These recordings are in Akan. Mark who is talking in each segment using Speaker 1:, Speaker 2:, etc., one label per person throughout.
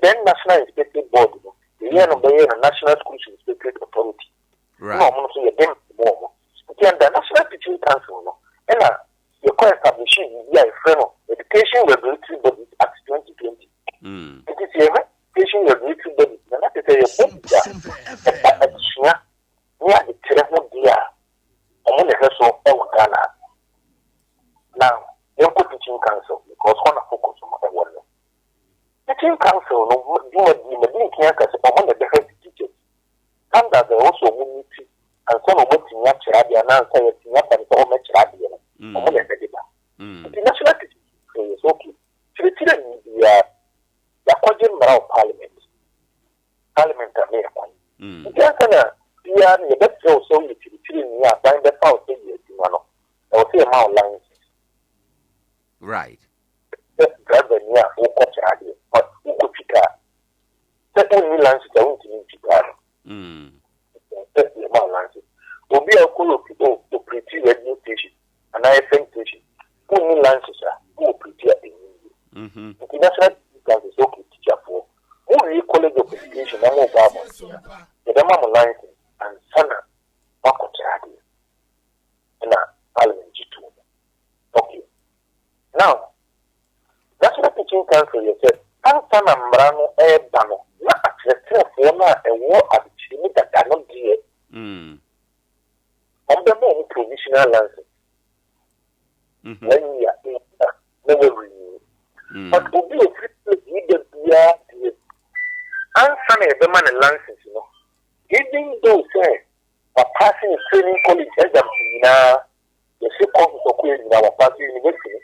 Speaker 1: then National Inspectorate Board, the National Schools Inspectorate Authority.
Speaker 2: Right.
Speaker 1: No, so you them more. The National Teaching Council, no, and you call establishing the Education Regulatory Body Act 2020. It is the Education Regulatory Body. That is a near the telephone dear. I'm on Ghana. Now, you put Teaching Council because one of focus on my one. Teaching Council, no, you didn't care because among the different teachers. And that they also community and some of what's in your child, and answer it in your family, or my child, the national teaching is okay. So the children, the Quadrant Parliament. Parliament are made upon. You are the best also you children, you are buying the power thing, you know, or say amount lines.
Speaker 2: Right.
Speaker 1: Driver near or child, but who could pick up? Second lands is going to need to the amount lands. Will be a cool of people to pretty radio station and IFM station. Who need lands who pretty at the international is okay teacher for. Only college of education and Obama. The Dama license and Sana Wakoti in a parliament G2. Okay. Now, National Teaching Council, you said, and Sana Mbrano Bano, not at the former and war at the Chimney that are not dear. On the more provisional license. When we are never renewed. But will be a free leader, and Sana the man and license, you know. Even though, say, passing a training college exams in the second of in our party university,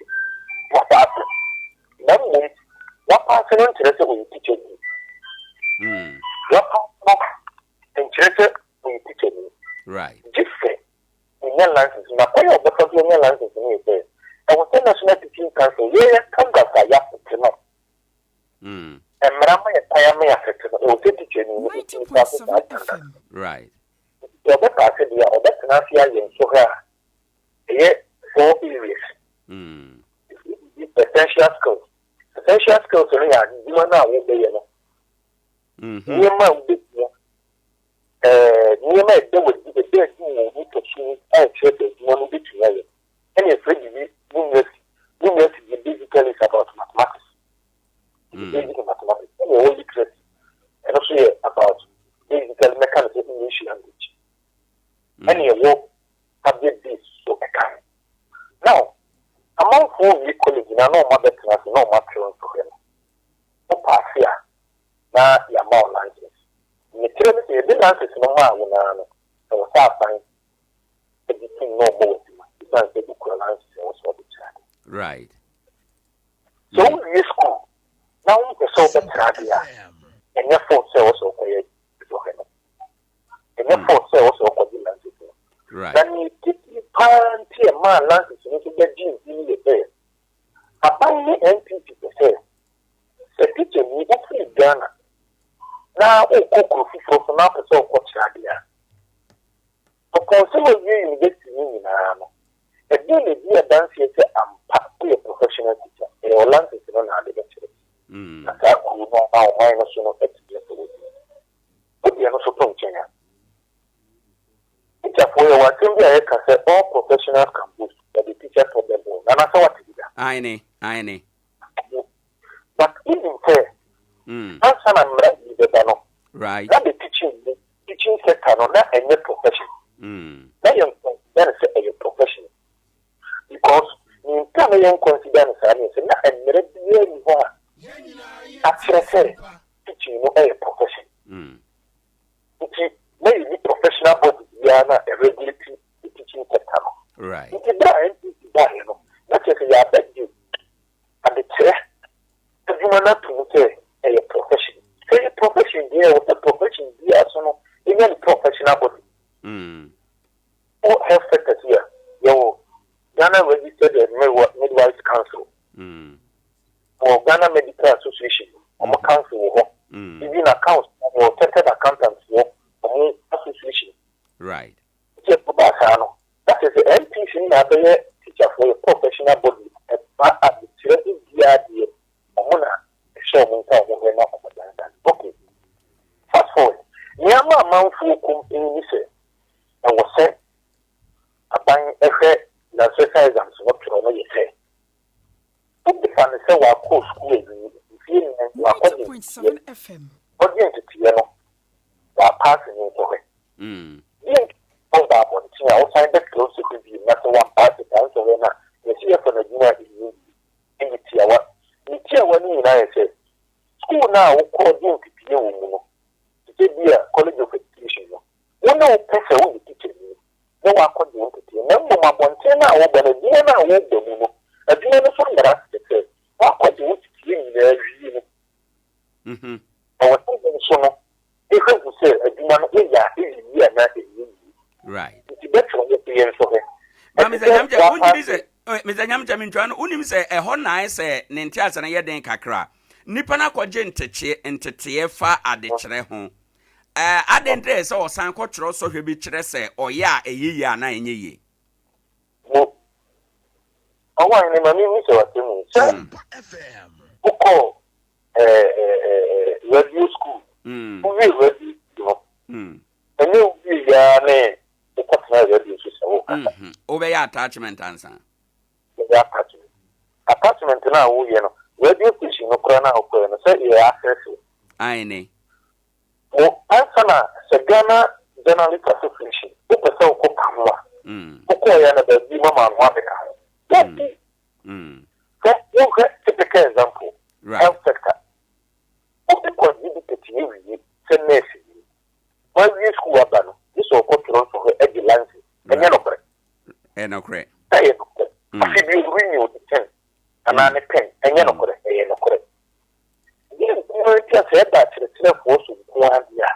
Speaker 1: what happened? That means what passing interested when you teach me. What interested when you teach me.
Speaker 2: Right.
Speaker 1: Different in your license. Now, point of the first year license in me is I was the National Teaching Council, come back, I have to know. And Marama and Payame affected the teaching in
Speaker 2: right.
Speaker 1: The other part of the other Canafia in Soha, yet 4 areas. Essential skills. Essential skills are you are now with the Nima, there would be the best you need to see and check the one bit together. And it's really basically is about mathematics. Basic mathematics, all literacy, and also about basic mechanics of English language. Any work subject this so I can. Now, among 4 colleagues, I know mother class, no material for them. No pass here. Now, the amount languages. The children say, the language is no more when I was fine. Everything no more. It's not the book language was for the child.
Speaker 2: Right.
Speaker 1: So, we school. Now, the sober child here. And your 4 cells also for you. And your 4 cells also for the language.
Speaker 2: Right.
Speaker 1: Then you keep the party and man language to get genes in the bed. Upon the NPP to say, the teacher need to free Ghana. Now, oh, for now, so what's Adia? For consumer you get to me in Aramo. A daily dear dance here, I'm partly a professional teacher. In Orlando, it's not a lecture. That's how cool now, minus no experience. But they are not so strong, China. Teacher for your work, I can say all professionals can boost, but the teacher for them all. And I saw what to do.
Speaker 2: I know.
Speaker 1: But even fair, that's what I'm ready with the
Speaker 2: right.
Speaker 1: Not the teaching sector, not any profession. Now you consider a profession. Because you can't even consider it not a ready actually teaching a profession. Maybe professional body, you are not a regular teaching sector.
Speaker 2: Right.
Speaker 1: It's a not just a beg you. And the chair, the woman not to say a profession. Say a profession here with a profession here, so even professional body. All health sectors here. Yo, Ghana registered the Midwives Council. Or Ghana Medical Association, or council, even accounts, or tested accountants, or association.
Speaker 2: Right.
Speaker 1: That is the NPC now teacher for a professional body at the children's DRD, Mona, Showman Okay. Fast forward. Nyama manfo kum in say and was said about a na exercise and so no you say. Put the fan say wa course school in
Speaker 3: 90.7 FM.
Speaker 1: What the entity no wa passing into it. Oh, that one. See, I was signed that close to be not one part of the answer. You see, for the dinner in the tier one. The tier one in I say, school now, call you to be a college of education. You know, person who is teaching you. No one could do it. No one wants to know what a dinner will do. A dinner from the rest of the what could you teach in there? I was thinking, so, if you say a dinner is not
Speaker 2: right. Mr. Nyamcha Mintwan, unim say a hona say Nintias and a yeden kakra. Nipana kwaje ntetie fa adechre ho. Adente say o san kwotro so hwe bi kire say oya eyiya na enye.
Speaker 1: Owoahene mami mi se watemu. Sompa FM. Uko radio school. Uwe radio. Ene uwe ya ne ukotna radio so.
Speaker 2: Obeya attachment answer.
Speaker 1: Attachment na wo ye no radio station no kora na okora no say e access
Speaker 2: aine
Speaker 1: o answer na se Ghana Journalist Association o pese o ko kamwa o ko ya na be mama no abeka so you get typical example health sector o be ko di biti ni se nurse why we school abano this o ko tron so e di lance enye no kore
Speaker 2: enokre
Speaker 1: if you renew the pen, and I'm a pen, and you're not correct, and you're not correct. You just said that to the telephone one year.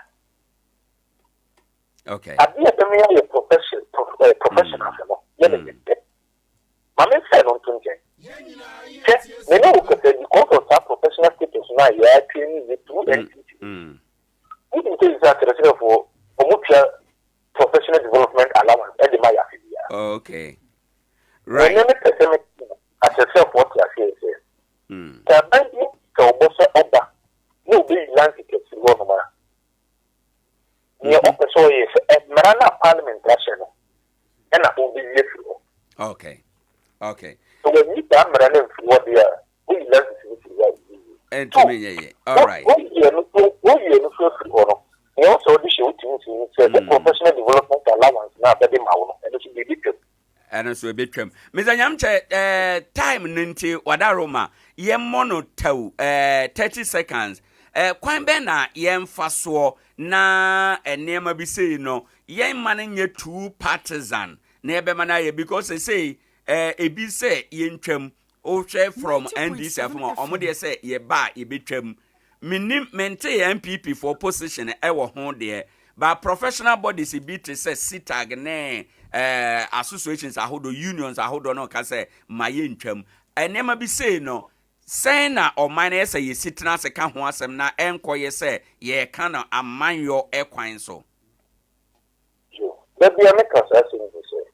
Speaker 2: Okay.
Speaker 1: I've been a professional. Mamma said on Tunja. They know because of that professional status now, you are training the two entities. We can take that to the telephone for professional development allowance and the Maya.
Speaker 2: Okay. Right.
Speaker 1: As yourself, what you are saying is, can you go over? No, be Nancy gets one of my. Your officer is a Marana Parliament national, and I will be useful.
Speaker 2: Okay. Okay.
Speaker 1: So when you come running for what they are, we learn to see.
Speaker 2: And to me, all right.
Speaker 1: You also audition to professional development allowance now, but and it should be different.
Speaker 2: And so a bit trim. Mr. Nyamche, time ninti wadaroma, ye mono tau, 30 seconds. Kwan bena ye mfaswo na nema bise no, ye maning ye too partisan. Nebe mana ye because they say, ebi say ye ntwem, oche from NDC afuma, omode say ye ba ye bitwem. Minim mente MPP for position ewo hon there. But professional bodies it say sitag ne associations ahodo unions ahodo no ka say maye ntwam enema bi say no say na o man say ye sitna se ka ho asem na enkoye say ye ka na amanyo ekwan so
Speaker 1: there be a make us asking to say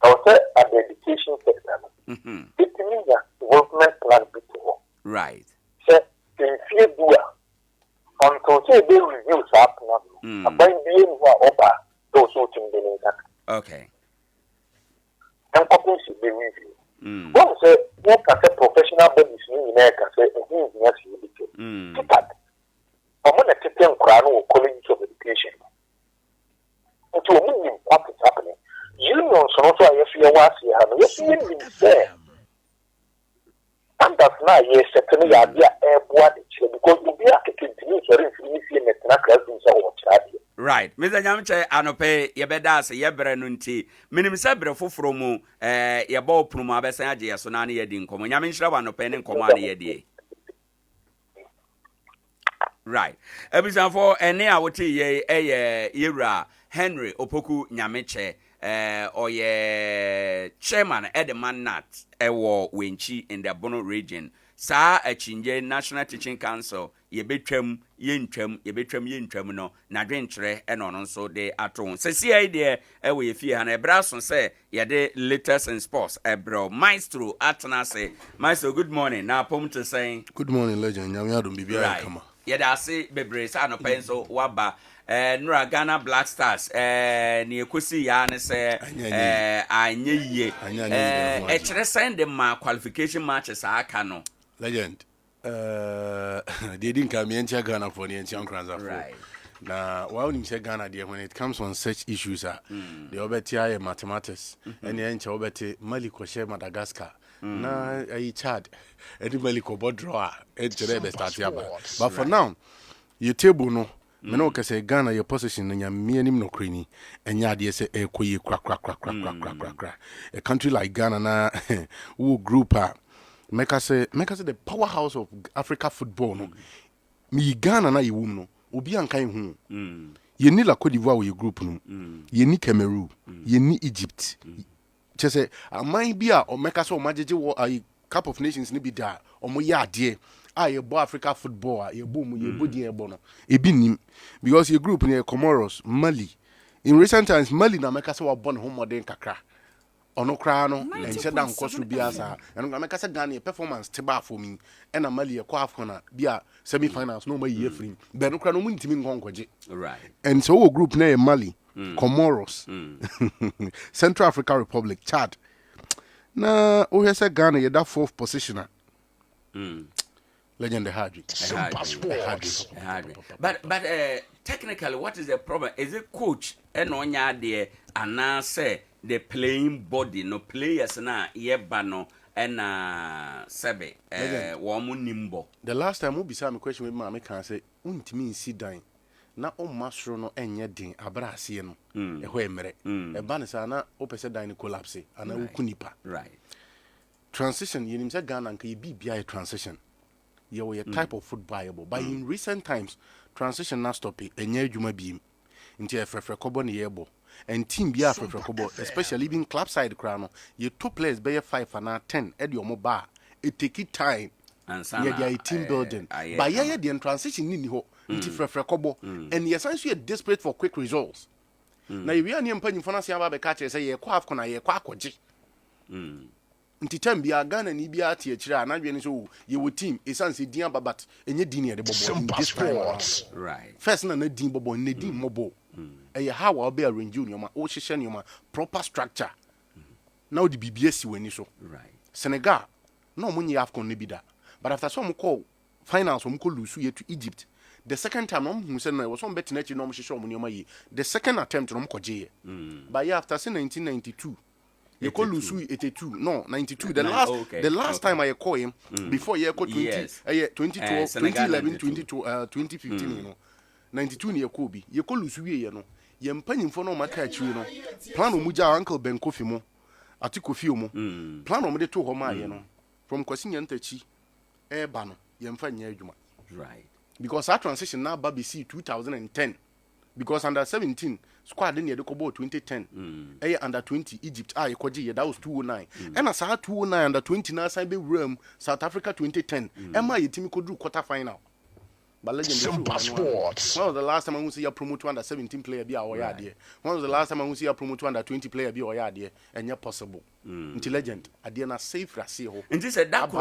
Speaker 1: I will say at the education sector it means that development plan bit
Speaker 2: right
Speaker 1: say in fear doer until say they review happen about being over those who think they need that.
Speaker 2: Okay.
Speaker 1: And couples should be reviewed. One say, what can say professional bodies in America say, who is not educated? Keep that. I'm going to take them crown college of education. And to me, what is happening? Unions also are if you want to see how you see there. And that's now, yes, certainly, Adea Akye Abia because you be a continue to refuse in the class in Owoahene.
Speaker 2: Right. Mr. Nyamche anope yebeda se yebre no nti minim se bre foforo mu yeba opunu abesa age yeso na ye di nkomo nyame nhira wa anope ne nkomo ane ye die. Right. Ebisanfo ene a wote ye yewura Henry Opoku Nyameche oye chairman Edman Nat ewo Wenchi in the Bono region. Sa Achinje National Teaching Council yebetwam yentwam no na dwenkyere eno no so de aton sesi idea ewo yefie ha na ebraso say yede latest in sports ebro maestro atna say maestro good morning na pom to say
Speaker 4: good morning legend nyame adom bibia kama
Speaker 2: yɛda ase bebree sa no penso waba Nura Ghana Black Stars ne ekosi ya ne se anye yie kyerɛ send ma qualification matches aka no
Speaker 4: legend they didn't come in Ghana for the Nkoranza right na while you say Ghana there when it comes on such issues the obetia mathematics and the encha obete Mali ko share Madagascar na Chad and Mali ko draw e chere be start ya but for now your table no me no ka say Ghana your position nya me anim no krani enya de say e koyi kra a country like Ghana na who group make us say the powerhouse of Africa football no me Ghana na yiwum no obi ankan hu ye ni la Côte d'Ivoire we group no ye ni Cameroon ye ni Egypt chese aman bia o make us o majeje wo Cup of Nations ni bi da o mo ya ade ye bo Africa football ye bo mu ye bo din e bo no e bi nim because ye group ni Comoros Mali in recent times Mali na make us wa born home modern kakra ono kra no enche dan koso bia sa eno ga meka se Ghana performance te ba for me e na Mali e kwa afcon bia semi finals no ma ye free be no kra no muntimi nkonkoje
Speaker 2: right
Speaker 4: and so our group na Mali Comoros Central African Republic Chad na o hese Ghana ye da 4th positioner legend Hadri
Speaker 2: but technically what is the problem is it coach and onya there and say the playing body no players na yeba no na sebe wo nimbo.
Speaker 4: The last time we be say me question with me can say untimi nsi dan na o masro no enye den abrase no e ho emere e ba ne sa na o pese dan collapse ana ukunipa
Speaker 2: right
Speaker 4: transition yenim say Ghana nka ye bibia transition ye wo type of football but in recent times transition na stop enye adwuma bi nti efrefre kobo ne yebo and team be Africa kobo especially even club side crano you two players be 5 and 10 e de omo ba it take it time
Speaker 2: and
Speaker 4: yeah team building but yeah the transition ni ho nti frefre kobo and yes so you desperate for quick results na we are near mpanyin fona sia ba be catch say ye kwa afko na ye kwa akoje nti time bia Ghana ni bia ate akira anadwe ni so ye wo team esanse din ababat enye din ne de bobo
Speaker 2: right
Speaker 4: first na din bobo ne din mobo how will be arrange you ma o hihye ne ma proper structure now the BBS wani so
Speaker 2: right
Speaker 4: Senegal no money AFCON ne bi da but after some call finals some call lose to Egypt the second time who said no was some bet na chi no hihye omo ne ma yi the second attempt no koje but yeah after 1992 you call lose 82 no 92 the last time I call him before you call 2012 2011 2015 you know 92 ne yakobi ye kolusu wie no ye mpanyimfo no maka achiwe no plan omuja uncle Ben Kofi mo ati Kofi mo plan omde to ho ma ye no from kwasinya ntachi ba no ye mfa nya adwuma
Speaker 2: right
Speaker 4: because our transition now ba BC 2010 because under 17 squad ne de ko ball 2010 under 20 Egypt ye koje ye that was 209 and as 209 under 20 na sign be room South Africa 2010 ma ye timi ko do quarter final. But Sompa Sports. When was the last time I see a promote under 17 player be our yard? When was the last time I see a promote under 20 player be our yard? And you're possible. Until legend, I did not safe Rasio.
Speaker 2: And this said that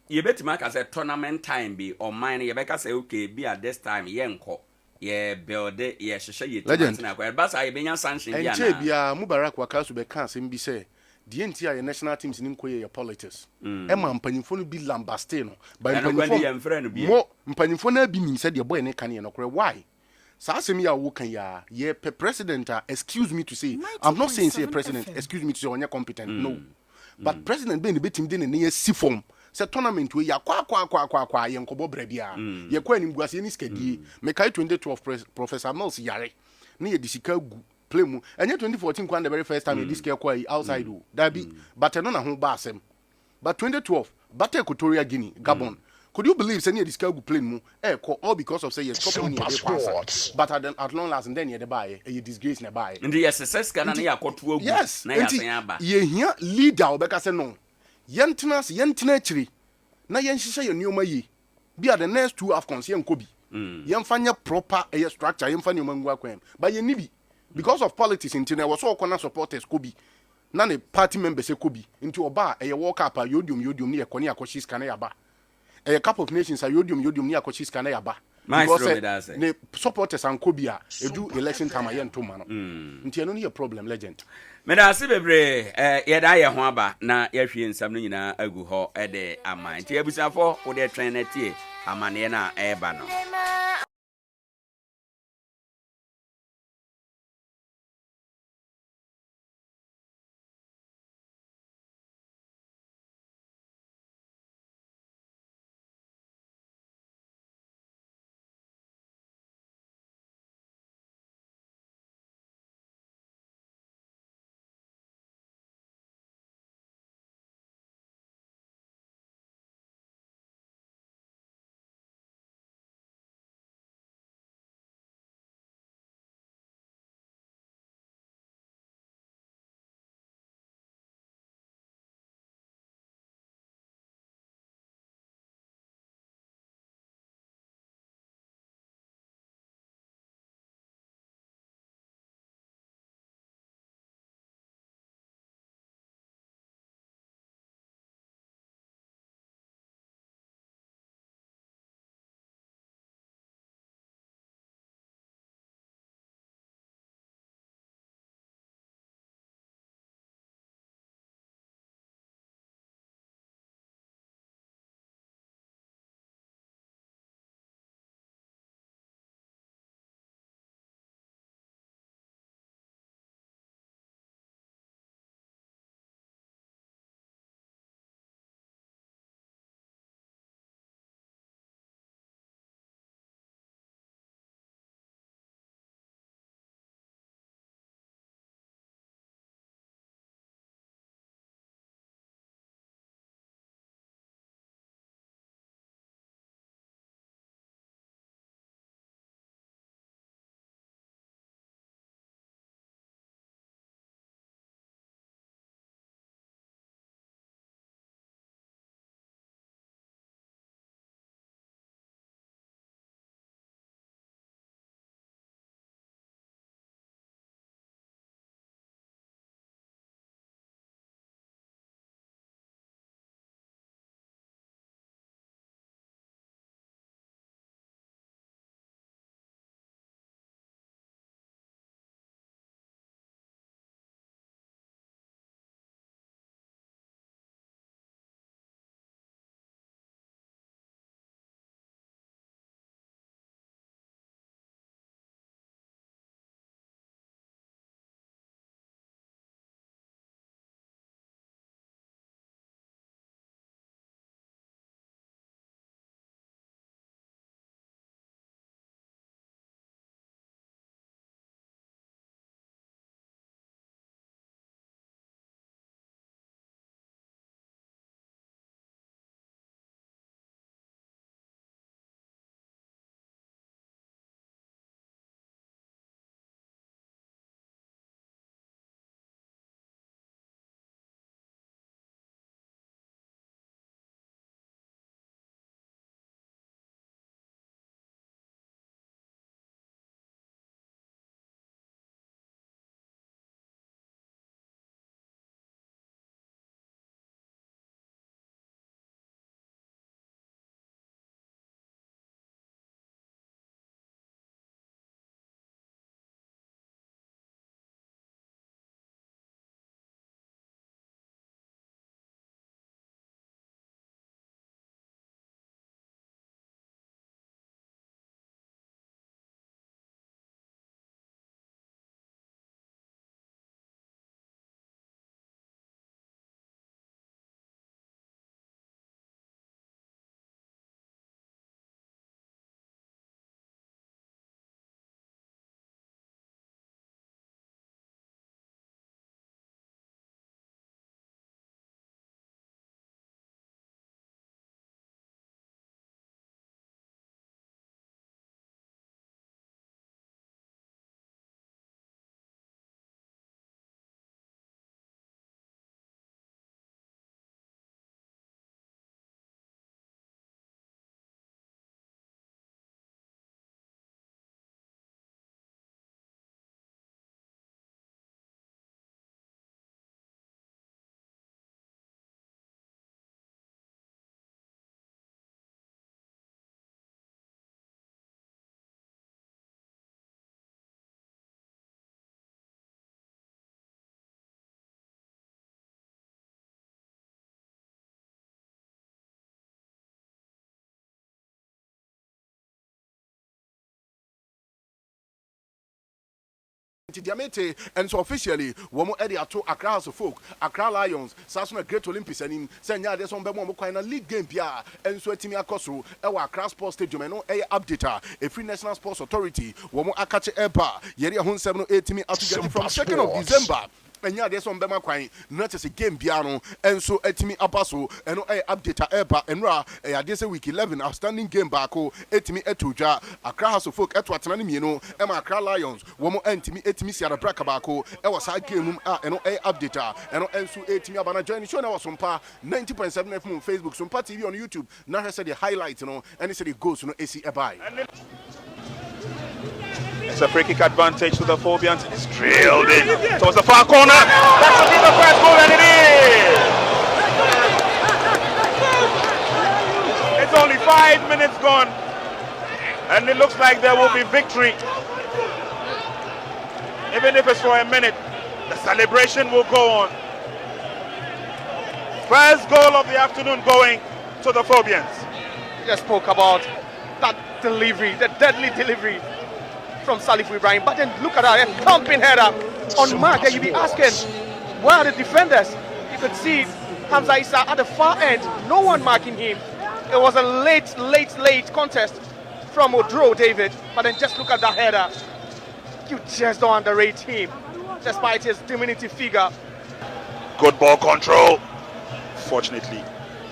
Speaker 2: you bet mark as a tournament time be or mine. You better say okay, be at this time, yenko. Yeah, build it, yeah, she
Speaker 4: legend.
Speaker 2: But I been your sanction.
Speaker 4: And Chebia Mubarak Wakasu be can't be say. The entire national teams in your politics. Emma Mpanifon be Lambastino. By Mpanifona be said your boy ne can you why? Sasimia Wokanya, ye president, excuse me to say, I'm not saying say president, excuse me to say on your competent, no. But president being the bit him din in a sea form. Say tournament we ya kwa yenkobo brebia. Ye kwa ni mbuasi ni skedi. Mekai 2012 Professor Mills yare. Ni ye disika play mu. And 2014 kwa the very first time this girl kwa outside do. That be but no na ho ba asem. But 2012 Bate Equatorial Guinea, Gabon. Could you believe any of this girl play mu? All because of say yes, but at long last and then you buy a disgrace na buy.
Speaker 2: And the SSS can na yakotwo.
Speaker 4: Yes. Ye here leader obeka say no. Yentina chiri. Na yenhihye ye nneoma yi. Be at the next 2 AFCONs yenkobi. Yemfanya proper structure, yemfanya mangwa kwem. But ye nibi because of politics in Tina was all corner supporters kobi. Na ne party members e kobi. Into oba e walk up yodium ni ekoni akoshi scan ya ba. A Cup of Nations a yodium ni akochi scan ya ba. because ne supporters and Kobia edu election time ayen to man nti eno ne problem legend
Speaker 2: medase bebre yeda ye ho aba na yahwie nsam no nyina agu ho de ama nti abusafo wo de tren na tie amane na eba no
Speaker 4: Diamete, and so officially, Womo Adea to Accra House of Folk, Accra Lions, Sasuna Great Olympics, and in Senya, there's one Bemo Mokoina League game, Pia, and so Timia Kosu, our Accra Sports Stadium, and no updater, a free National Sports Authority, Womo Akye Abia, Yeri Hun 708 Timmy out to get from 2nd of December. And yeah, there's some Bema Quine, not as a game piano, and so Etimi Abaso, and no update Eba and Ra, a this week 11 outstanding game backo, Etimi Etuja, Accra House of Folk, Etwatanani Mino, Emma Accra Lions, Womo Entimi Etimi Sierra Bracabacco, our side game, and no updater, and no Ensu Etimi Abana joining show now Sompa 90.7 FM on Facebook, Sompa TV on YouTube. Now I said the highlights, and he said it goes to AC Abai.
Speaker 5: It's a free kick advantage to the Phobians. It's drilled in towards the far corner. That should be the first goal, and it is. It's only 5 minutes gone, and it looks like there will be victory. Even if it's for a minute, the celebration will go on. First goal of the afternoon going to the Phobians.
Speaker 6: We just spoke about that delivery, the deadly delivery from Salif Ibrahim, but then look at that, a thumping header on mark. You'd be asking, where are the defenders? You could see Hamza Issa at the far end, no one marking him. It was a late contest from Odro David, but then just look at that header. You just don't underrate him, despite his diminutive figure.
Speaker 5: Good ball control. Fortunately,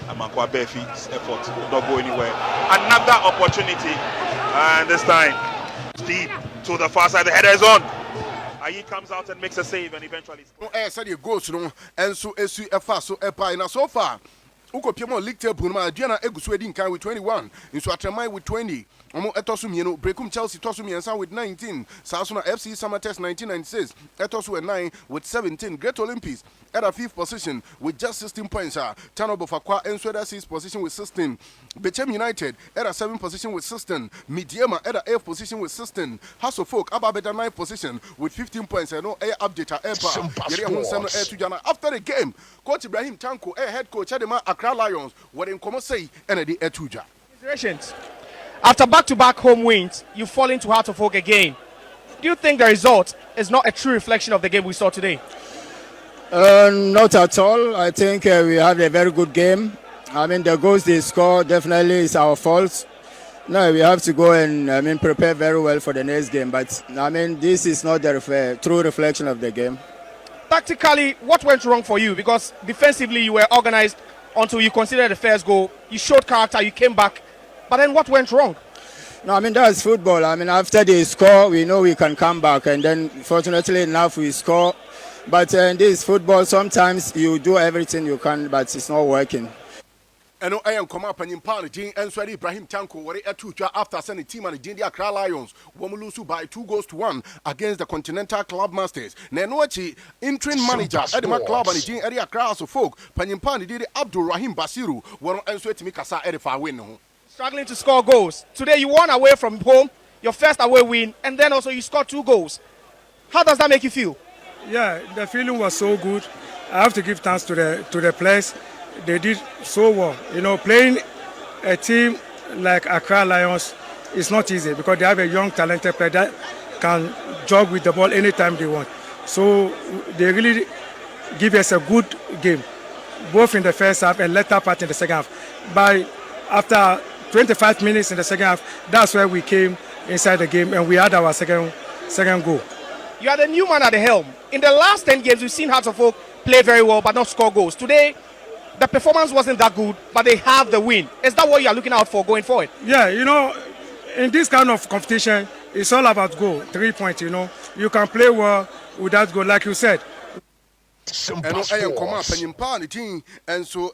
Speaker 5: Amankwa Befi's effort will not go anywhere. Another opportunity, and this time deep to the far side. The header is on. Ayi comes out and makes a save and eventually scores.
Speaker 4: Said it goes, and so SUFA so so far. Uko Piemo League table, Diana Eguswedin can with 21, in Swatamai with 20. Omo Etosumieno, Brekum Chelsea Tosumiensa with 19, Sasuna FC Summer Test 1996, Etosu and 9 with 17, Great Olympics at a 5th position with just 16 points. Tanobo Fakwa and Sweda 6th position with 16, Bechem United at a 7th position with 16, Midiema at a 8th position with 16, House of Folk Ababeda 9th position with 15 points. And no air update after the game, Coach Ibrahim Tanko, head coach Adema Accra Lions, what in Como say, and the Etuja.
Speaker 6: After back-to-back home wins, you fall into Heart of Folk again. Do you think the result is not a true reflection of the game we saw today?
Speaker 7: Not at all. I think we had a very good game. I mean, the goals they score definitely is our fault. No, we have to go and prepare very well for the next game. But I mean, this is not the true reflection of the game.
Speaker 6: Tactically, what went wrong for you? Because defensively, you were organized until you considered the first goal. You showed character. You came back. But then what went wrong?
Speaker 7: No, I mean, that's football. I mean, after they score, we know we can come back. And then, fortunately enough, we score. But in this football, sometimes you do everything you can, but it's not working.
Speaker 4: And I am come up and in Palajin and Swedi Ibrahim Tanko, where a tutor after sending team and the Accra Lions, Womulusu by 2-1 against the Continental Club Masters. Nenochi, interim manager, Edema Club and the Jin Area Accra of Folk, Panyimpani did Abdul Rahim Basiru, one and Sweti Mikasa Edifa win.
Speaker 6: Struggling to score goals. Today you won away from home, your first away win, and then also you scored 2 goals. How does that make you feel?
Speaker 8: Yeah, the feeling was so good. I have to give thanks to the players. They did so well. You know, playing a team like Accra Lions is not easy because they have a young, talented player that can jog with the ball anytime they want. So they really give us a good game, both in the first half and later part in the second half. But after 25 minutes in the second half, that's where we came inside the game and we had our second goal.
Speaker 6: You are the new man at the helm. In the last 10 games, we've seen Hearts of Folk play very well but not score goals. Today, the performance wasn't that good, but they have the win. Is that what you are looking out for going forward?
Speaker 8: Yeah, you know, in this kind of competition, it's all about goal, 3 points, you know. You can play well without goal, like you said.
Speaker 4: And I am come up and in Palajin and so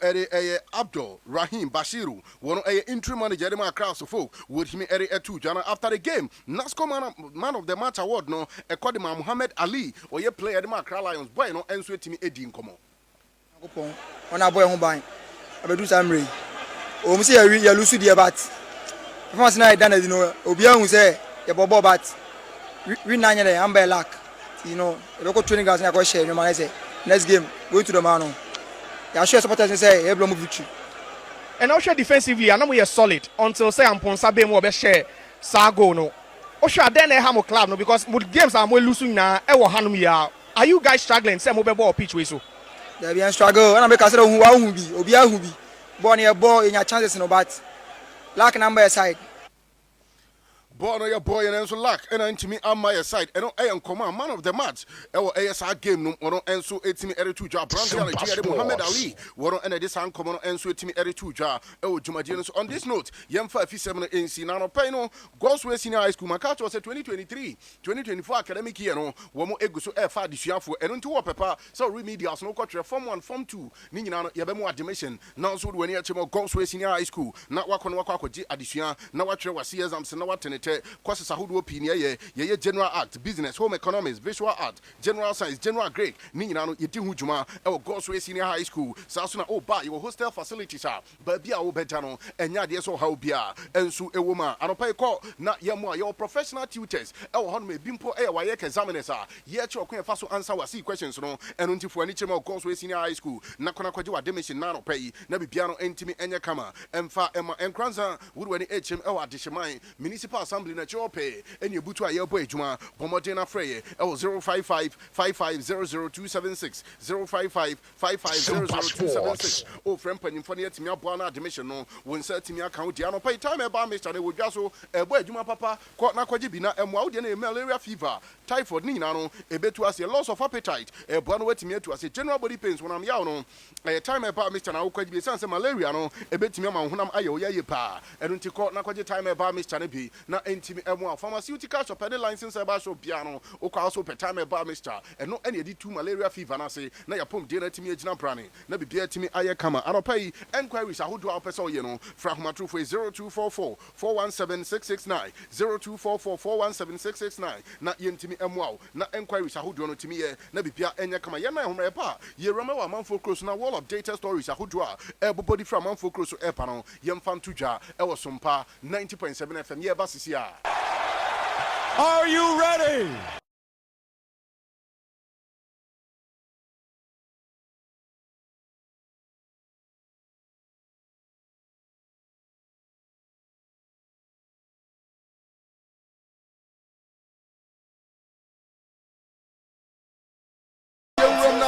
Speaker 4: Abdul Rahim Bashiru, one interim manager Edema Accra of Folk, with him Etuja after the game. NASCO man of the match award, no, according to Muhammad Ali, or you play Edema Accra Lions, boy, no, and so to me Eddie Nkomo.
Speaker 9: On a boy home buying. I do some ray. Oh, Monsieur, you lose the bat. If I say, done, you know, Obiang will say, your bobo bat. We 9 years, I'm by luck. You know, the local training guys, I go share, no man, I say, next game, go to the man. I share supporters and say, every move victory. And
Speaker 6: also defensively, I know we are solid until say I'm Ponsabe more share Sago no. Osha then a hamo club no because with games are more losing now. Are you guys struggling? Say mobile ball pitch way so.
Speaker 9: There be a struggle. And I make us who be Obia who be born a ball in your chances no but lack number aside.
Speaker 4: Born on your boy and also lack and to me on my side and I am command man of the match. Our ASR game no one and so 18 2 job Brandon Muhammad Ali one and this hand common and so 18 2 job. Oh Jumajians on this note Yam 57 in Sinano Pino Gosway Senior High School Makato was 2023-2024 academic year no one more ego so air far this year for and into papa so remedials no coach form 1 form 2 Nina Yabemo admission now so when you Gosway Senior High School not work on Wakaji addition now what was CS and now what courses ahudu opinion ye general art business home economics visual art general science general grade ni nyina no yedi hujuma e wo Godsway Senior High School saso na oba your hostel facilities ba bia wo beja no enya de so how bia ensu ewo ma anopa ko na yemo your professional tutors e wo hono me bimpo e wa ye examiners ye che okwen fa so answer wa see questions no enu ntifo ani chema Godsway Senior High School na kona kwaje wa demission na anopa yi na bibia no entimi enye kama emfa ema Nkoranza wurwani hm e wa adehyeman municipal assembly na chope eni ebutu aye boy adwuma pomodena frey 05555000276 05555000276 o frem panimfo ne yatimi aboa na admission no wonsa timi account dia no pay time e ba Mr. ne wodwa so e boy adwuma papa na kwaje bi na emwa wo de na malaria fever typhoid ni nyina no ebetu ase loss of appetite e boa no watimi atu ase general body pains wonam yaw no time e ba Mr. na wo kwaje bi sense malaria no ebetimi ma honam aye wo yaye pa enu ntiko na kwaje time e ba Mr. ne bi na entimi emu pharmaceutical shop any license eba shop piano o kwa so per time eba Mr. eno ene di two malaria fever na say na ya pom de na timi agina prane na bibia timi aye kama anopai enquiries ahodo a person ye no fra homatru for 0244 417669 0244 417669 na yentimi emu na enquiries ahodo no timi ye na bibia enya kama ye na homre pa ye rama wa manfo cross na wall of data stories ahodo a everybody from manfo cross so epa no ye mfam tuja e wo Sompa 90.7 FM ye ba sisi a.
Speaker 10: Are you ready?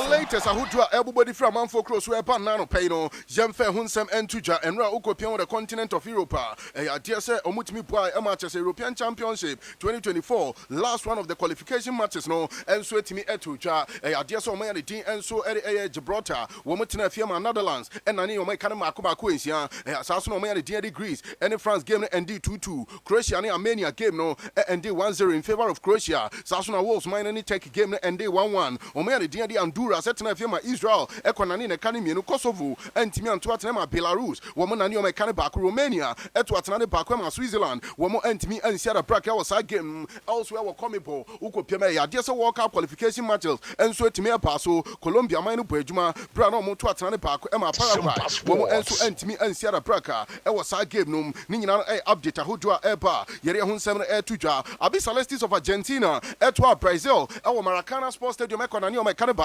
Speaker 4: Latest ahudua everybody from Manfo Cross where banana pay no Jemfe Hunsem Entuja and Ra Ukopian with the continent of Europe. Dear sir, Omutimi Boy matches European Championship 2024 last one of the qualification matches no and so to me Etuja dear so my team and so Gibraltar Womutina Fiama Netherlands and Nani my Kanama Kuba Quinsia Sasso my degrees and France game and D2-2 Croatia and Armenia game no and D1-0 in favor of Croatia Sassuna Wolves mine any take game and D1-1 Omea the Andura setting up Israel, Ekonani, Academy, Kosovo, and Timian Tuatema, Belarus, woman and your mechanic Romania, Etwatana Bakwema, Switzerland, woman and Timi and Sierra Brack, our side game, elsewhere were comical, Uko Pemea, just a World Cup qualification matches, and so Timia Paso, Colombia, Minu Pejuma, Brano Tuatana Back, Emma Paraguay, woman and so and Timi and Sierra Braca, our side game, Num, Nina update, Hudua Eba, Yeria 7 Air Tuja, Abi Celestis of Argentina, Etwa Brazil, our Maracana Sports Stadium, Ekonani, mechanic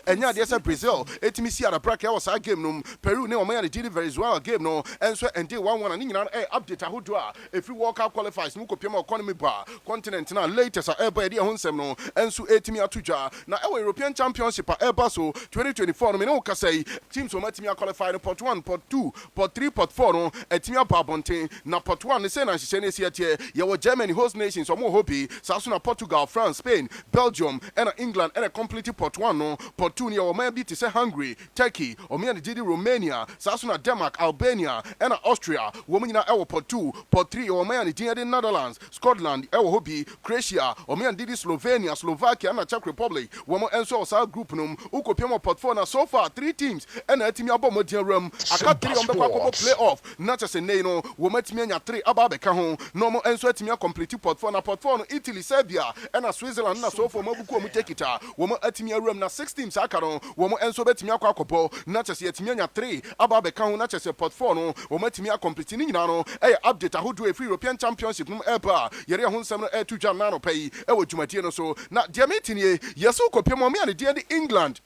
Speaker 4: and yeah, there's a Brazil. Etimi see at the bracket was a game no. Peru no man did very well game no. And so and day 1-1 and update ahudua. If you World Cup qualifies, muko pema economy bar continent now latest eba dia honsem no. And so etimi atuja. Na our European Championship eba so 2024 no me no ka say teams so matimi qualify no pot 1, pot 2, pot 3, pot 4 no. Etimi abonten na pot 1 ne say na hye ne sia tie. Ye wo Germany host nations so mo hope. Saso na Portugal, France, Spain, Belgium and England and a complete pot 1 no. Pot 2 near maybe to say Hungary, Turkey, or me and Didi Romania, Sasuna Denmark, Albania, and Austria, woman in our pot 2, pot 3, or me and the Netherlands, Scotland, our hobby, Croatia, or me and Didi Slovenia, Slovakia, and the Czech Republic, woman and so our group num, Ukopema pot 4, so far 3 teams, and a team about Modian Rum, I got 3 on the playoff, not just a nano, woman to me and 3 about the Cajon, normal and so to me a complete pot 4, pot 4, Italy, Serbia, and a Switzerland, and so for Mobuko take it, woman at me a room, now 6 teams, I can woman and so bet me a quacopo, not just yet me 3 about the count, not just a pot 4 no, woman to me a completing no, update who do a free European Championship, Eba, Yeria Hunsam air to Janano pay, Ewo Jumatino so, not dear meeting ye, yes, so copy mommy and dear England,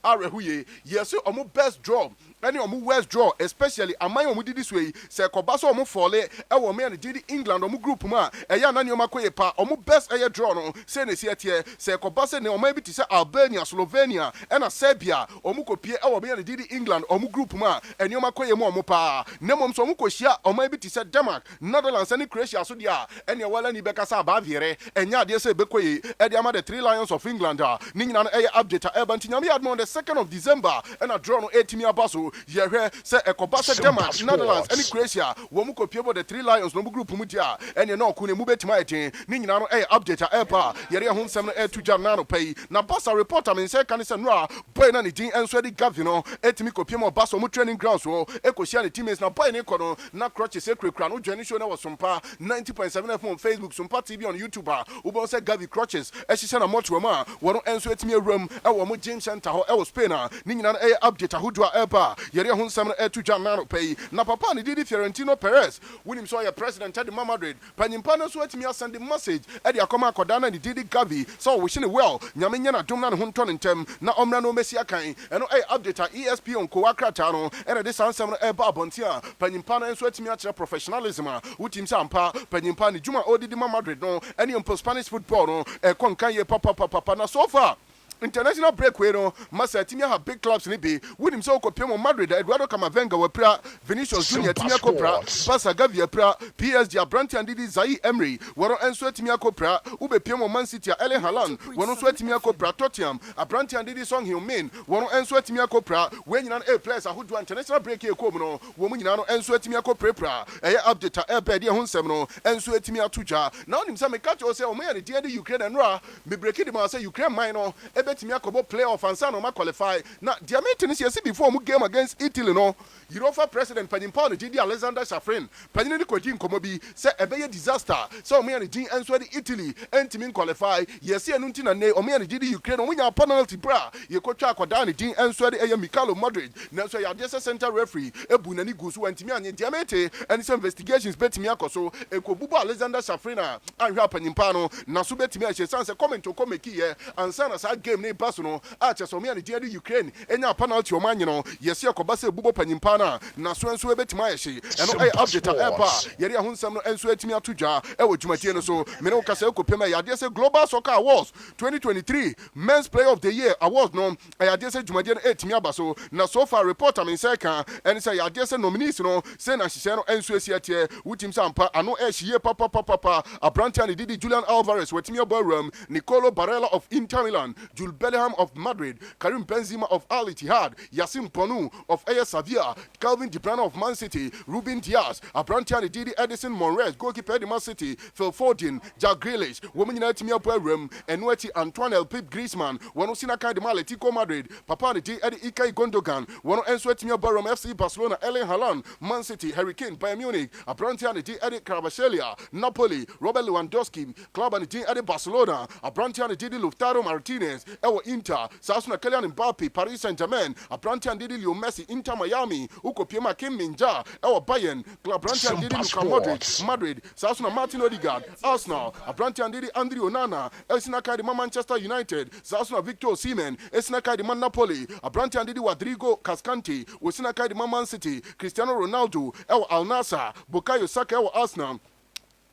Speaker 4: Are who ye, yes, so best draw. any omu West draw, especially among omu did this way, say Kobaso omu fole, ewo me and did England omu group ma, eya nani omakoye pa, omu best air draw no, say ne siete, say Kobase ne omu to say Albania, Slovenia, and a Serbia, omu kopie ewo me and did England omu group ma, and yomakoye mo pa, nemom so omu koshia, omu to say Denmark, Netherlands, and Croatia, so dia, and your well and Bekasa Baviere, and ya dear say Bekoye, Ediama the 3 Lions of England, Ningan air update, Ebantinami had on the 2nd of December, and a draw no 18 baso, Yere, say a Kobasa Denmark, Netherlands, and Croatia, Womuko Piebo the 3 Lions, no group Mutia, and you know, Kune Mubet Maite, Ningan air update, Epa, Yere Home 7 air to Janano pay, Nabasa report, I mean, say Canisanra, Boyan Jing and Swedi Gavino, Etimiko Piemo Basso training grounds, Ecosiani teammates, now Boyan Econo, not crutches, Secret Crown, Jenny Show was Sompa 90.7 FM on Facebook, Sompa TV on YouTube, Ubo said Gavi crutches, as she said a much woman, one answer to me a room, our James Santa, our Spainer, Ningan air update, Hudra Epa, Yere Home 7 air to Janano pay, Napapani did Fiorentino Perez, William Sawyer President at the Madrid, Panimpano sweat me a Sunday message, Eddie Akoma Kodana, and Didi Gavi, so wishing it well, Yamiana Dumnan Hunton in Tem, na Omrano Messiakai, and I update ESP on Coacratano, and this answer air Babontia, Panimpano and sweat me at professionalism, Utim Sampa, Panimpani, Juma Odi Madrid, no, any on Spanish football, no, a Concaye Papa, na so far. International breakaway no masa timia have big clubs ni be wonim so ko pemo Madrid Eduardo Camavinga we pra Vinicius Junior timia ko pra Barca Gavi pra PSG Abranti and Didi Zai Emery woro enso timia ko pra ube pemo Man City Erling Haaland woro so timia ko pra Tottenham Abranti and Didi Son Heung-min woro enso timia ko pra we nyina A players ahodo international breakaway ko mu no wo mu nyina no enso timia ko pra eye update e be de ho nsem no enso timia tuja na onim say me catch o say o me ya de Ukraine and ra me break it ma say Ukraine mine no betimi akobo playoff and san ma qualify na dia meeting is see before mu game against Italy no Europa president Panimpano Gidi Alexander Shafrin Panini Koji nkomo bi say ebeye disaster so me and Gin enso the Italy entimi qualify yes enu nti na ne o me and Gidi Ukraine o nya penalty bra ye kotwa akoda ne Gin enso the eye Mikhailo Modric na so ya dey center referee ebu nani gusu wantimi anye dia meeting and some investigations betimi akoso ekobubu Alexander Shafrin anhwa Panimpano na so betimi a che sanse comment to come here and sana sa game ne pass no a che so me and Gidi Ukraine enya penalty o manye no yes ye kobase bubo Panimpano na so enso ebetima yeshi eno ay update epa yeri ahonsam no enso etimi atodwa ewo dwumatie no so me ne okasa ekopema ya de se Global Soccer Awards 2023 Men's Player of the Year Awards no ya de se dwumatie no etimi abaso na so far report am say kan en say ya de se nominees no say na hihye no enso esiatie wutim sampa ano ehye papa Abranti and Didi Julian Alvarez wetimi oborum Nicolo Barella of Inter Milan Jules Bellingham of Madrid Karim Benzema of Al Ittihad Yacine Bonu of AS Sevilla Calvin De Bruyne of Man City, Ruben Diaz, Abranti and Didi Edison Monres, goalkeeper of Man City, Phil Foden, Jack Grealish, Women United Team Room, Enueti Antoine El Pip Griezmann, Wano Sinaka de Maletico Madrid, Papa de D. Eddie Ikai Gondogan, Wano Ensuet Team Borum FC Barcelona, Erling Haaland, Man City, Hurricane, Bayern Munich, Abranti and D. Eddie Carabashelia, Napoli, Robert Lewandowski, Club and D. Eddie Barcelona, Abranti and Didi Lautaro Martinez, Ewo Inter, Sasuna Kylian Mbappe, Paris Saint-Germain, Abranti and Didi Leo Messi, Inter Miami, Uko Piema Kim Minja, Ewa Bayern, Abranti and Didi Luka Modric, Madrid, Sasuna Martin Odegaard, Arsenal, Abranti and Didi Andre Onana, Esinaka de Manchester United, Sasuna Victor Osimhen, Esinaka de Napoli, Abranti and Didi Rodrigo Cascante, Osinaka de Man City, Cristiano Ronaldo, Ewa Al Nassr, Bukayo Saka, Ewa Arsenal,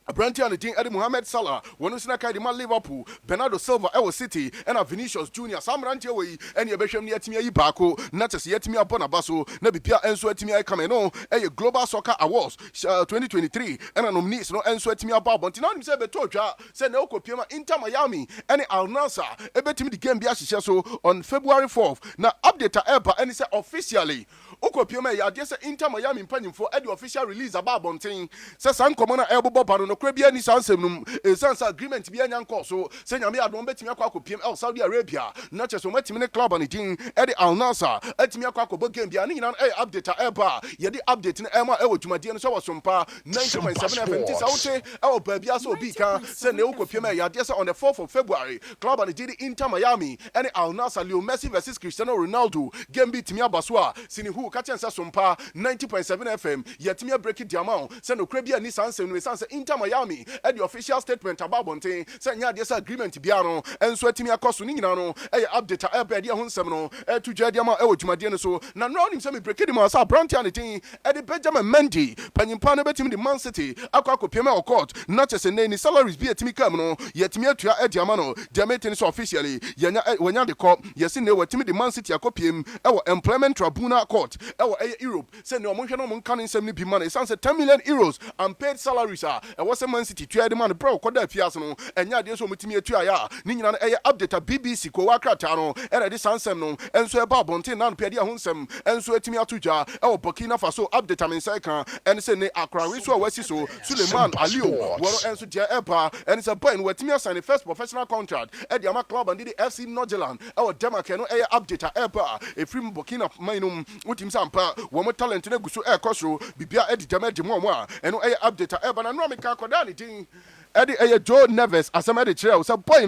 Speaker 4: Abranti and the Eddie Mohamed Salah, Wanusina Kadima Liverpool, Bernardo Silva, Ewa City, and Vinicius Junior, Samranti away, and your Besham Yatimia Ibako, not as Yatimia Bonabaso, Nebipia Enso Etimia Cameno, a Global Soccer Awards 2023, and a nominees no Enso Etimia Babontina himself Betoja, said no Copiama Inter Miami, and Al Nassr, a betting the game Biashiso on February 4th. Now update Epa and it's officially. Okopiama ya just Inter Miami planning for the official release about Bonting. Says some common elbow bobano no crabia ni sansem a sans agreement be an so say Yami adon betimia kwa kopiem El Saudi Arabia. Not just metimine club on the team Eddie Al Nassr etimia kwa ko game bia ni nan update eba ye the update na ema ewo dwumade no so Sompa 90.7 FM Saute ewo babia so bi kan say na Okopiama ya just on the 4th of February club on the Inter Miami and Al Nassr Leo Messi versus Cristiano Ronaldo game beat timia baswa sini hu catch and Sompa 90.7 FM. Yetimi break it diamond. Send no crabby and Nissan and Nissan Inter Miami at the official statement about Bonte. Send ya this agreement Biano and sweating your cost Ninano. Update Abedia Hunsemno to Jadiama Ewjumadiano. So now him some break it as a Brantianity at the Benjamin Mendy. Panimpana betim the Man City. Aquaco Pima or court. Not just a name salaries be a Timicamano. Yetimi to Ediamano. Diametin officially. Yana when you're the court. Yes, in there were Timmy the Man City. Copium, our employment tribunal court, our Europe, send no emotional canning 70 money, sounds 10 million euros, and paid salaries are, and what's a Man City, to the man, bro, Koda Piasano, and Yadia so much me to Aya, Nina update a BBC, Coacratano, and a Disansem, and so about Bontin, and Pedia Hunsem, and so Timia Tuja, our Burkina Faso update, I mean, Saika, and send Accra, Riso, Wesiso, Suleiman, Aliu, Waro, and Suja Epa, and it's a point where Timia signed the first professional contract at the Yama Club and did the FC Nogeland, our Demacano update. A free Burkina Mainum, with him Sampa, one more talent in a Gusu Air Cosro, Bibia Eddie Damage Moa, and update Evan and Ramika Kodani. Eddie Joe Neves, as a medic trail, some point,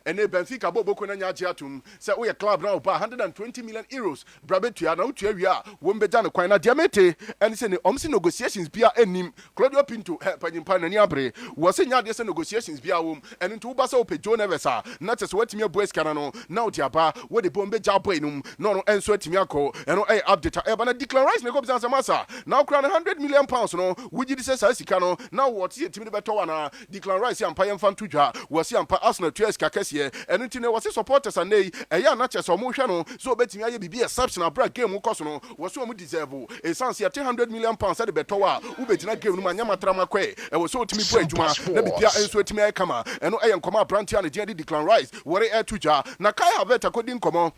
Speaker 4: and a Benfica Bobo Jiatum, said we a club now by 120 million euros. Brabetia, no Cheria, Wombejano Quina Diamete, and send the Omsi negotiations via Enim, Claudio Pinto, Panin Pananiabre, was in Yadis negotiations via womb, and into Basso Joe Nevesa, not as what me boys canano, now Tiapa, where the Bombe Japanum, no, and Sweatimiako, and no update, Ebana declaration the Gobs Massa, now crown £100 million, no, would you say Sicano, now what's it to me Betoana, Rice and Payam Fantuja was Yampa Arsenal to Escacasia, and until was supporters and they a young natchez or motion, so betting I be exceptional break game Cosono was so deserve a sans £300 million at the Betoa, who betina gave Manyama Tramaque, and was so to me Bridgema, let me Pia and Sweat me Kama, and I am Koma Brantian and Jenny Declan Rice, where air Tuja, Nakai Haveta couldn't come.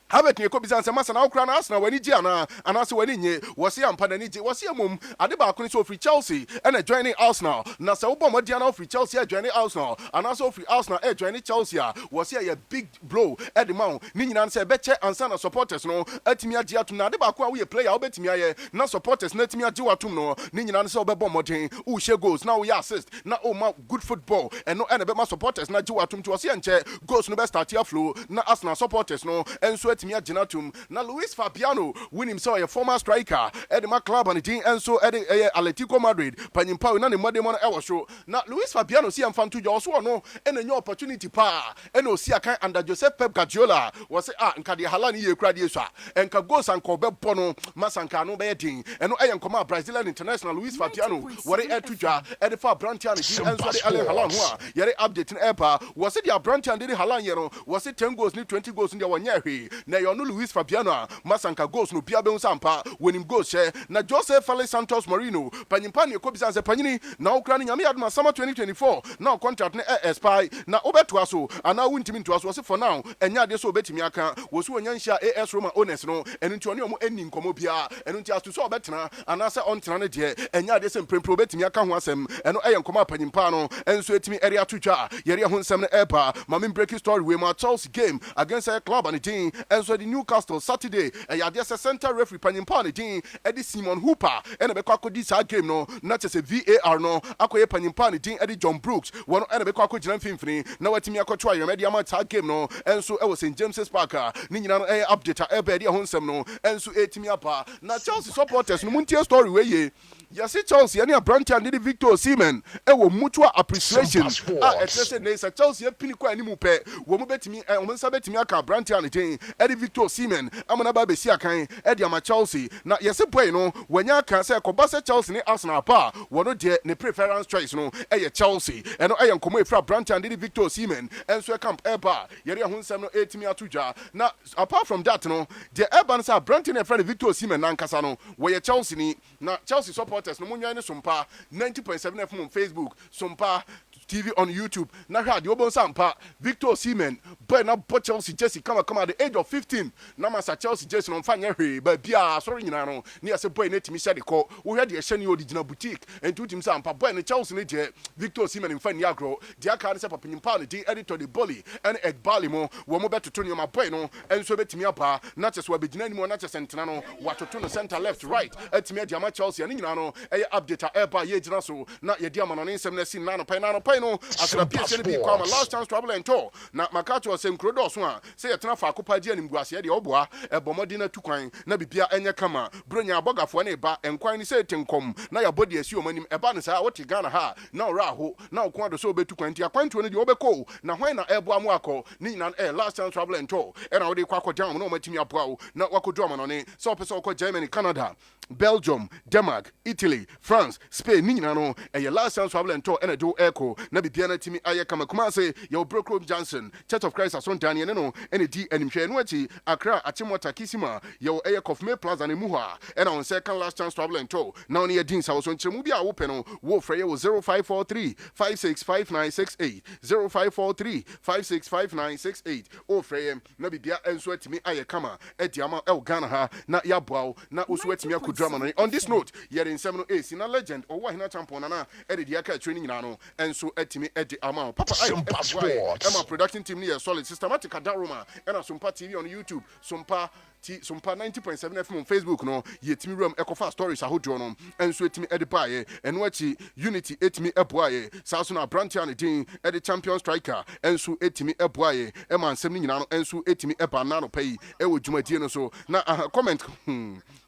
Speaker 4: Habet ni ko bizanse masa na okra na Arsenal wani gi ana anase wani nye wose ampa na ni gi wose amom ade ba kuni so free Chelsea and joining Arsenal na se wo bom dia na free Chelsea joining Arsenal anase so free Arsenal joining Chelsea wose a big blow at the mount ni nyina se be che ansa na supporters no atimi agi atum na ade ba ko a we player obetimi aye na supporters na atimi agi watum no ni nyina se obebom modern u she goals na we assist na o ma good football and no be ma supporters na agi watum to wose enche goals no be start here flow na Arsenal supporters no enso Timia Genatum, na Luis Fabiano, win himself a former striker, Edema Club and the and so Atletico Madrid, Panimpa, and the Modemon Ewa show. Now, Luis Fabiano, see, I'm fan to also no, and a new opportunity pa, and no see a kind under Joseph Pep Guardiola was and Kadi Halani Ukradiesa, and Kagos and Kobe Bono, Masankano Betting, and no I am Koma Brazilian international Luis Fabiano, what a tuja, and the far Brantian, and so the Allen Halan, Yere updating Epa, was it your Brantian did Halan Yero, was it 10 goals, 20 goals in the 1 year? Na yo no Luis Fabiano Masanka goes no Pia Ben Sampa when him go share na Joseph Fale Santos Marino Panyimpa ne Kobi Sanse Panyini na Ukraine nyame adma summer 2024 na contract ne expire na obeto aso ana wuntimi nto aso for now enya de so obetimi aka wosu onyanhia AS Roma owners no enu nti oni omo eni nkomo bia enu nti aso so obetena ana se ontena ne de enya de se mprempro obetimi aka ho asem enu eye nkomo apanyimpa no enso etimi area atutwa yere ho nsem ne epa mame breaking story we ma Chelsea game against a club and the team and so the Newcastle Saturday there's a center referee Panimpa the team Eddie Simon Hooper and be kwako this game no not just a VAR no akoye Panimpa the team Eddie John Brooks one and be kwako gina mfimfini na watimi akotwa your media match game no and so was St James's Park ni nyina no update e be ho nsem no and so etimi apa na Chelsea supporters no muntie story we ye Yasi Chelsea any a branch and the Victor Osimhen wo mutual appreciation expressed ne sa Chelsea pini kwa ni mu pe wo mu betimi wo nsa betimi aka branch and the Eddie Victor Osimhen amana ba besi akan Eddie ama Chelsea na yesi boy no wanya kan say ko ba say Chelsea ni Arsenal pa wono de ne preference choice no Chelsea eno nkomo efra branch and the Victor Osimhen enso camp eba yere ho nsem no etimi atudwa na apart from that no the urban say branch and efra Victor Osimhen na nkasa no wo Chelsea ni na Chelsea supporters no munyan ne Sompa 90.7 FM on Facebook Sompa TV on YouTube. Na hadi obon sampa Victor Osimhen boy na Chelsea Jesse come at the age of 15. Na masa Chelsea Jesse no fanya hwe ba bia sorry nyina no na yase boy na timi shade ko wo hwe de hye ne original boutique entu tim sampa boy na Chelsea ne je Victor Osimhen mfani agro de aka ne se papa nyimpa ne de editor de bully and egbali mo wo mo betoto ne ma boy no enso betimi apa na chese wa begina ni mo na chese ntena no watoto no center left right etimi ade ama Chelsea ne nyina no update eba ye gina so na ye de ama no nsem na sin na no pai boy no asra PSN bi kwa last chance travel and tour na makato o se nkrodo so a se yetena fa akopa gi animguase de oboa ebomodi na tukwan na bibia enye kama bronya abogafo na eba enkwan ni se tenkom na ya body asi omanim eba no sa wote Ghana ha na ora ho na okwa do so obetukwan ti akwanto no de obeko na hwan na ebo amu akọ ni nyina last chance travel and tour e na wo de kwa akọ na o matimi aboa wo na wakodo amano ne so pese okọ Germany, Canada, Belgium, Denmark, Italy, France, Spain, Nina no, and your last chance travel and tour and a do echo, Nabi Piana Timmy Ayakama Kumase, your Brooklyn Johnson, Church of Christ, Ason Daniel, no, and a D and Mchenuati, Accra, Achimota Kisima, your Aircof May Plaza and Muha, and on second last chance travel and tour. Now near Dean's house on Chemubia Open, Wolfray was 0543 565968, 0543 565968, oh Frey, Nabi Bia and Sweat me Ayakama, Ediama El Ghana, na Yabwao, na Uswet Miaku drama. On this note, you're in 708 in a legend or Owoahene Acheampong na Adea Akye training nano and so etimi edi amount. Papa Emma production team near solid systematic Adaroma and Sompa TV on YouTube, Sompa 90.7 FM on Facebook no yetimi room ekofa stories ahodro no enso etimi edipaye enwachi unity etimi eboaye sasuna brantia ne din edi champion striker enso etimi eboaye ema nsem ni nyina no enso etimi eba na no pay ewo dwumadie no so na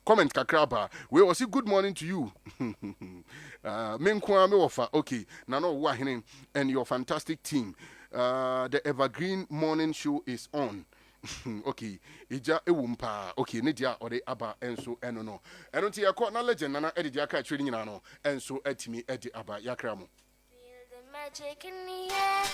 Speaker 4: comment kakraba we was good morning to you menkwa me wofa okay na no Owoahene and your fantastic team the evergreen morning show is on. Okay, ija ewumpa. Okay, nedia ode aba enso eno no. Eno ti yakọ na legend na Adea Akye training nyina no enso etimi edi aba yakra mo.
Speaker 11: Feel the magic in the air.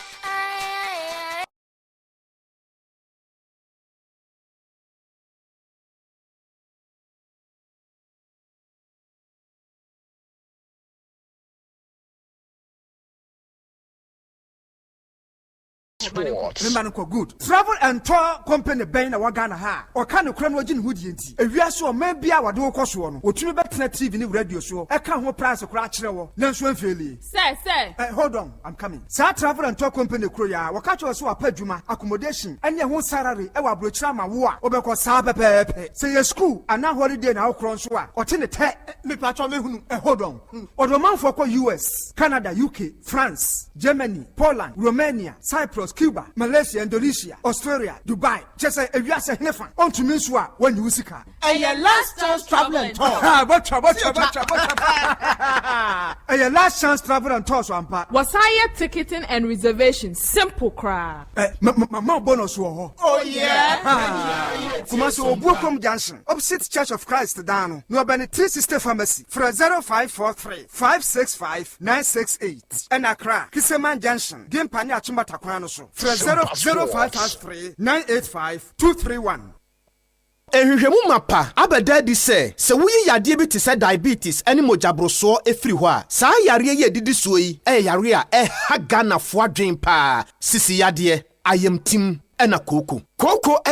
Speaker 3: Remember good. Travel and tour company bɛn na wagana ha. Ɔka no kura no agye ne ho die nti. Ewia so ɔman bia wade wo kɔ so no. Otumi bɛtena TV ne radio so. Ɛka ho price kura kyerɛ wo. Na nso amfeli.
Speaker 11: Sir.
Speaker 3: Hold on, I'm coming. Sa travel and tour company kuro ya. Wɔka kyerɛ so apa adwuma, accommodation, ɛne ho salary ɛwɔ abrokyira ma wo a. Obɛkɔ saa pɛpɛɛpɛ. Sɛ yɛ school ana holiday na wo kron so a. Ɔte ne tɛ me patro me hunu. Hold on. Ɔdɔmanfo kɔ US, Canada, UK, France, Germany, Poland, Romania, Cyprus, Cuba, Malaysia, Indonesia, Australia, Dubai. Just say if you are saying never. On to me when you see car.
Speaker 11: And your last chance travel and tour.
Speaker 3: And your last chance travel and tour so ampa.
Speaker 11: Was higher ticketing and reservation simple cry.
Speaker 3: My bonus wo.
Speaker 11: Oh yeah.
Speaker 3: Kumaso Obuakom Junction, opposite Church of Christ down. No abani 360 pharmacy. For 0543 565 968. And Accra, Kiseman Junction. Game Panya Chumata Kwano so. For 0553 985 231.
Speaker 6: Ehwehwemu mapa abeda di se wuyi yade bi te se diabetes ene mojabroso efiri ho a saa yare ye didi so yi yare a ha Ghana fo adwen pa sisi yade ayamtim ena koko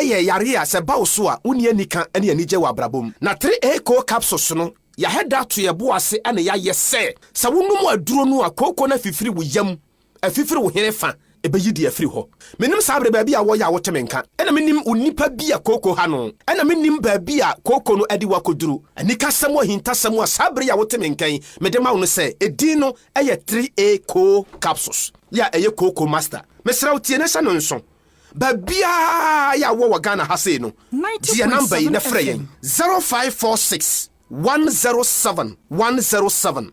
Speaker 6: yare a se bawo so a uni anika ene anije wa brabom na 3A co capsules no ya heda to ye bo ase ene ya yese se wonum aduro no a koko na fifiri wo yam afifiri wo herefa ebeyi di afiri ho menim sabre baabi a wo ya wotemenka ena menim onipa bi a koko ha no ena menim baabi a koko no adi wakoduru anika samo hinta samo sabre ya wotemenkan medema wo no se edin no eye 3A co capsules ya eye koko master mesra utie na sha no nso babia ya wo Ghana ha sei no dia number yi na freyen 0546 107 107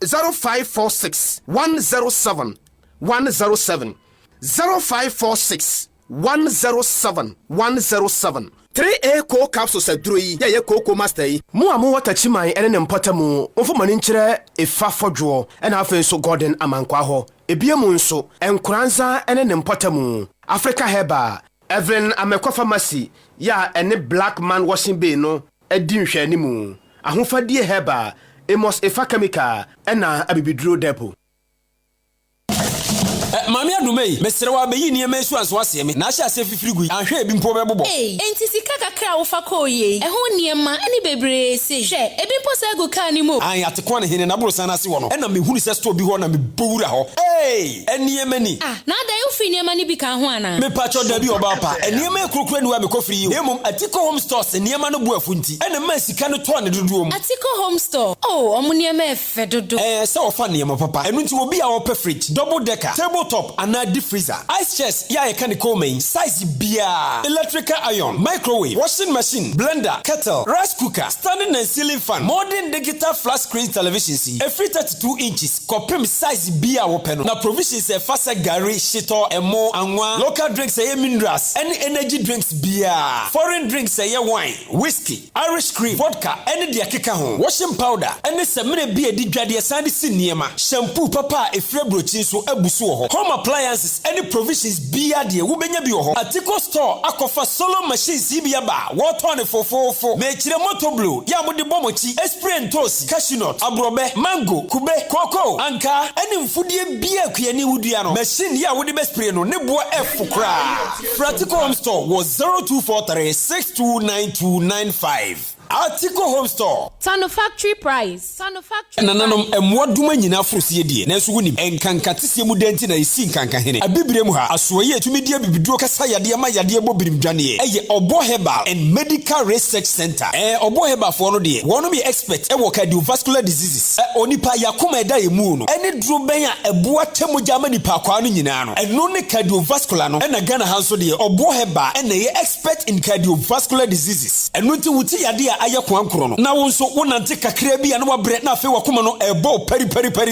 Speaker 6: 0546 107 107 0546 107 107 3A co capsules adroyi ye koko master yi mu amu watachiman ene ne mpatamu mfo mani nkyere efa fodwo ena afen so Gordon amankwa ho ebiemu nso Nkoranza ene ne mpatamu Africa Herba Evelyn Amekwa Pharmacy ya ene Black Man Washing Bay no edi nhwe animu ahofadie Herba Emos Efa Chemical ena abibidro depot
Speaker 10: Mami adumei mesere wa beyi niema insurance wase me na ahia ase fifiri gui anhwe ebi mpo bebobo
Speaker 11: enti sika kakra wo fa ko ye eho niema ani bebre se hwe ebi mpo sa go ka ni mo
Speaker 10: an atekwa ne hene na bro sana se wo no ena mehunu se store bi ho na me bowura ho eniema ni
Speaker 11: na da free niema ni bi kan ho ana.
Speaker 10: Me pacho da bi obapa. Niema ekrokro ni wa me kofri yi. Nemum Atiko Home Stores niema no buafu nti. Ene ma sika no to ane dodo mu.
Speaker 11: Atiko Home Store. Oh, omo niema efe dodo.
Speaker 10: Se ofa niema papa. Enu nti obi a ope fridge, double decker, tabletop ana deep freezer, ice chest ya ka ne comain, size bia, electrical iron, microwave, washing machine, blender, kettle, rice cooker, standing and ceiling fan, modern digital flat screen television see. Every 32 inches, kopem size bia wopeno. Na provisions e fasa gari, shito, emo, anwa, local drinks e minerals, any energy drinks beer, foreign drinks e wine, whiskey, Irish cream, vodka, any dia keka ho, washing powder, any semene beer di dwade sandi si niema, shampoo papa e free brochin so ebusu ho. Home appliances, any provisions beer de wubenya bi ho. Atiko store akofa solo machines bia ba, water ne fofofo. Me chire moto blue, ya mudi bomochi, spray ntosi, cashew nut, abrobe, mango, kube, cocoa, anka, any mfudie beer kuyani wudua no. Machine ya wudi be spray no, ne boa efukra. Atiko Home Store was 0243629295. Atiko Home Store.
Speaker 11: Tano factory price.
Speaker 10: Nananom emwaduma nyina frosie die. Nanso wonim enkankatese mu denti na isi nkanka hene. Abibire mu ha asoye atumidi abibiduro kasa yade ma yade bobirim dwane. Eye Obo Herbal and Medical Research Center. Obo Herbal for no de. Wono be expert e cardiovascular diseases. Onipa yakoma eda emu no. Ene duro ben a eboa temogya ma nipa kwa no nyina no. Eno ne cardiovascular no. Ena Ghana hanso de Obo Herbal ene ye expert in cardiovascular diseases. Eno nti wuti yade aye kwankro no na wonso wonante kakra bia na wabre na afi wakoma no ebo peri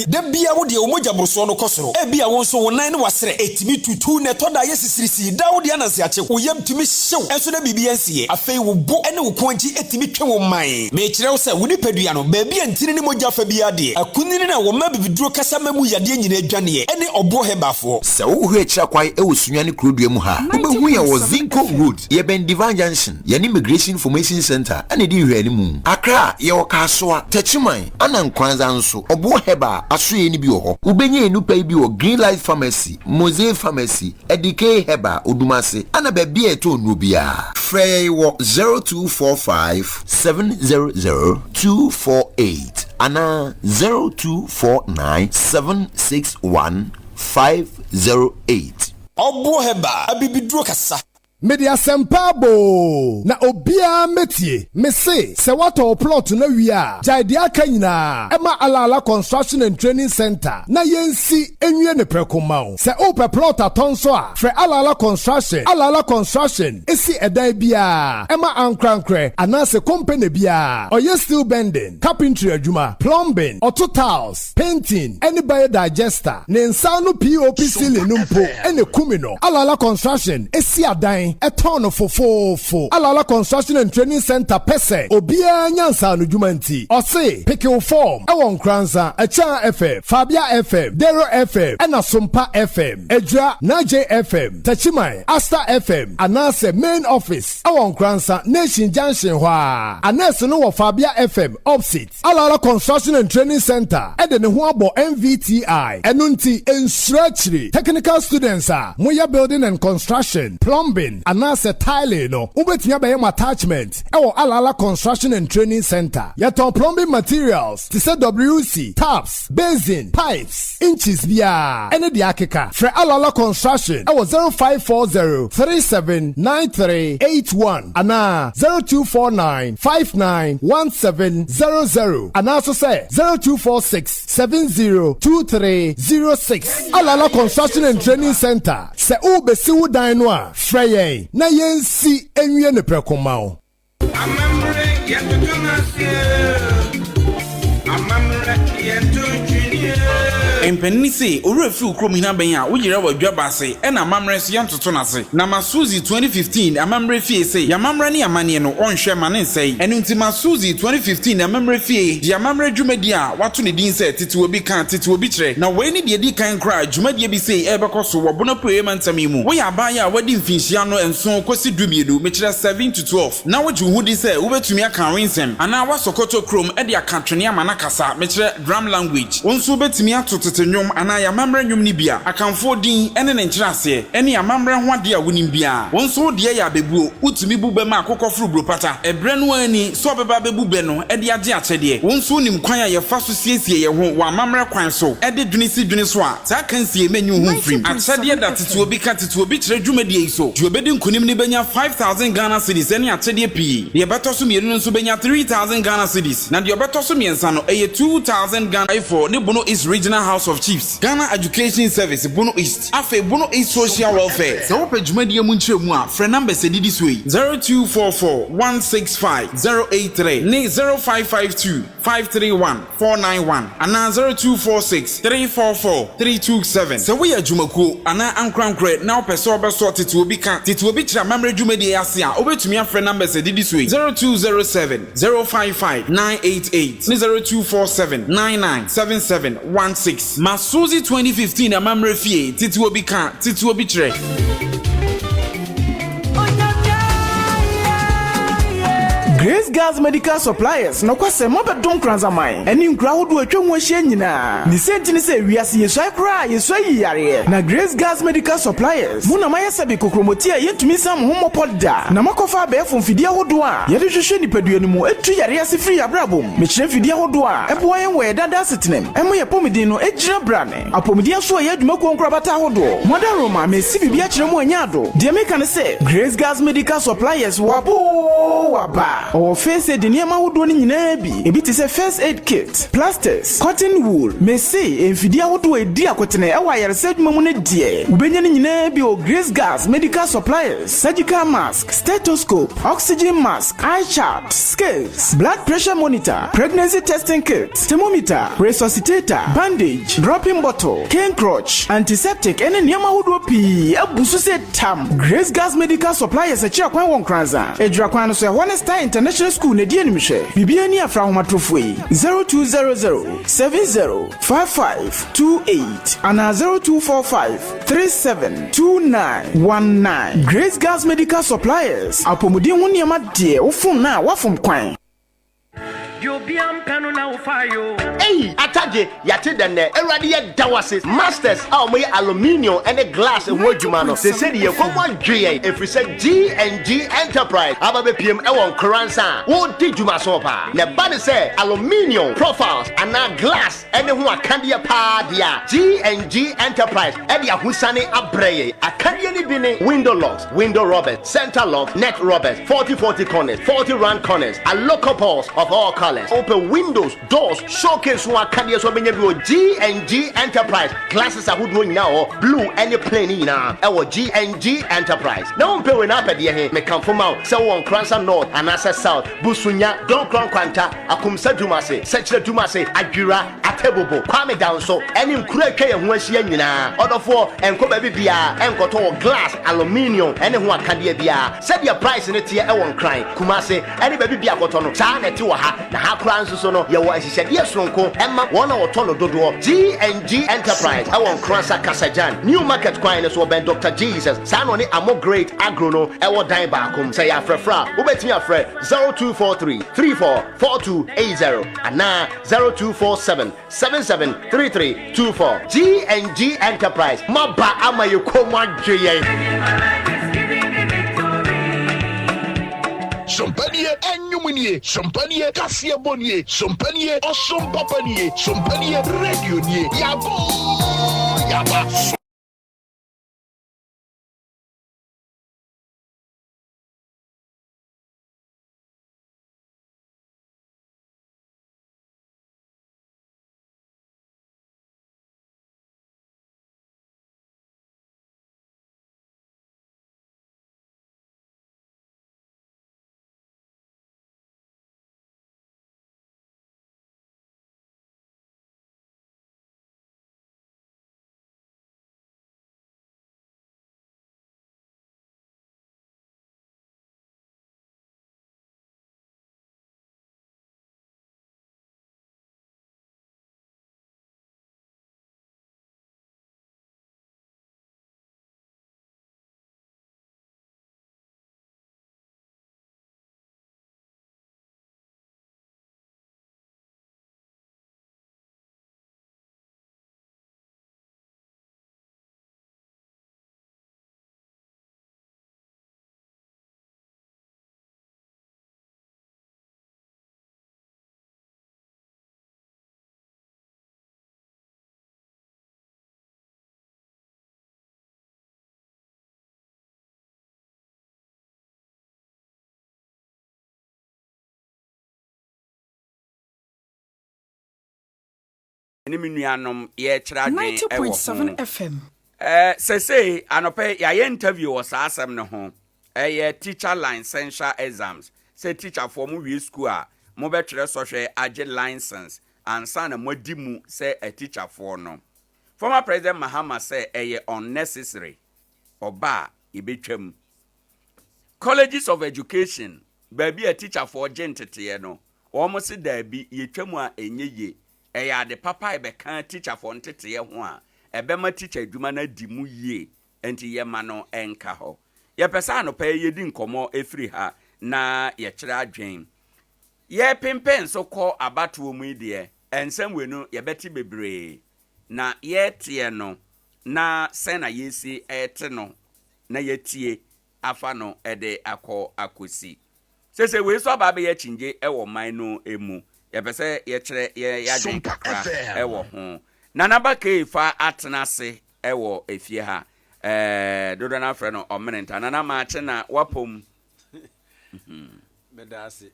Speaker 10: de bia wo de omogya broso no kosoro e bia wonso wonan ne wasere etimi tutu ne toda yesisirisi da wo de ananse ache woyam timi hyew enso na bibia nsie afei wo bo ene wo konji etimi twe wo man me kire wo se wo ni padua no ba bia ntini ne mogya fa bia de akunini na wo ma bibiduro kasa mamu yade nyina adwane ene Obo Hebafo
Speaker 12: se wo hu akira kwai e wo sunyane krodua mu ha wo behu ye wo Zinco Road ye ben Divine Junction ye Immigration Information Center ene di hwani mu Accra ye wo kasoa Techiman ana Nkoranza nso Obo Herbal asoye ni bi wo ho ubenye enupa bi wo Green Light Pharmacy Mosaic Pharmacy Adea Herbal Odumase ana ba bia eto nu bia frey wo 0245 700 248 ana 0249 761 508
Speaker 10: Obo Herbal abibiduro kasa
Speaker 13: Media Sempabo na obia metie mese se wato plot na wia Adea Akye nyina ema alala construction and training center na yensi enwie ne prekomao se ope plot atonso a fre alala construction esi edan bia ema ankrankre anase company bia oye steel bending carpentry adwuma plumbing auto tiles painting any biodigester ne nsa no POP ceiling numpo ene kumino alala construction esi adan etono fofofo alala construction and training center pese obia nyansa no dwumanti ose pickle form ewon Nkoranza Acheampong FM Fabia FM Dero FM ena Sompa FM Edra Naje FM Tachiman Asta FM anase main office ewon Nkoranza Nation Junction hwa anase no wo Fabia FM opposite alala construction and training center ede ne ho abo MVTI enunti ensurachiri technical students are moya building and construction plumbing anase tiling no ubetumi abaye attachment ewo alala construction and training center yaton plumbing materials to say WC taps basin pipes inches bia ene de akeka for alala construction ewo 0540 379381 ana 0249 591700 ana so say 0246 702306 alala construction and training center se ubesi wudan no a frey na yensi enwie ne prekomao amamre
Speaker 14: Empenni se orefi ukrom hina ben a wogire wadwa base e na mamre so yantoto nase na masuzi 2015 amamre fie se ya mamre ne amane no onhwe mane nsei enu nti masuzi 2015 amamre fie di amamre dwumadi a wato ne din se tete obi kan tete obi kire na we ne de di kan kra dwumadi bi se e bekoso wo bono poema ntami mu wo ya ba ya wadi mfinhia no enso kosi dumiedu me kire 7 to 12 na wo juhu di se wo betumi aka rinsem ana wasokoto krom e de aka twene amana kasa me kire drum language wonso betumi atoto tete nnwom ana ya mamre nnwom ni bia akamfo din ene ne nkyerase ene ya mamre ho ade a wonim bia wonso de ya bebuo utumi bu be ma akokɔ furubro pata ebre no ani so beba bebu be no ede age akyede wonso nim kwan a ye fa so siesie ye ho wa mamre kwan so ede dwene si dwene so a ta kansie menyu ho mfrim akyede da tete obi ka tete obi kyerɛ dwumadi yi so de obedi nkunim ni benya 5000 Ghana cedis ene akyede pii de beto so mienu nso benya 3000 Ghana cedis na de beto so miensa no eye 2000 Ghana for ne Bono East Regional House of Chiefs Ghana Education Service Bono East afa Bono East Social Welfare so opa dwumadi mu nkyerɛ mu a frɛ number se didi so yi 0244165083 ne 0552531491 ana 0246344327 so we adwumakuo ana ankrankre na opese obeso tete obi ka tete obi kyerɛ mamre dwumadi ase a obetumi afrɛ number se didi so yi 0207055988 ne 0247997716 Masuzi 2015 amamre fie tete obi ka tete obi kyerɛ
Speaker 15: Grace Girls Medical Suppliers no kwase mobedom kranzamai eni nkura hodo atwa ho ahia nyina ni sentini se wiase yesua kra yesua yiyare na Grace Girls Medical Suppliers muna mayesabe kokromoti a yentumi sam ho mopodda na makofa be fomfidie hodo a yede hwehwe nipaduanu mu etu yare ase free abrabom mekire fidie hodo a ebo yen we dada setenem emo ye pomidin no egira brane apomidie so ye adwuma konkra bata hodo moda roma mesi bibia kire mu anyado de meka ne se Grace Girls Medical Suppliers waba or face aid niema hodo ni nyina bi ebi te se first aid kit plasters cotton wool mesi enfidia hodo edi akotene e wa yare se adwuma mu ne die ubenya ni nyina bi o Grace Girls Medical Suppliers surgical mask stethoscope oxygen mask eye chart scales blood pressure monitor pregnancy testing kit thermometer resuscitator bandage dropping bottle cane crutch antiseptic ene niema hodo pi abusu se tam Grace Girls Medical Suppliers a chia kwan won Nkoranza edura kwan no so Honesta International School ne die nimhwe bibia ni afra homatrofo yi 0200705528 ana 0245372919 Grace Girls Medical Suppliers apomudi ho niema de wofom na wafom kwan
Speaker 16: Hey, ataje yate denne erade ye dawase masters a omoye aluminium and glass and wodjuma no se se de ye komwa dwe efrise G&G Enterprise ababe pm e won Nkoranza wo di djuma so pa ne ba de se aluminium profiles and glass and ho akande pa dia G&G Enterprise e de ahusane abreye akande ni bi ni window locks window rubbers center lock net rubbers 40 corners 40 round corners and local poles of all colors open windows doors showcase one candy so many G&G Enterprise glasses are hood now blue and plain na our G&G Enterprise now on pay when up at here me come from out so on Nkoranza North and Asa South Busunya Don Kron Kwanta Akumsa Dumase Sechre Dumase Adwira Atebobo Kwame down so any nkura ho ahia nyina order for enko baby bia enkoto glass aluminium and ho akande bia said your price in it here e won cry Kumase any baby bia koto no cha na ti wo ha na ha kranso so no ye wo ahihye de sonko emma wona wotono dodo G&G Enterprise I want Nkoranza Kasajan New Market Kwine so ben Dr. Jesus san oni amo great agro no e wo dan baakom say afrefra wo betimi afre 0243344280 ana 0247773324 G&G Enterprise maba amaye komwa dweye
Speaker 17: Sompanie enyumunie, sompanie kasia bonie, sompanie osompapanie, sompanie radio nie. Yaba.
Speaker 2: ne me nuanom ye kyerɛ adwen
Speaker 18: 90.7 FM.
Speaker 2: Say anope ya interview was asem no ho. Teacher licensure exams. Say teacher for mu wi school a mo be kyerɛ so hwɛ age license ansa na modi mu say a teacher for no. Former President Mahama say unnecessary. Oba ibetwam. Colleges of education baby a teacher for gentete no. Almost there be yetwam a enye ye. De papa e be kan teacher for ntete ho a ebema teacher adwuma na di mu yie enti ye ma no enka ho ye pesa no pe ye di nkomo efiri ha na ye kyerɛ adwen ye pempen so kɔ abato mu ide ensem we no ye beti bebre na ye tie no na sen na ye si ete no na ye tie afa no ede akɔ akosi sese we so aba be ye chinje ewo man no emu ye pese ye kyerɛ ye adwen kakra ewo ho Nanaba Keifa atenase ewo efie ha dodo na frɛ no omenenta nana ma ache na wapom
Speaker 19: medase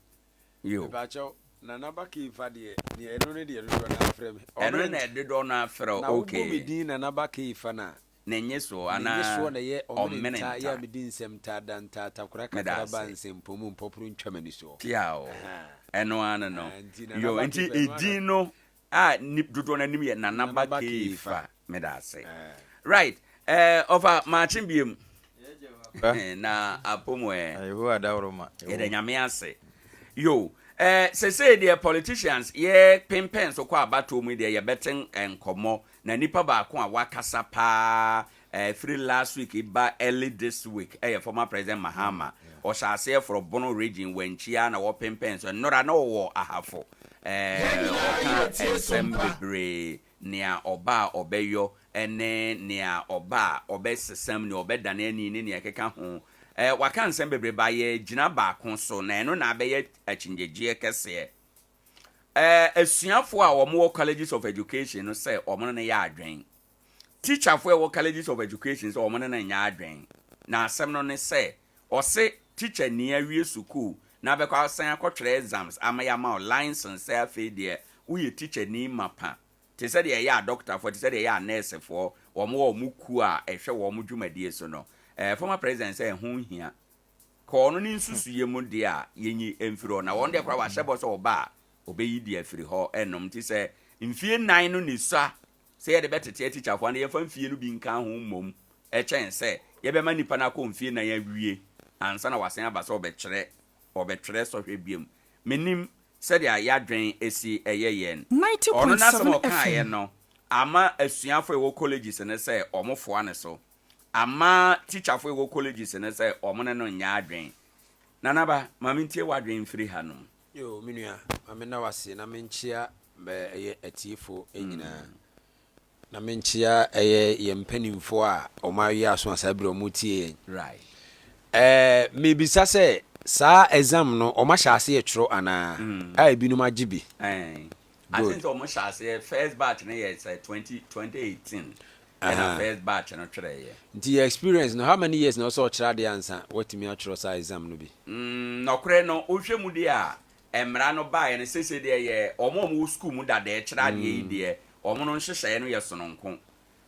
Speaker 2: yo
Speaker 19: bacho Nanaba Keifa de eno ne de dodo na frɛ me
Speaker 2: eno na dodo na frɛ okay
Speaker 19: na wo din Nanaba Keifa na
Speaker 2: nenye so ana
Speaker 19: nenye so na ye omenenta ya me din sem ta dan ta takura ka ba nsem pomu mpopuru ntwamani so
Speaker 2: tiao eno ana no yo enti edin no nip dodo na nim ye Nanaba Keifa medase right over marching biem na apomwe
Speaker 20: ayo adawroma
Speaker 2: ede nyame ase yo say the politicians ye pimpen so kwa abato mu de ye beten enkomo na nipa ba ko a wakasa pa free last week iba early this week former President Mahama o sha say for Bono region wenchia na wo pimpen so nora na wo ahafo Assembly nia oba obeyo ene nia oba obesesam ni obedane ani ni ekeka ho waka nsem bebre ba ye gina ba ko so na eno na abeye achinjeje kese asuafo a wo mo colleges of education no say o mo ne ya adwen teacher fo wo colleges of education so o mo ne nya adwen na asem no ne say o se teacher ni awie school na be kwa san akotwere exams amayama license afi de we teacher ni mapa te said ye ya doctor for te said ye ya nurse for wo mo ku a ehwe wo mo dwumadie so no former president say ho hia ko no ni nsusuye mu de a yenyi emfiro na won de kwa wa hyebo so oba obeyi di afiri ho enom ti say mfie 9 no ni sa say de betete teacher for na ye fa mfie no bi nka ho mom chen say ye be ma nipa na ko mfie na ya wie ansa na wasen aba so obetre so hwebiem menim said ya yadwen esi eyeyen
Speaker 18: 90.7 FM
Speaker 2: no ama asuafo ewo colleges ne say omofo ane so ama teacher fo ewo colleges ne say omone no nya adwen nanaba mamintie wadwen free hanom
Speaker 19: yo menua amena wase na menchia eye atifo enyina na menchia eye yempanimfo a omawie aso asabire omutie
Speaker 2: right
Speaker 19: mebisa say sa exam no o ma hyase etwro ana ai binum agibi
Speaker 2: I think o mo hyase first batch na year 2018 and first batch no twere ye
Speaker 19: the experience no how many years na so kyerade ansa what me atwro sa exam no bi
Speaker 2: no kure no ohwemu de a emra no bae ne sese de ye o mo school mu da de kyerade yi de o mo no hyehyɛ no ye sononko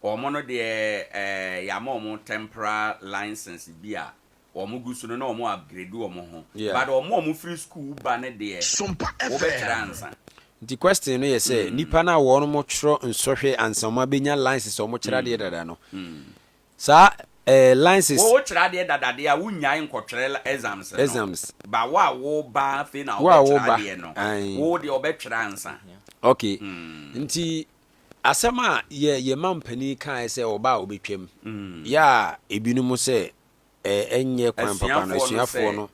Speaker 2: o mo no de ya mo temporary license bi a omugusu no na omo upgrade omo ho but omo free school ba ne de
Speaker 17: Sompa
Speaker 2: FM
Speaker 19: the question no yes nipa na wo no mo twro nsohwe ansa ma benya license omo kyerade de dada no sa license
Speaker 2: wo kyerade de dada de a wunyan nkotwere exams ba wo ba fe na wo kyerade no wo de obetwere ansa
Speaker 19: okay nti asema ye mampani kan say oba obetwam ya ebinum say enye kwan papa na asuafo no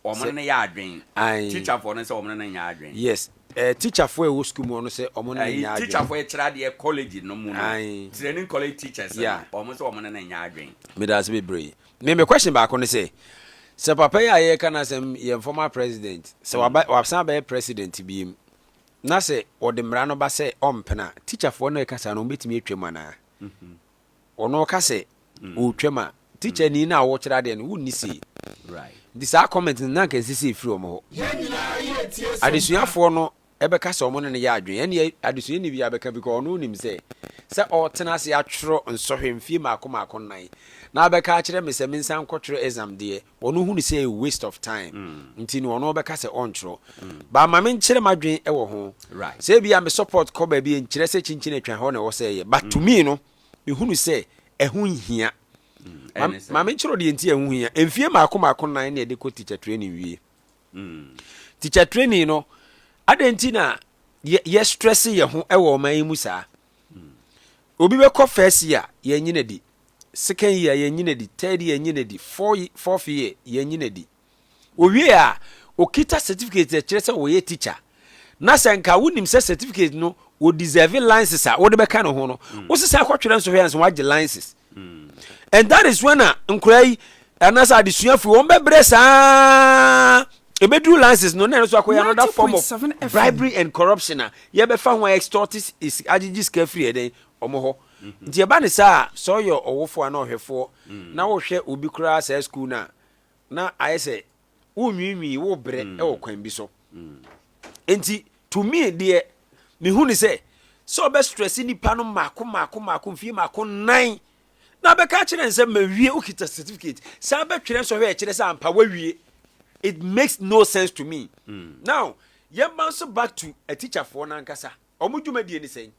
Speaker 2: omo ne ya adwen teacher for no say omo ne nya adwen
Speaker 19: yes teacher for e school mo no say omo ne nya adwen
Speaker 2: teacher for e kyerade college no mu no training college teachers omo say omo ne nya adwen
Speaker 19: me that's be brave me question back on say papa ya ye kana say ye former president say wabsan be president bi na say odemra no ba say ompena teacher for no e kasa no betimi atwam ana ono ka say o twama teacher ni na wo kyerade no wonni si
Speaker 2: right
Speaker 19: this are comment na kan sisi free omo ho adesuafo no ebeka se omo ne ya adwen ene adesu ni bia beka because ono nim se o tena se atworo nsohwemfie maako nan na beka kire me se mensan kwotworo exam de ono hu ni say waste of time nti ni ono beka se ontworo ba ma men kire madwen e wo ho
Speaker 2: right
Speaker 19: se bia me support ko ba bia nkire se chinchine atwa ho na wo se ye but to me no me hu ni se ehun hia ma men kire de nti ehun hia emfie maako nan na de ko teacher training wie teacher training no adentina ye stress ye ho e wo man mu saa obi be ko first year ye nyina di second year ye nyina di third year nyina di fourth year ye nyina di owie a okita certificate kire se wo ye teacher na senka wonim se certificate no wo deserve license a wo de be ka no ho no wo se sa kwatwere nso hwe nso wage license and that is when nkrai anasa adesua fi won be bre saa ebedru license no na so akoya another form of bribery and corruption a ye be fa ho extort is agigis ka free eden omo ho nti e ba ne sa so yo owofo ana ohwefo na wo hwe obi kura sa school na ayese wo nwiinwi wo bre e wo kwan bi so nti to me de me hu ni say so be stress ni pa no mako mfie mako nan na be ka kire nse mawie okita certificate sa be twere so hwe kire sa ampa wawie. It makes no sense to me. Now, you bounce back to a teacher for Nankasa. Omujuma di any saying.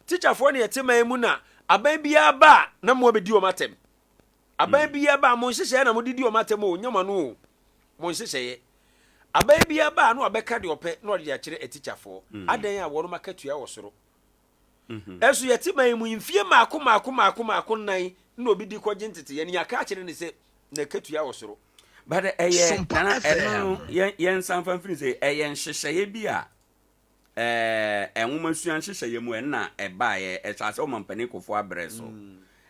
Speaker 19: Teacher for the Tima Muna, a baby aba, no more be due matem. A baby aba, Monsier, and Mudi matemo, Yamanu. Monsier, a baby aba, no a becca your pet, nor the actually a teacher for. Adea, one market to your sorrow. As we Tima in fear Marco, no be the quantity, and your catcher and say, Naka to your sorrow.
Speaker 2: But yen san fanfin say yen hyehyeye bia enwoma suan hyehyeye mu na eba ye etase o mampani kofo abreso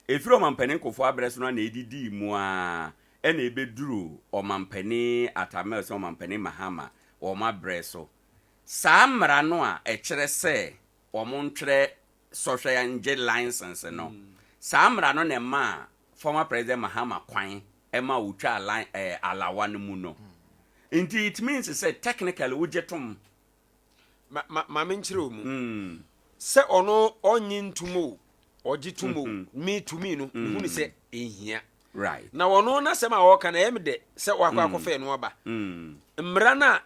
Speaker 2: efiri o mampani kofo abreso na edidi mu a na ebeduru o mampani atamel so mampani mahama o mabreso samra no a ekere se o montwere sohwe anje license no samra no ne ma former president mahama kwan Emma ucha line alawa no mu no nti it means say technically we jetum
Speaker 19: ma menchire mu se ono onyin tumo ogitumo me to me no hu ni se ehia
Speaker 2: right
Speaker 19: na ono na se ma wo kana em de se wakwa akofa no aba mra na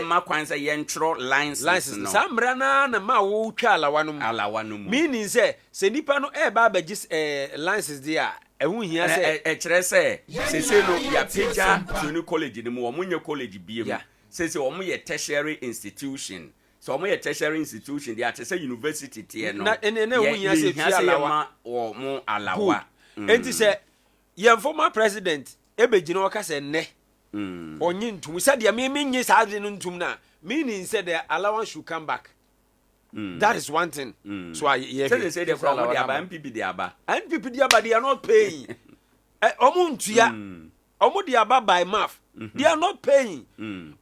Speaker 2: ma kwan se ye ntro license no
Speaker 19: sa mra na ma wo twa alawa no mu meaning se nipa no e ba bagis license dia ehun hia se
Speaker 2: kire se no ya peja to college ni mu omunye college biem se omu ye tertiary institution so omu ye tertiary institution dia se university tie no
Speaker 19: na ehun hia se fi alawa
Speaker 2: o mu alawa
Speaker 19: enti se ye former president ebegina o ka se ne onyi ntum se dia me nyi sa ade no ntum na meaning say the allowance should come back. That is one thing. So I
Speaker 2: say the from the aba MPP the aba.
Speaker 19: MPP the aba they are not paying. Omuntua omu the aba by mouth. They are not paying.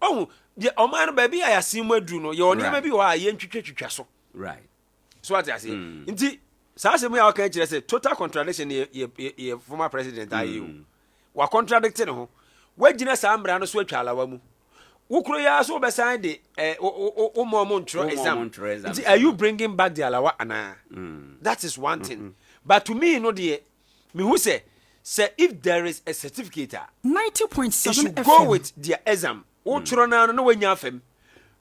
Speaker 19: Oh, the oman baby I assume do no. You only maybe wa ye ntwetwetwa so.
Speaker 2: Right.
Speaker 19: So what I say. Nti sa se mu ya ka kire say total contradiction ye former president ayu. Wa contradicting ho. Wa gina sa mbra no so atwa alawa mu. Ukuro ya so besan de exam. Are you bringing back the alawa ana? That is one thing. But to me no the me who say if there is a certificate
Speaker 18: 90.7 FM
Speaker 19: go with the exam. Utro na no wanya fam.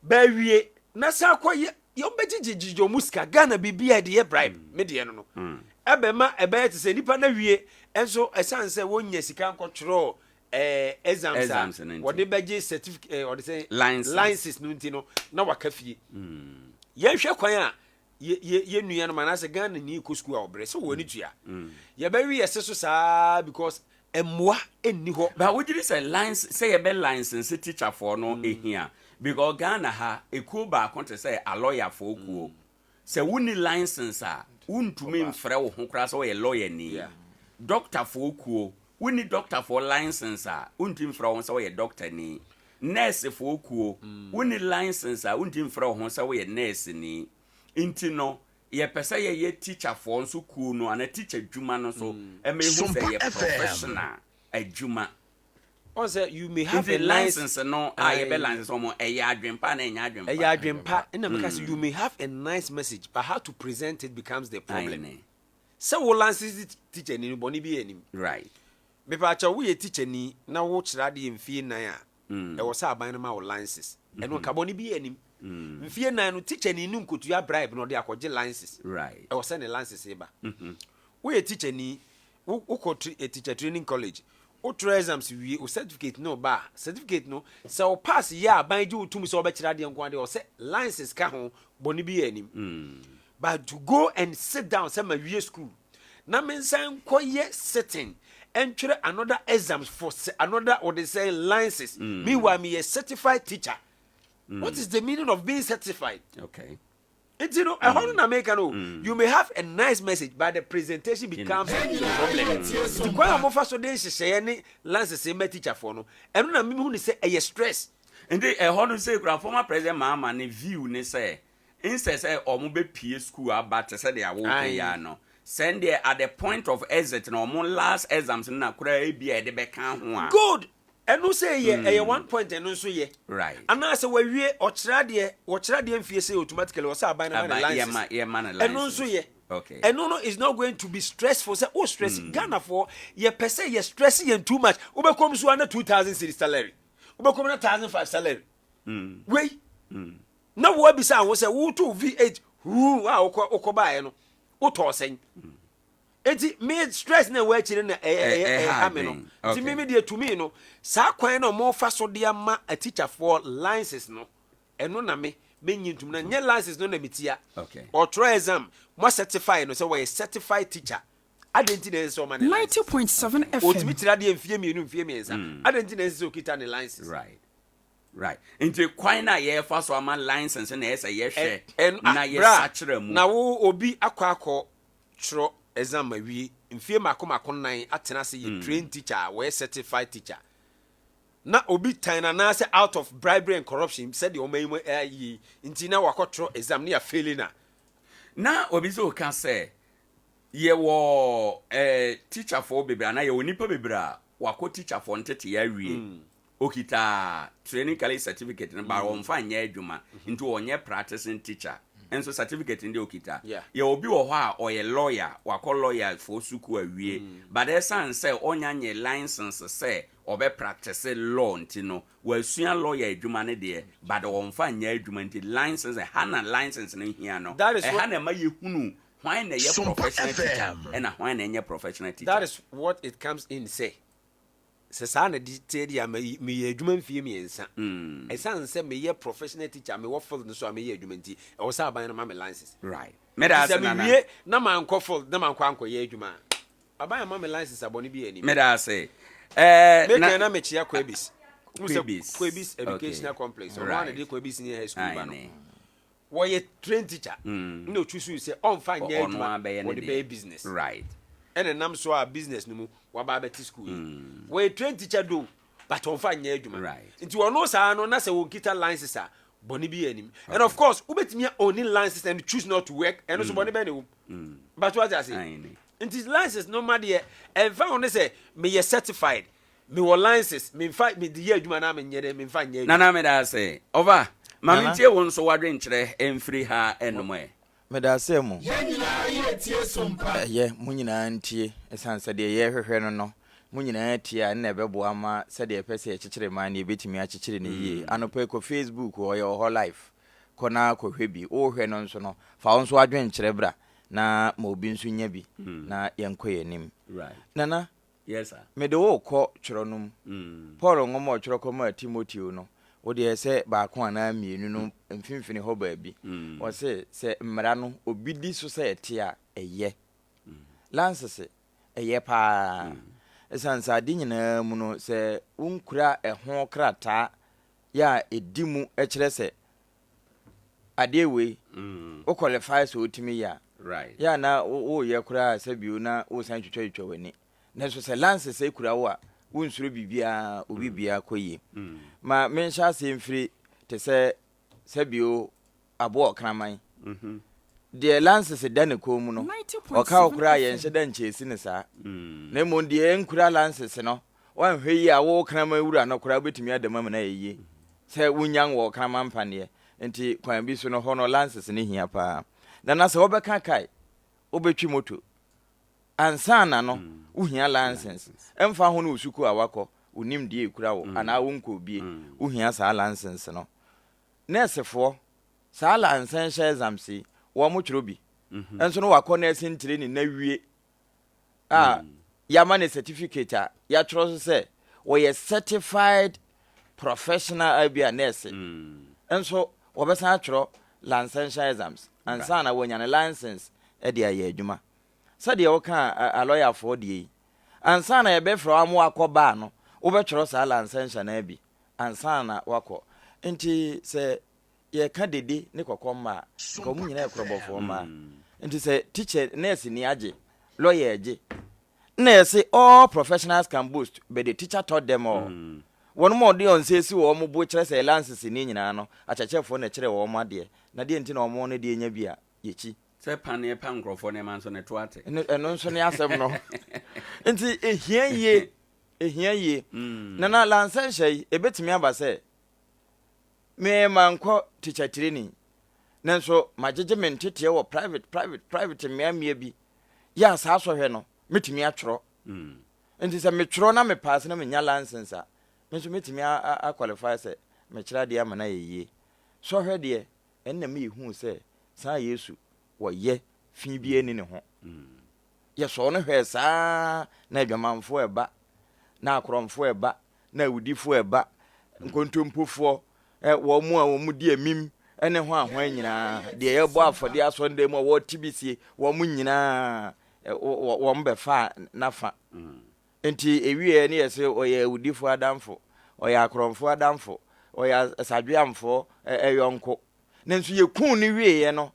Speaker 19: Ba wie na sa kwaye yo bejijijo muska Ghana bibia de bribe me de no no. Ebema ebe te say nipa na wie enso esanse wonya sika nkotro exams what the beje certificate or they say licenses no ntino na wakafie ye hwe kwan a ye nua no manase Ghana ni ko school a obre so woni tua ye ba wi yese so saa because emwa enni ho
Speaker 2: but we did say license say ye be license teacher for no ehia because Ghana ha ekuo ba kon say a lawyer for okuo say woni license a untumi mfre wo ho kra so ye lawyer ni doctor for okuo we need doctor for license untim from so we doctor ni nurse for okuo we need license untim from so we nurse ni intino ye pesa ye teacher for so kuo no ana teacher djuma no so e me hu say ye professional adjuma
Speaker 19: Also, you may have
Speaker 2: a
Speaker 19: nice
Speaker 2: license, no, I be license or a yadrimpa and a
Speaker 19: yadrimpa, and because you may have a nice message, but how to present it becomes the problem. So, we'll license teacher in Bonnie be any.
Speaker 2: Right.
Speaker 19: Mepacha, we a teacher ni, now watch Radi and Fee Naya. There was a buying our licenses, and what Caboni be any. Fear nine teacher ni num could you bribe no their licenses.
Speaker 2: Right.
Speaker 19: I was sending licenses. We a teacher ni, who a teacher training college. O exams we o certificate no ba certificate no so pass ya ban ju to me so be kira de nko ade o say license ka ho boni bi anim but to go and sit down say my we school na me san koye sitting and try another exams for another or they say license meanwhile me a certified teacher. What is the meaning of being certified?
Speaker 2: Okay.
Speaker 19: It's, you know, you may have a nice message, but the presentation becomes a problem. The question of first day say any lances say teacher for no, and when I say a stress.
Speaker 2: And they a say former president mama ne view ne say instead say be PS school about say they are working ya no. Send there at the point of exit no more last exams na kura be a de beka ho.
Speaker 19: Good. And no say ye 1 point and no so ye.
Speaker 2: Right.
Speaker 19: And now say we ochra de mfie say automatically was aban na license. And no so ye.
Speaker 2: Okay.
Speaker 19: And no is not going to be stressful. Say oh stress Ghana for ye per se ye stressing ye too much. Ube come so under 2,000 cedi salary. Ube come na 1,500 salary. Wait. Now what be say we say wo to V8 who okoba no. Wo to sen. Enti me stress na we chire na ame no. Ti me dey to me no. Sa kwan na mo fa so dey ma a teacher for licenses no. Eno na me nyintum na nye license no na metia.
Speaker 2: Okay.
Speaker 19: Or try exam mo certify no say we certified teacher. Identity na so man.
Speaker 18: 90.7 FM.
Speaker 19: O ti mi tira dey mfie miensa. Identity na so kita ne license.
Speaker 2: Right. Right. Into kwan na ye fa so ama license na ye say ye hwe. Na ye sachire mu.
Speaker 19: Na wo obi akọ chro exam we mfie makoma nan atena se ye trained teacher we certified teacher na obi tan na say out of bribery and corruption said the omayimu yi nti na wakotro exam na failing
Speaker 2: na obi so can say ye wo teacher for bebra na ye onipa bebra wako teacher for ntete ya wie okita training college certificate na ba won fa nya adwuma nti wonye practicing teacher. And so certificate in the okita. Ye obi wo ho or a lawyer, wako lawyer for suku awie. But the son say onya nye license say obe practice law ntino. We sua lawyer adwuma ne de, but won fa nya adwuma nti license hana license ne hia no.
Speaker 19: That is
Speaker 2: hana ma ye hunu why na ye professional teacher and why na ye professional teacher.
Speaker 19: That is what it comes in say. Se sa na di tedi ya me ye adwuma mfie miensa esan se me ye professional teacher me wo full no so me ye adwuma nti e wo sa aban na ma me license
Speaker 2: right me da say na
Speaker 19: na man ko full na man ko anko ye adwuma aban ma me license aboni bi ani
Speaker 2: me da say
Speaker 19: na me chia Kwebis educational complex so one dey Kwebis ni high school ba no wo ye trained teacher no choose say on fa nya adwuma wo dey business
Speaker 2: right
Speaker 19: and nam so a business no mu wa ba beti school we train teacher do but on fa nya adwuma
Speaker 2: right
Speaker 19: nti wono sa no na se won kita license a boni bi anim and of course ubetimi owning license and choose not to work and so boni be ne but what I say nti license no ma de e fa on say me ye certified me wo license me fa me di adwuma na me nyere me fa nya
Speaker 2: na me da say over ma me tie won so wadwe nkyere emfiri ha enomwe
Speaker 20: medase mu ye munyina ntie esanse de ye hwehwe no munyina tie na ebebo ama se de pese ekekere man ne betimi akekere ne yie anopa ko Facebook o ye ho life kona ko hwebi o hwe no nso no fa won so adwen kyere bra na ma obi nso nya bi na yenkoye nim
Speaker 2: right
Speaker 20: nana
Speaker 2: yes sir
Speaker 20: me de wo ko kyerɔnum Paul ngomo kyerɔ ko ma Timothy no wo de se ba ko ana mienu no mfimfini ho ba bi wo se mmara no obi di so se etia eye lances eye pa esansa di nyina mu no se unkura ehon krata ya edimu ekire se adewe o qualify so otimi ya
Speaker 2: right
Speaker 20: ya na o ye kura se biu na o san twetwa wani na so se lances e kura wo a unsuro bibia obi bia koyi ma mensha se mfiri te se bio abo kraman de lances de ne ko mu no o ka okura ye nhyeda nchesi ne sa na mo de enkura lances no wan hwe yi a wo krama wura no kora betumi adama na yeye se wunyan wo krama mpane enti kwan bi so no ho no lances ne hia pa na na se wo beka kai obetwi moto ansana no uhia license emfa ho no usuku awakọ unim die ekura wo ana wo nko bie uhia sa license no nursefo sa license exams wo mo tworo bi enso no wakọ nursing training na wie yamane certificate ya tworo se wo ye certified professional abia nurse enso wo besa tworo license exams ansana wo nyane license e de aye adwuma sade wo ka a lawyer for de ansana ye be fra amu akoba no wo be tworo sa license na bi ansana wakọ enti se ye ka dede ne kokomma ko mu nyina ekrobofo ma enti se teacher nurse ni age lawyer age nurse all professionals can boast but the teacher taught them all one more dey on say si wo mo bo kire se license ni nyina no achachefo na kire wo mo ade na de enti na wo no de nya bia yechi
Speaker 2: se pane pa nkrofo ne man so ne to ate
Speaker 20: eno nso ne asem no enti ehia ye na license ebetimi aba se me manko teacher training nanso magegement tete wo private me bi ya sa so hwe no metimi atworo enti se metworo na me pass na me nya license a menso metimi a qualify se me kira de amana yeye so hwe de enna me hu se sa Yesu wo ye fi bi eni ne ho ye so no hwe sa na adwamanfo eba na akromfo eba na awudifo eba nkontompofo wo mu a wo mu di amim ene ho ahwan nyina de ye bo afode asonde mu wo tibisie wo mu nyina wo mbefa nafa enti ewie ne yese oye awudifo adamfo oye akromfo adamfo oye asadweamfo eyonko nenso ye kun ne wie ye no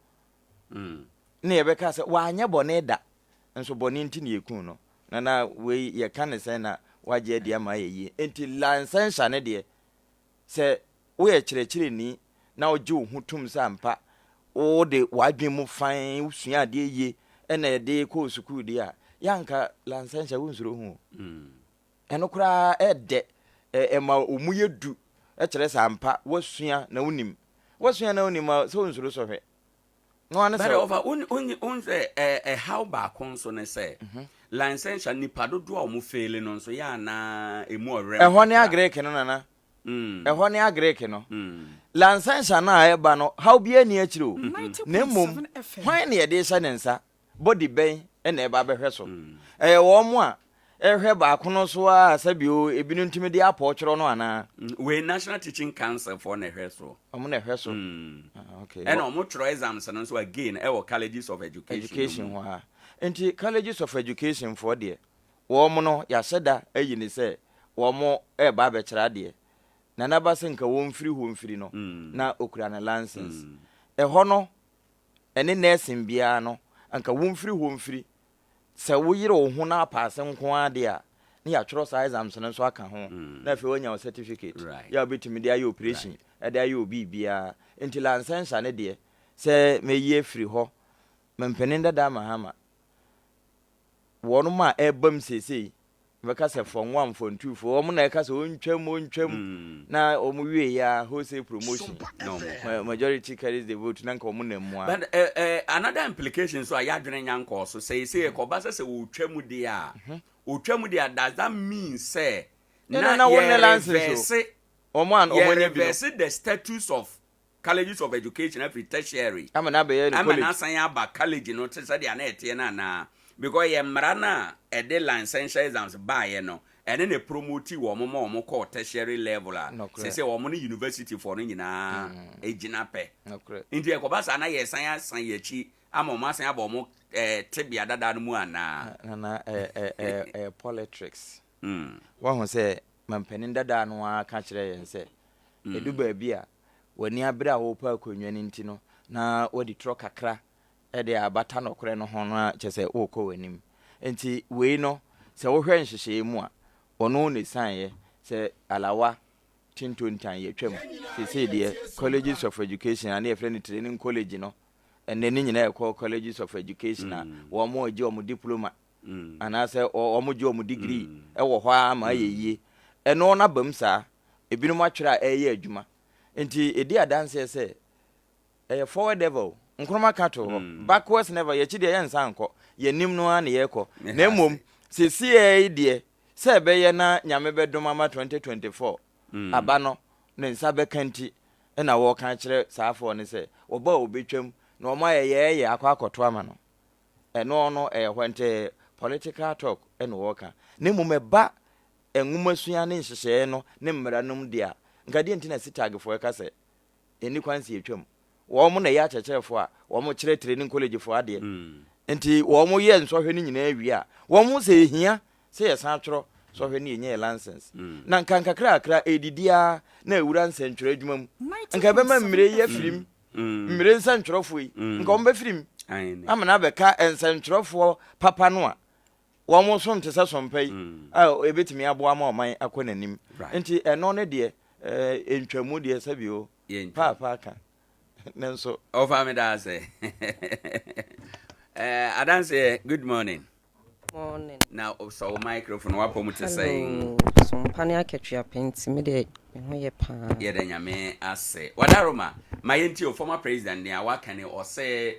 Speaker 20: ne ye beka se wa anya bone da nso bone nti ne ye kun no na we ye kan se na waje de ama ye enti license ne de se wo ye kirekire ni na oje ohutum sampa o de wadwen mu fan usua de ye ena de ko sukuu de a yanka license wo nsuro hu eno kura ede ema omuye du kire sampa wasua na unim so nsuro so hwe no ane
Speaker 2: se over un say how ba konso ne say license ni padodo a omu fail no so ya na emu orem
Speaker 20: ho ne agrek no nana ho ne agrek no license na eba no how bia ni akiro na mom hwan ne de sha nensa body ben na eba behwe so wo mo a ehwe ba kono so a sabio ebinu ntimi de apo tworo no ana
Speaker 2: we National Teaching Council for na ehwe so
Speaker 20: omo na ehwe so
Speaker 2: okay and omo tworo exams no so again e wo colleges of education
Speaker 20: ho ha enti colleges of education for there wo mo no ya sheda ayi ni se wo mo e ba be kira de na na ba se nka wo mfiri no na okura na license ho no ene nursing bia no anka wo mfiri se wo yire wo ho na pass nko ade a na ya tworo sa exams no so aka ho na fe wonya certificate ya betimi de ayi operation e de ayi obi bia enti license ne de se me ye free ho mempene ndada mahama wono ma ebam sesei beka se from 1 from 2 for omo na eka se ontwam na omo wie ya wholesale promotion no majority carries the vote na nka omo na mu a
Speaker 2: but another implication so ayadwene nyanko so say ko ba se otwam de a otwam de a does that mean say
Speaker 20: na won license omo an omo ne bi
Speaker 2: the status of colleges of education every tertiary
Speaker 20: amana be ye
Speaker 2: college amana san ya ba college no te say de na ete na because ye mrana e de license exams ba ye no ene ne promote wo mo ko tertiary level a say wo mo university for no nyina ejina pe ndi e ko ba sa na ye san ye chi ama mo san aba mo tebia dada no mu ana
Speaker 20: na politics wa ho say mampanin dada no aka kire yen say edu ba bia wani abere a wo pa akonwa ni nti no na wodi tro kakra ede abata no kore no ho no chese okọ wanim enti we no se wo hwe nhyehyɛ mu a ono ne sanye se alawa tintontan ye twam se de colleges of education and e friend training college no ene ni nyina e colleges of education a wo mo je o mo diploma ana se o mo je o mo degree ɛwɔ hɔ a ma ayɛ yie ɛno na bam saa ebinom atwerɛ a ɛyɛ adwuma nti edi adanse sɛ ɛyɛ forward level nkroma ka to hɔ backwards never yɛkyi deɛ yɛnsa nkɔ yɛnim no a ne yɛkɔ na mmom sɛsie deɛ sɛ ɛbɛyɛ na nyame bɛdom ama 2024 aba no ne nsa bɛka nti ɛna wɔka kyerɛ saafoɔ ne sɛ wɔba a wɔbɛtwam na ɔma yɛyɛ akɔ akɔto ama no ɛno no ɛyɛ hɔ nte political talk ɛna wɔka ne mmom ɛba nwoma sua ne nhyehyɛeɛ no ne mmaranom deɛ nka deɛ nti na sitagfoɔ ɛka sɛ ɛni kwan si ɛtwam wɔn na yɛ akyerɛkyerɛfoɔ a wɔn kyerɛ training college foɔ adeɛ nti wɔn yɛ nsɔhwɛ no nyinaa wie a wɔn sɛ ehia sɛ yɛ san atwerɛ sɔhwɛ no yɛ license na nka nkakrakra edidia na ewura nsɛntwerɛ adwuma mu nka bɛma mmire yɛ firim mmire nsɛntwerɛfoɔ yi nka wɔn bɛ firim amana bɛka nsɛntwerɛfoɔ papa no a wɔn so nte sɛ Sompa yi a ebetumi aboa ma ɔman akɔ n'anim nti ɛno ne deɛ ntwamu deɛ sɛbio paapa ka Nenso.
Speaker 2: Oh, family does. Adanse, good morning.
Speaker 21: Morning.
Speaker 2: Now, so microphone, what point to say?
Speaker 21: Sompa 90.7 me de hoye pa.
Speaker 2: Yeah, then you may say. Wadaroma, my entio former president, near what can you or say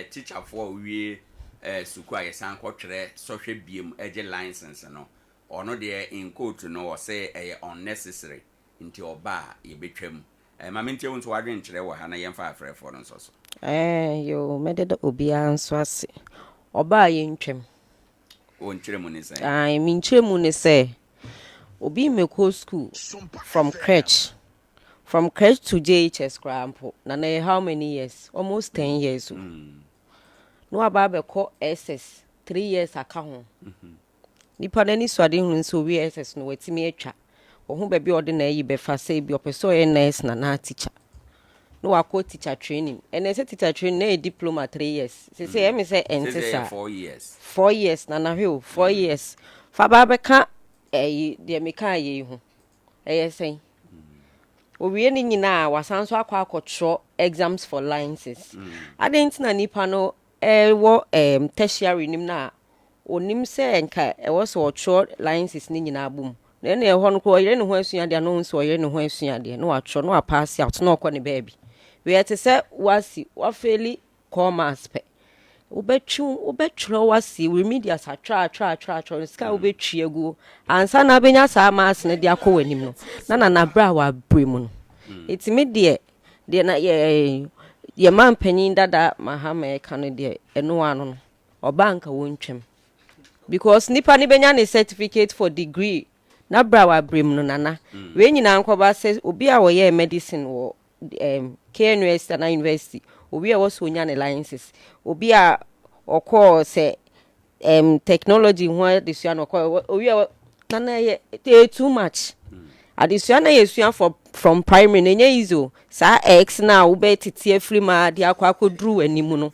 Speaker 2: teacher for we sukwa san kwatre social beam edge license no. Or no there in code to know or say unnecessary into your bar, you betray. Mamenti won't wadwen kyerɛ wɔ ha na yɛmfa afrɛfoɔ no nso so.
Speaker 21: Yo mededa obia nso ase. Oba yɛntwam.
Speaker 2: O nkyerɛ mu ne sɛ.
Speaker 21: Me nkyerɛ mu ne sɛ obi meko school from crèche to JHS Krampo. Na how many years? Almost 10 years. No aba bɛkɔ SS 3 years aka ho. Nipa na ni swade hu nso wi SS no watimi atwa. Who baby ordinary be fa say be opeso nurse na teacher. No wako teacher training. And I say teacher training a diploma 3 years. Say me say entesa
Speaker 2: 4 years.
Speaker 21: 4 years na hill 4 years. Fa ba be ka de meka ye hu. Say. Owie ni nyina wasan so akwa exams for licenses. Adent na nipa no wo tertiary nim na onim se enka e wo so short licenses ni nyina abum. Then you want to call you know when you are no so you know when you are there. No, actually, no, pass out, no, corny baby. We had to say, was what fairly commerce pay. Ubetchu was see, we media sa try, the sky ubetchi go. And son of Benas are mass and their co anymore. Nana na brawa brimun. It's immediate. Dear not ye man penny that Mahame Canada and no one or bank won't him. Because Nippani Benyani certificate for degree. Na brawa brim no nana we nyina nkoba says obi a wo ye medicine wo KNUS na university obi a wo so nya ne licenses obi a okọ say technology ho adesua no okọ obi a nana ye too much adesua na yesua from primary na nya izo sa x na wo be tete afri ma de akwa akodru animu no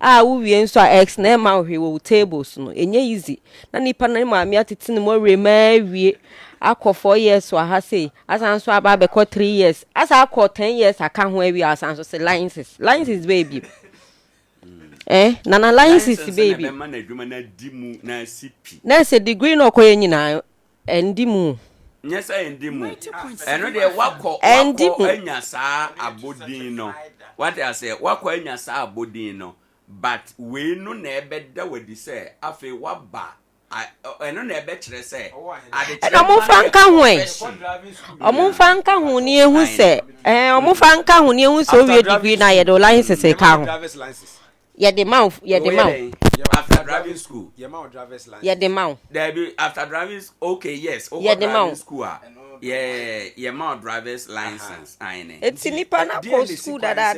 Speaker 21: wo wie nso x na ma hwe wo tables no enye easy na nipa na ma mi atete ne mo rema wie akọ 4 years so ha say asan so aba be ko 3 years asa akọ 10 years aka ho awie asan so say licenses baby nana licenses baby
Speaker 2: na na adwuma na di mu na CP
Speaker 21: na say degree no ko nyina endi mu
Speaker 2: nyesa endi mu eno de wakọ anya saa abodin no what I say wakọ anya saa abodin no but we no na ebeda wadi say afi waba eno na ebe kire say
Speaker 21: omo fanka ho omo fanka ho ni ehu say omo fanka ho ni ehu so we degree na ye do license ka ho ye the mouth
Speaker 2: after driving school
Speaker 21: ye the mouth
Speaker 2: there be after driving okay yes over driving school yeah mouth driver's license aine
Speaker 21: it's nipa na ko school da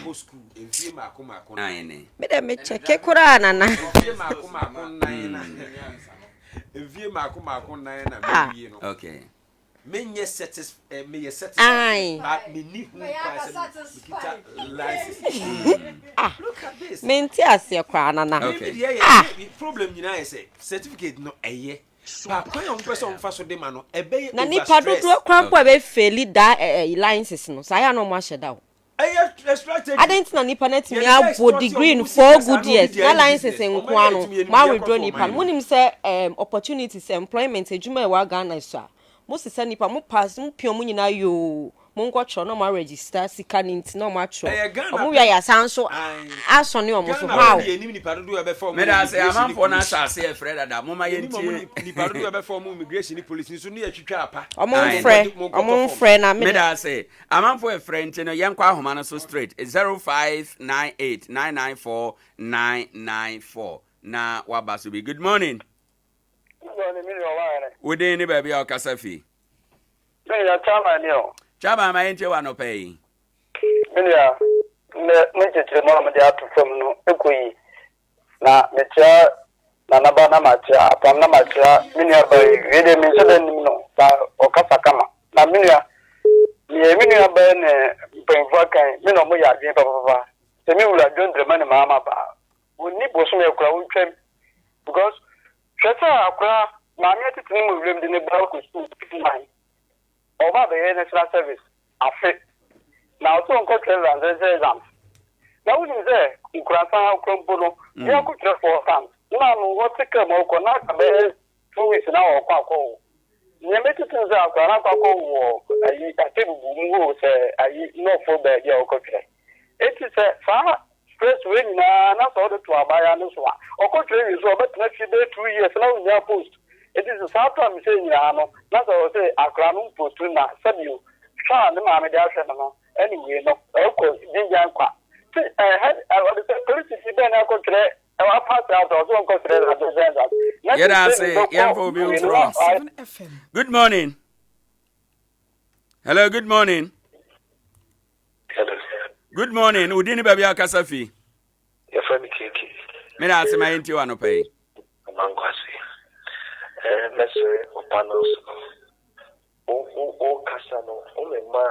Speaker 19: go school enfie mako
Speaker 2: aine
Speaker 21: me dem me check kura na
Speaker 19: enfie mako na enfie mako na me no
Speaker 2: okay
Speaker 19: menye satisfied but me ni hu satisfied license look at this
Speaker 21: menti ase kwa na
Speaker 19: okay problem nyina is certificate no eye pa kwa yon person fa so de ma no ebe
Speaker 21: na ni padodo krampo be faili da licenses no sa ya no mo ahye da I didn't know nipa net me abo degree in 4 good years. Na license nko ano. Ma withdraw nipa. Munim say opportunities employment ejuma e wa Ghana so. Mo se say nipa mo pass mo pio mo nyina yo. Mo nko tro no ma register sika nint na mo atro. Omo wi ya san so aso ne omo so how.
Speaker 2: Me da say amanfo na asase e freda da mo ma ye ntie
Speaker 19: nipa do be form immigration ni police ni so ne atwitwa apa.
Speaker 21: Omo frɛ na
Speaker 2: me da say amanfo e frɛ ntie no ye nkwa ahoma no so straight 0598994994 na wabaso be. Good morning.
Speaker 1: Good morning, me Owoahene.
Speaker 2: Wodin ni ba bia okasafi.
Speaker 1: Me ya chama ni o.
Speaker 2: Chaba ma ntie wa no pay.
Speaker 1: Me ya me cheche no me dia to from no ekoyi. Na me tia na naba na matia apam na matia me ya ba yede me so den no ba okasa kama. Na me ya ba ne penva kan me no mo ya dwen papa. Se me wula dwen drema ne mama ba. Woni boso me kura wontwem because Shata akwa maami atiti ni mu wlem de ne bra ko school man. Oba be national service afi. Na oto nko Nkoranza exam. Na wuni ze Nkoranza akrombo no. Ya ko tre for time. Na no what take mo ko na ka be 2 weeks na o kwa ko. Nye me titi ze akwa na kwa ko wo ayi atebu mu wo se ayi no for be ya o ko tre. Eti se fa stress we na so do to abaya no so okotre is so bet na fi be 2 years na unya post it is the south time say nyina no na so say akra no post na sabio sha ne ma me da hwe no anyway no eko jinja kwa head the police be na okotre e wa pass out so okotre na do that
Speaker 2: yeah say yamfo be from Good morning. Hello, good morning. Good morning. Udini baby akasafi.
Speaker 1: Your friend Kiki.
Speaker 2: Me na asema enti wa no pay.
Speaker 1: Mankwasi. Message of panels. O kasano. Only ma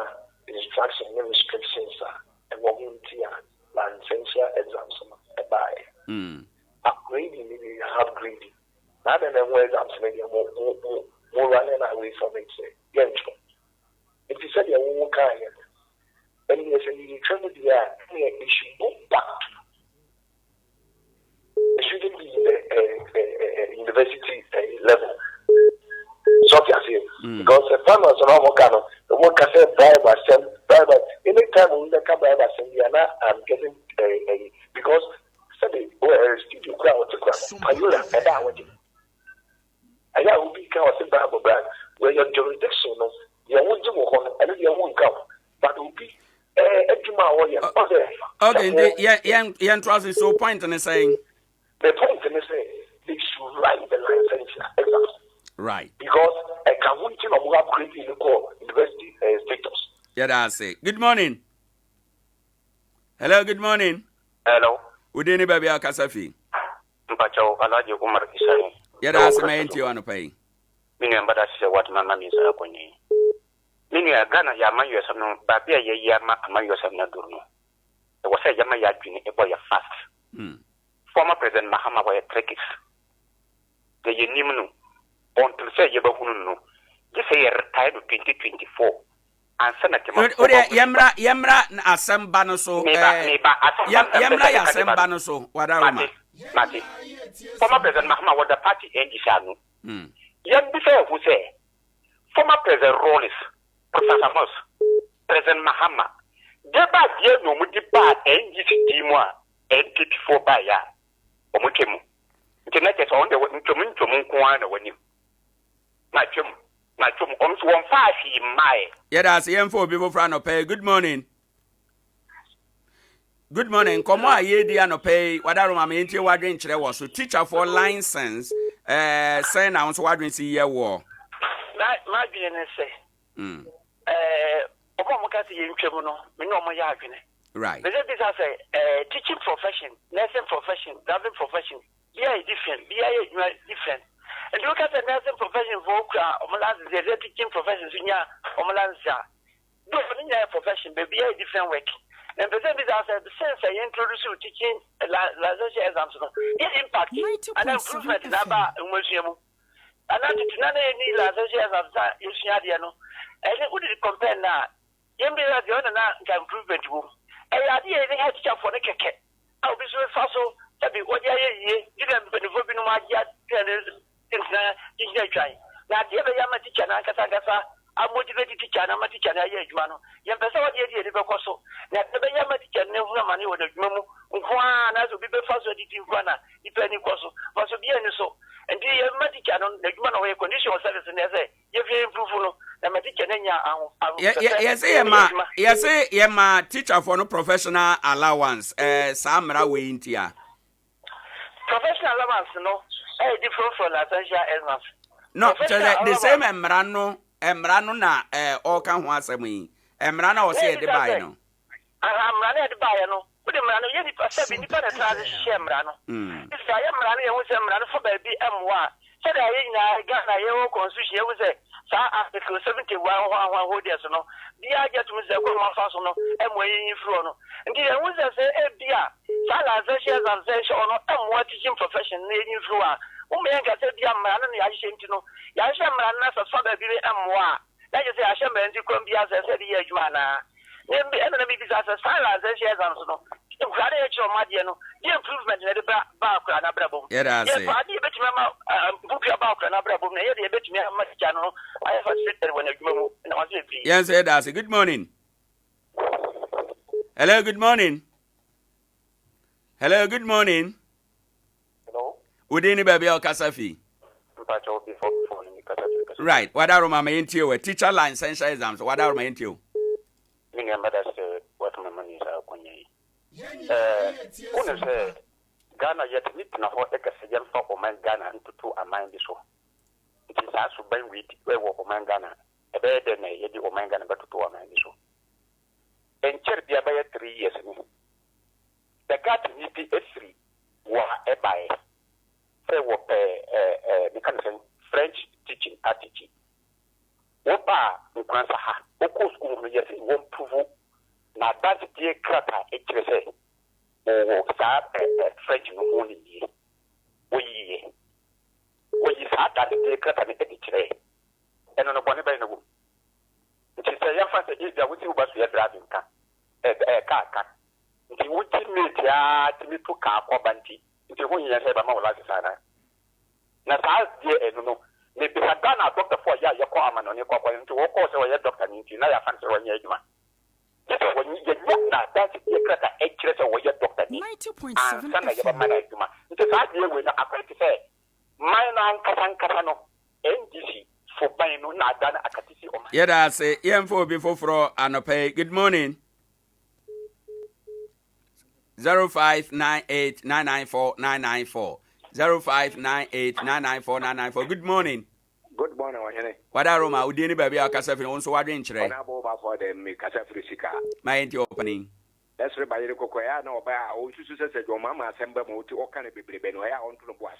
Speaker 1: instruction and restrictions and volunteer licensure exams by. Upgrading maybe you have grading. Not in the way exams maybe more running away from it. If you said you won't kind. And you say you try to do that, you should go back. It shouldn't be in the university level. So because the farmers are not the one can say bribe. Anytime we can bribe us, we are not getting because studio crowd to crowd. I will have that one. I will be kind of Bible brand where your jurisdiction, you won't do one and you won't come, but will be.
Speaker 2: Okay, yeah, trust so point in saying
Speaker 1: the point in saying they should write the license exam.
Speaker 2: Right.
Speaker 1: Because I can want to know creating the core university status.
Speaker 2: Yeah, that's it. Good morning. Hello, good morning.
Speaker 1: Hello.
Speaker 2: Udini baby akasafi.
Speaker 1: Mpacho alaje Umar Kisani.
Speaker 2: Yeah, that's my enti wa no pay.
Speaker 1: Mimi ambada sisi watu mama misa kwenye. Minu ya Ghana ya mayo samno babia ya mayo samna durno. E wasa ya ya dwini e boy fast. Former President Mahama wa trekis. The yenimnu until say ye bahunu no. This year retired 2024. And Senator
Speaker 2: Yamra asamba no so. Yamra asamba no so. Wadaruma.
Speaker 1: Mati. Former President Mahama was the party NDC anu. Yam before who say former President Rollis Professor Moss, President Mahama, Deba Dia no Mudiba, NGC Moa, NT4 Baya, Omukemu. Internet is on the Intumin to Munkuana when you. My chum, almost 1 5 in my.
Speaker 2: Yeah, that's the people from no pay. Good morning. Good morning. Come on, ye dear no pay. What are my inti wadrin chere was so teacher for license. Say now so wadrin see year war.
Speaker 1: My say.
Speaker 2: Right.
Speaker 1: But this is a teaching profession, nursing profession, driving profession. Yeah, different. Yeah, different. And look at the nursing profession for the teaching profession. Do profession, but be a different work. And the same is the sense I introduce you teaching licensure exams. It impact and improvement in Abba and museum. And I did not need licensure exams. You see, and it would compare now. Yembe the other can improvement. idea they had to for the keke. I'll be so fossil to be what you didn't benefit no my yet try. Now the other Yama teacher and Casagasa, I'm motivated teacher and I'm a teacher and I age one. Yamasa what you did because now the Yama teacher never money with the Mumu, Juan as will be before the Tivana, depending also, was to be any so. And the Yama teacher on the human away condition of service and they say, you're improving.
Speaker 2: Yes, my teacher for no professional allowance. Samra Wintia.
Speaker 1: Professional allowance, no, different from essential allowance.
Speaker 2: No, the same Emrano na all can once a me. Emrana was here the buy no.
Speaker 1: I'm running at the buy no. But the man, you need to independent Shamrano. If I am running with some run for baby M1. Said I got a year constitution was a Article 71 who there's no. The idea to Mr. Fasono and weighing in Frono. And the was a say, Abia, Salah, shares and says, or not, and what teaching profession in Flua. Who may get a young man and the Ashantino. Yasham ran as a father, M1. That is the Asham and the Columbias, as said the Yajmana. Then the enemy is as a Salah, shares and so. The improvement in the back and Abrabo.
Speaker 2: Yes, I say.
Speaker 1: Book about an Abrabo. I bet me a much channel. I have said when I
Speaker 2: yes, I say. Good morning. Hello, good morning. Hello, good morning.
Speaker 5: Hello.
Speaker 2: Udini baby or Kasafi. Right. What are my main to you? Teacher line essential exams. What are my main to you?
Speaker 5: What my money is Kuna say Ghana yet nip na ho e kase yem fa o man Ghana ntutu aman bi so. It is as ban we wo o man Ghana e be de na ye di o man Ghana batutu aman bi so. Encher bia ba 3 years ni. The gat ni pi e3 wa e bae. Say wo me kan say French teaching attitude. Wo ba Nkoranza ha. O ko school no yes wo prove na that die krata ekrese o sa French no money we sa that die krata ne ekire eno no bone bai no nti se ya fa se dia wuti uba so ya driving ka ka nti wuti mate ya timi to ka akobanti nti ho yin se ba ma wala se sana na sa die eno no me bi ha na doctor for ya ko amano ne kwa nti wo ko se wo ya doctor ni nti na ya fa se wo nya adwuma. When you get that, that's a crata, a church or your doctor.
Speaker 18: 90.7.
Speaker 5: Son of your management. It is hard to say, my man Casano, NDC, for buying no Nadana Akatisi.
Speaker 2: Yeah, I say, before and pay. Good morning. 0598994994 0598994994. Good morning.
Speaker 5: Good morning, Owoahene.
Speaker 2: What are Roma? Udini baby or Casafin also what in Chile?
Speaker 5: For them, make Casafrisika.
Speaker 2: My opening.
Speaker 5: That's by the Cocoya, no, by our said your mamma assemble to all kind of people, Benoya on to the boss.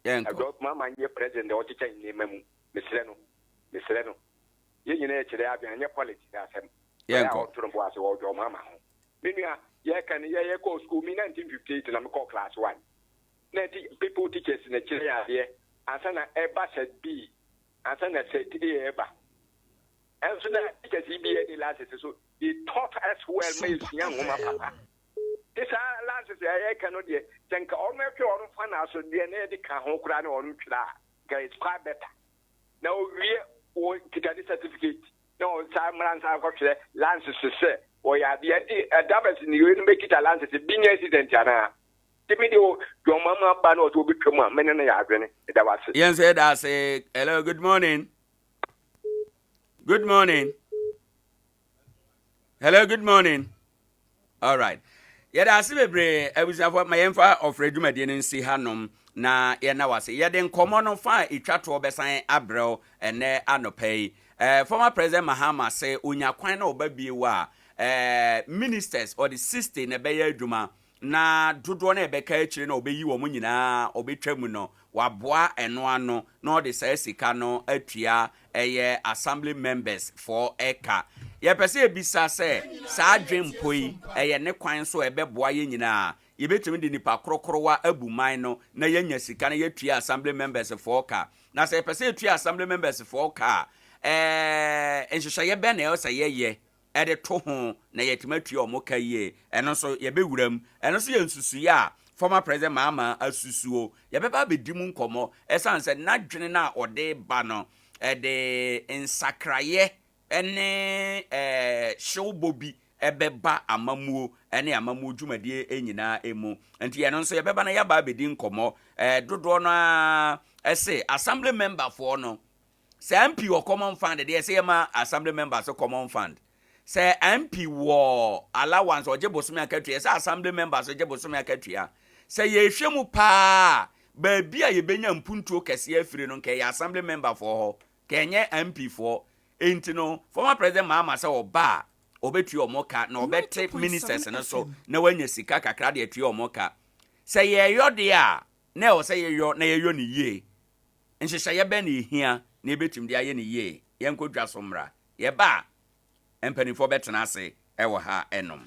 Speaker 5: I got Mamma and your president, or teacher in Miss Leno. Miss Leno. You know, today I've been your quality. That's him. Yeah, to the boss or your mamma. Minia, yeah, can you go school me 1958 and I'm called class 1. People teachers in the Chile here, and Sana Eba said B. And then I said, Eba. And so that because he be any last, so he taught us well, made young woman. This last is I cannot think all my pure fun as a DNA, the Kahokran or Nukla. It's quite better. Now we won't get a certificate. No, some lands are got lances to say, or yeah, the doubles in you make it a lance as a being resident. Your mama bano to become a man and a yard.
Speaker 2: Yes, I say, hello, good morning. Good morning. Hello, good morning. All right. Yeah, that's a I was about my empire of Reguma didn't see Hanum. Na yena wase yeden komo no fa etwa to obesan abrel ene anopay former president Mahama say onya kwan na obabie wa ministers or the system na be adwuma na dodo na ebeka akire na obeyi wo nyina obetwamu no waboa eno ano na de say sika no atua assembly members for eka ye pese ebisa say sa adwempoi ne kwan so ebeboa ye nyina yebetumi de nipa krokrowa abuman no na yanya sika na yatua assembly members for ka na say pese yatua assembly members for ka enhwehwe ye be na e say ye ɛde to ho na yɛtumi omo ka yie ɛno so yɛbɛwuram ɛno so yɛ nsusuye a former president Mahama asusuo yɛbɛba bɛdi mu nkɔmmɔ ɛsan sɛ n'adwene na ɔde ba no ɛde nsakraye ɛne hyewbɔ bi ɛbɛba amamuo ɛne amamuo dwumadie nyinaa emu nti yɛno nso yɛbɛba na yɛba bɛdi nkɔmmɔ dodoɔ no ɛse assembly member for no sɛ MP wɔ common fund de ɛsɛ yɛma assembly members common fund sɛ MP wɔ allowance ɔgye bosomi akatua sɛ assembly members ɔgye bosomi akatua sɛ yɛhwɛ mu paa baabi a yɛbɛnya mpuntuo kɛse afiri no nkɛyɛ assembly member for hɔ kɛnyɛ MP for enti no former president Mahama sɛ ɔba obetua omoka na obete ministers no so na wanya sika kakra de atua omoka sɛ yɛyɔ de a na ɛwɔ sɛ yɛyɔ na yɛyɔ ne yie nhyehyɛ yɛbɛ ne hia na ebetum de ayɛ ne yie yɛnkodwa so mmra yɛba empanifo bɛtena ase ɛwɔ ha ɛnom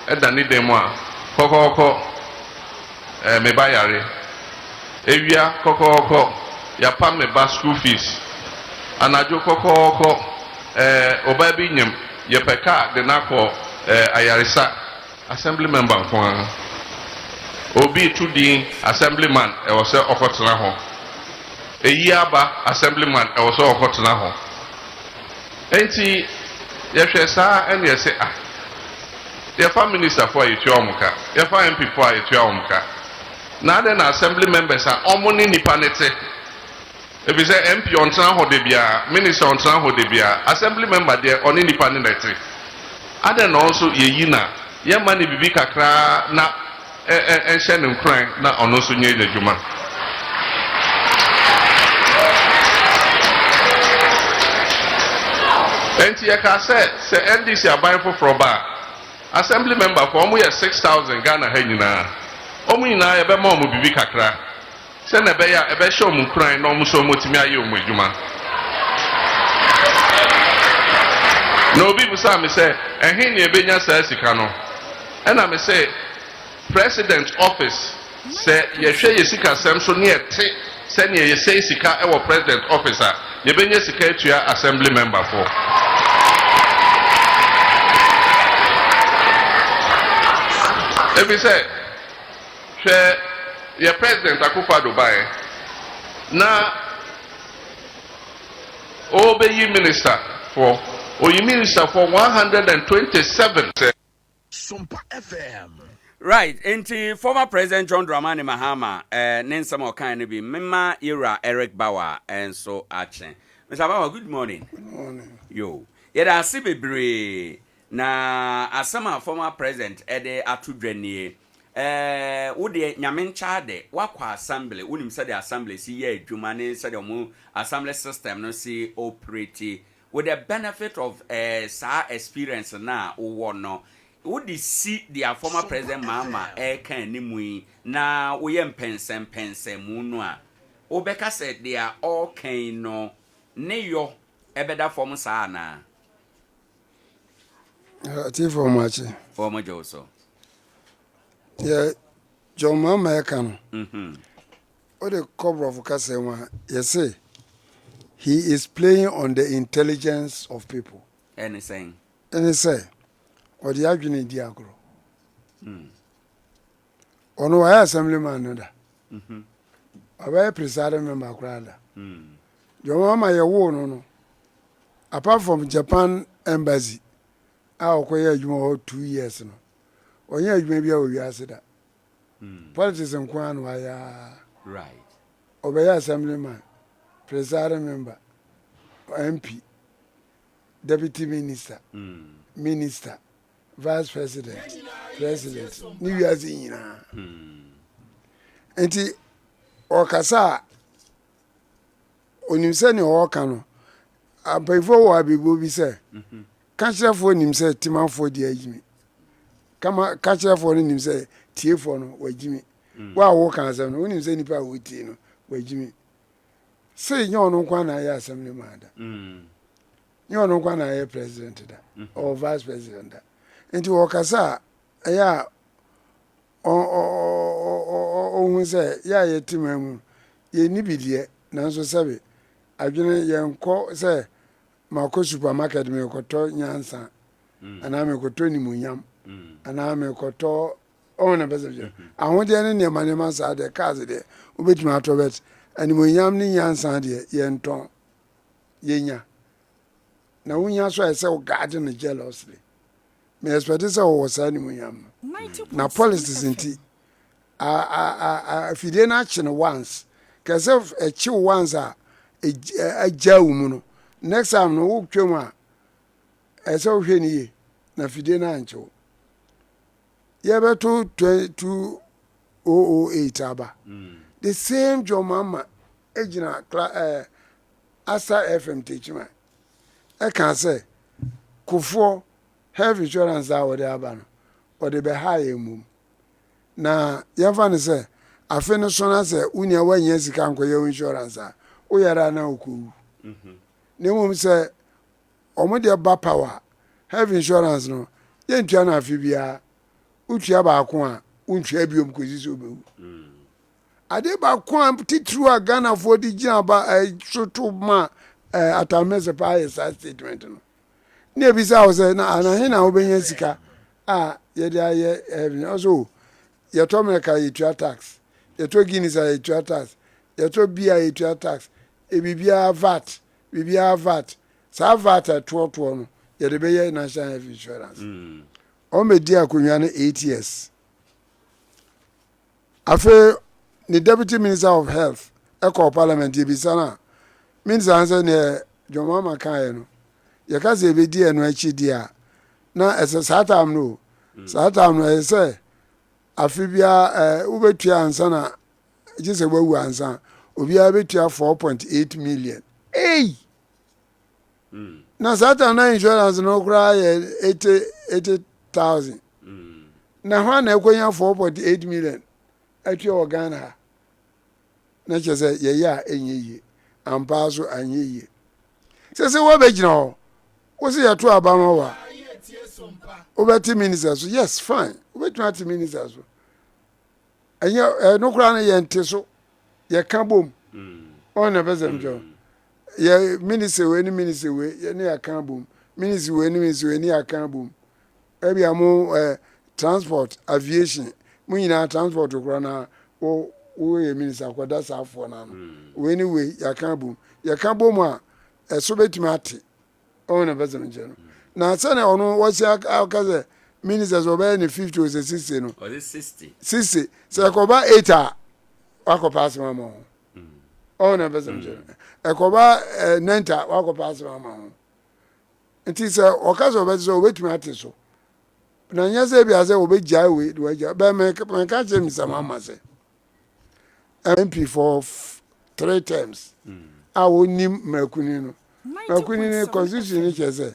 Speaker 7: edani demo a kokoko me ba yare ewia kokoko ya pa me ba school fees anajo kokoko oba bi nyem ye peka de nako ayaresa assembly member kwa obi tudin assemblyman e wo se okotena ho eyiaba assemblyman e wo se okotena ho enti ye hwe saa ene ye se ye fa minister for ye tuamuka ye fa MP for ye tuamuka na de na assembly members a omoni nipa nete if you say MP on tran ho de bia minister on tran ho de bia assembly member there oni nipa ne nete ade na also ye yina ye ma ne bibi kakra na enhye ne nkran na ono so nye adwuma enti ye ka se NDC aban for ba assembly member for omo ye 6,000 Ghana ha nyina omo nyina ye be ma omo bibi kakra se na be ya e be show mu nkran na omo so motimi aye omo adwuma no bi busa me say ehin ne ebenya sa sika no ena me say president office say ye hwe ye sika sem so ne ete se ne ye say sika e wo president office a ye benya sika etua assembly member for if you say your president Akufo Dubai na obey minister for minister for 127
Speaker 17: Sompa FM.
Speaker 2: Right, into former President John Dramani Mahama, Nensam Okane bi Mima Ira Eric Bauer, and so Achen. Mr. Bauer, good morning.
Speaker 22: Good morning.
Speaker 2: Yo, yet I see bebre na asama former President Adea Akye Abia. Wode Nyamencha de wakwa assembly, unim said the assembly see ye Jumane said omu assembly system no see operate with the benefit of sa experience na no. Would you see the former president Mama can nimui na we pense munua Obeka said they are all kind no ne yo ebeda form sana
Speaker 22: for much
Speaker 2: former Joso
Speaker 22: yeah John Mama can what the cover of Kasema yes say he is playing on the intelligence of people
Speaker 2: anything
Speaker 22: or the adwene di agro ono wa assemblyman no da aba presiding member akrada John Mama ye wo no apart from Japan embassy a okoye adwuma 2 years no onye adwuma bia o wiase da politics nkwan no ya
Speaker 2: right
Speaker 22: obey assemblyman presiding member MP deputy minister minister vice president new year's nyina enti okasa onimse ne oka no abaifo wa bibo bi se kachirafo nimse timafo di agimi kama kachirafo nimse tiefo no wagimi wa wo kan asem no onimse nipa wo tie no wagimi se nyo no kwa na ya assembly mada nyo no kwa na ya president da or vice president da enti okasa ya o se ya yetimamu ye nibidie nanso sabe adwene yenko se mako supermarket me koto nyansa ana me koto nimunyam ana me koto ona bezaje ahode ne manema sa de cars de obetuma atobet animunyam ni nyansa de yenton yenya na wunya so ese o garden jealously me expect say o wasa animunyam na policies nti fide na chi no once cause a chi once a jawu mu no next time no wo twem a ese o hwe ni na fide na ancho ye beto 2008 aba the same John Mama ejina Asa FM teaching I can say kufo health insurance a wo de aba no o de be high mum na yafa ne say afi no so na say unia wanya sika nkoye insurance a o yara na oku ne mum say omo de ba power health insurance no ye ntua na afi bia utua baako a untua biom kosi so bewu ade baako a titru a Ghana for di gina ba soto ma atamese pa ya statement no ne bisa wo se na anahe na obenya sika a ye dia ye also ye to America ye tua tax ye to Guinness ye tua tax ye to bia ye tua tax e bibia VAT sa VAT to no ye de be ye national health insurance o me dia akonwa no 8 years afa the deputy minister of health eco parliament ye bisa na minister answer ne jomama kan no ye ka se be die no achi dia na ese satam no ese afibia ubetua ansa na jise wawu ansa obia betua 4.8 million na satam na insurance no kra ye 80,000 na hwa na ekonya 4.8 million atua Ghana na chese ye ya enye ampa so anye ye se wo be gina ho wo se ya to abama wa obeti minister so yes fine obeti ati minister so enye no kura na ye nte so ye ka bom on na bezem jo ye minister we ye ne ya ka bom minister we ni ya ka bom e bia mo transport aviation mu nyina transport kura na wo ye minister kwada safo na no we ni we ya ka bom a so betimi ate on na bezem jo na se na ono wo sia akaze ministers obey ni 50 or 60 no
Speaker 2: or 60
Speaker 22: se ko ba 8 wako pass mama on na bezem jo e ko ba 90 wako pass mama nti se okaze obey so betimi ate so na nya se bia se obegja we do agja ba me ka che mi sama ma se MP for 3 terms a woni makuni no makuni ni constitution ni chese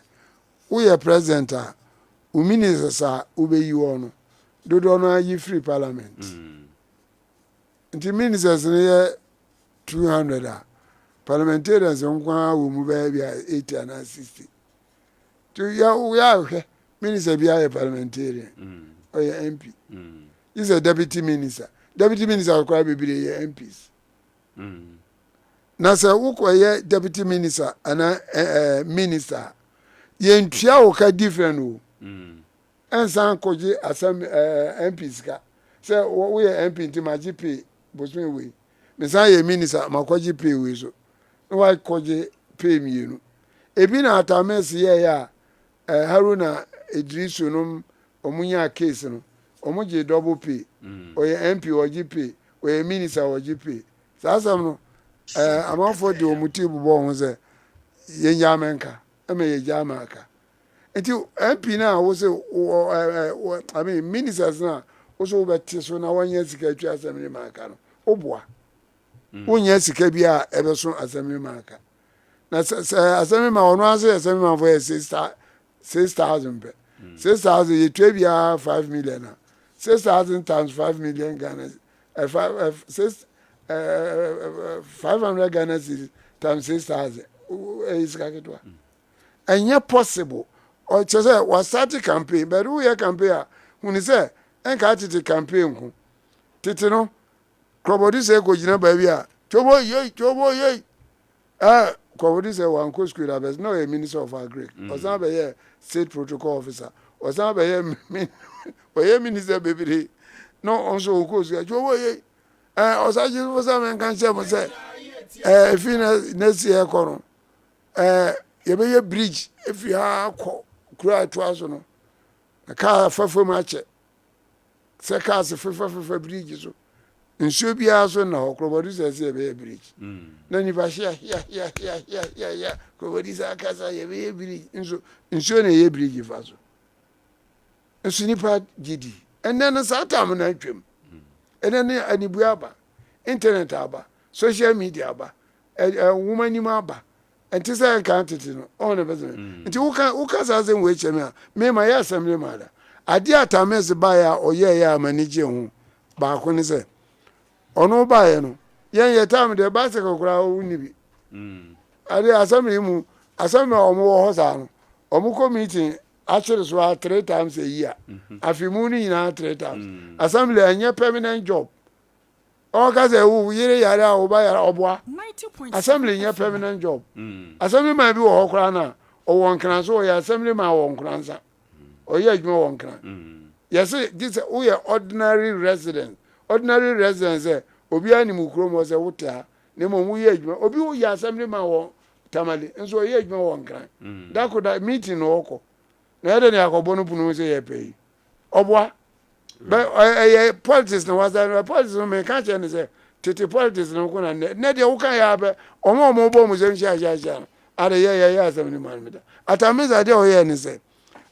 Speaker 22: we are president a ministers a ubeyi wono dodo no ayi free parliament nti ministers ne 200 a parliamentarians nkwa wo mu ba bia 80 and 60 to ya minister bia a parliamentarian or MP is a deputy minister kwa bibire ye MPs na se wo ye deputy minister ana minister ye ntua wo ka different o ensan koje asem MPs ka se wo ye MP nti ma GP bosme we me san ye minister ma koje pay we so no wa koje pay mi no ebi na atames ye ya Haruna Idrisu no omunya case no omuje double pay o ye MP o GP o ye minister o GP sasam no amafo de omuti bubo ho se ye nyamenka eme ye jamaka enti MP na wo se I mean ministers na wo so beti so na wanya sika twa assembly maka no oboa wonya sika bia ebe so assembly maka na assembly ma ono ase assembly ma for 6,000 be 6,000 ye twa bia 5 million na 6,000 times 5 million Ghana 500 Ghana cedis times 6,000 is kaketwa enye possible o chese wa start campaign but who ye campaign a huni se enka titi campaign ku titi no krobodi se ko jina ba bia chobo ye krobodi se wan ko school abes no a minister of agri o san be ye state protocol officer o san be ye o ye minister bebiri no onso ko school chobo ye o sa ji o sa men kan che mo se fina next year kono ye be ye bridge if you ha ko kura twaso no ka fafo ma che se ka se fafa bridge so nsuo bia so na okrobodi se be ye bridge na ni ba hia krobodi sa ka sa ye be ye bridge nsuo na ye bridge fa so nsu ni pa gidi enen sa tam na twem enen anibu aba internet aba social media aba woman ni ma aba enti say kan tete no on be enti wo ka sa se we cheme a me ma ya assembly ma da ade atames ba ya oye ya manage ho ba ko ni se ono ba ye no ye time de ba se kokura wo ni bi ade assembly mu assembly o mo ho sa no o mo committee actually so 3 times a year. Afimuni ina 3 times. Assembly anya permanent job. O ka say wo yire yare a wo ba yare obwa. Assembly nya permanent job. Assembly man bi wo hokra na o won kran so ya assembly man wo Nkoranza. O ye adwuma wo kran. Yes, this we are ordinary resident. Ordinary residents say obi ani mu krom wo say wotia ne mo mu ye adwuma. Obi wo ya assembly man wo tamale nso ye adwuma wo nkran. That could meeting no oko. Na ede ne akobo no bunu say ye pay. Obwa. But politics no was that politics no me can't say tete politics no ko na ne de wo kan ya be omo bo mu se sha. Ade ye assembly man me da. Atamiza de o ye ni say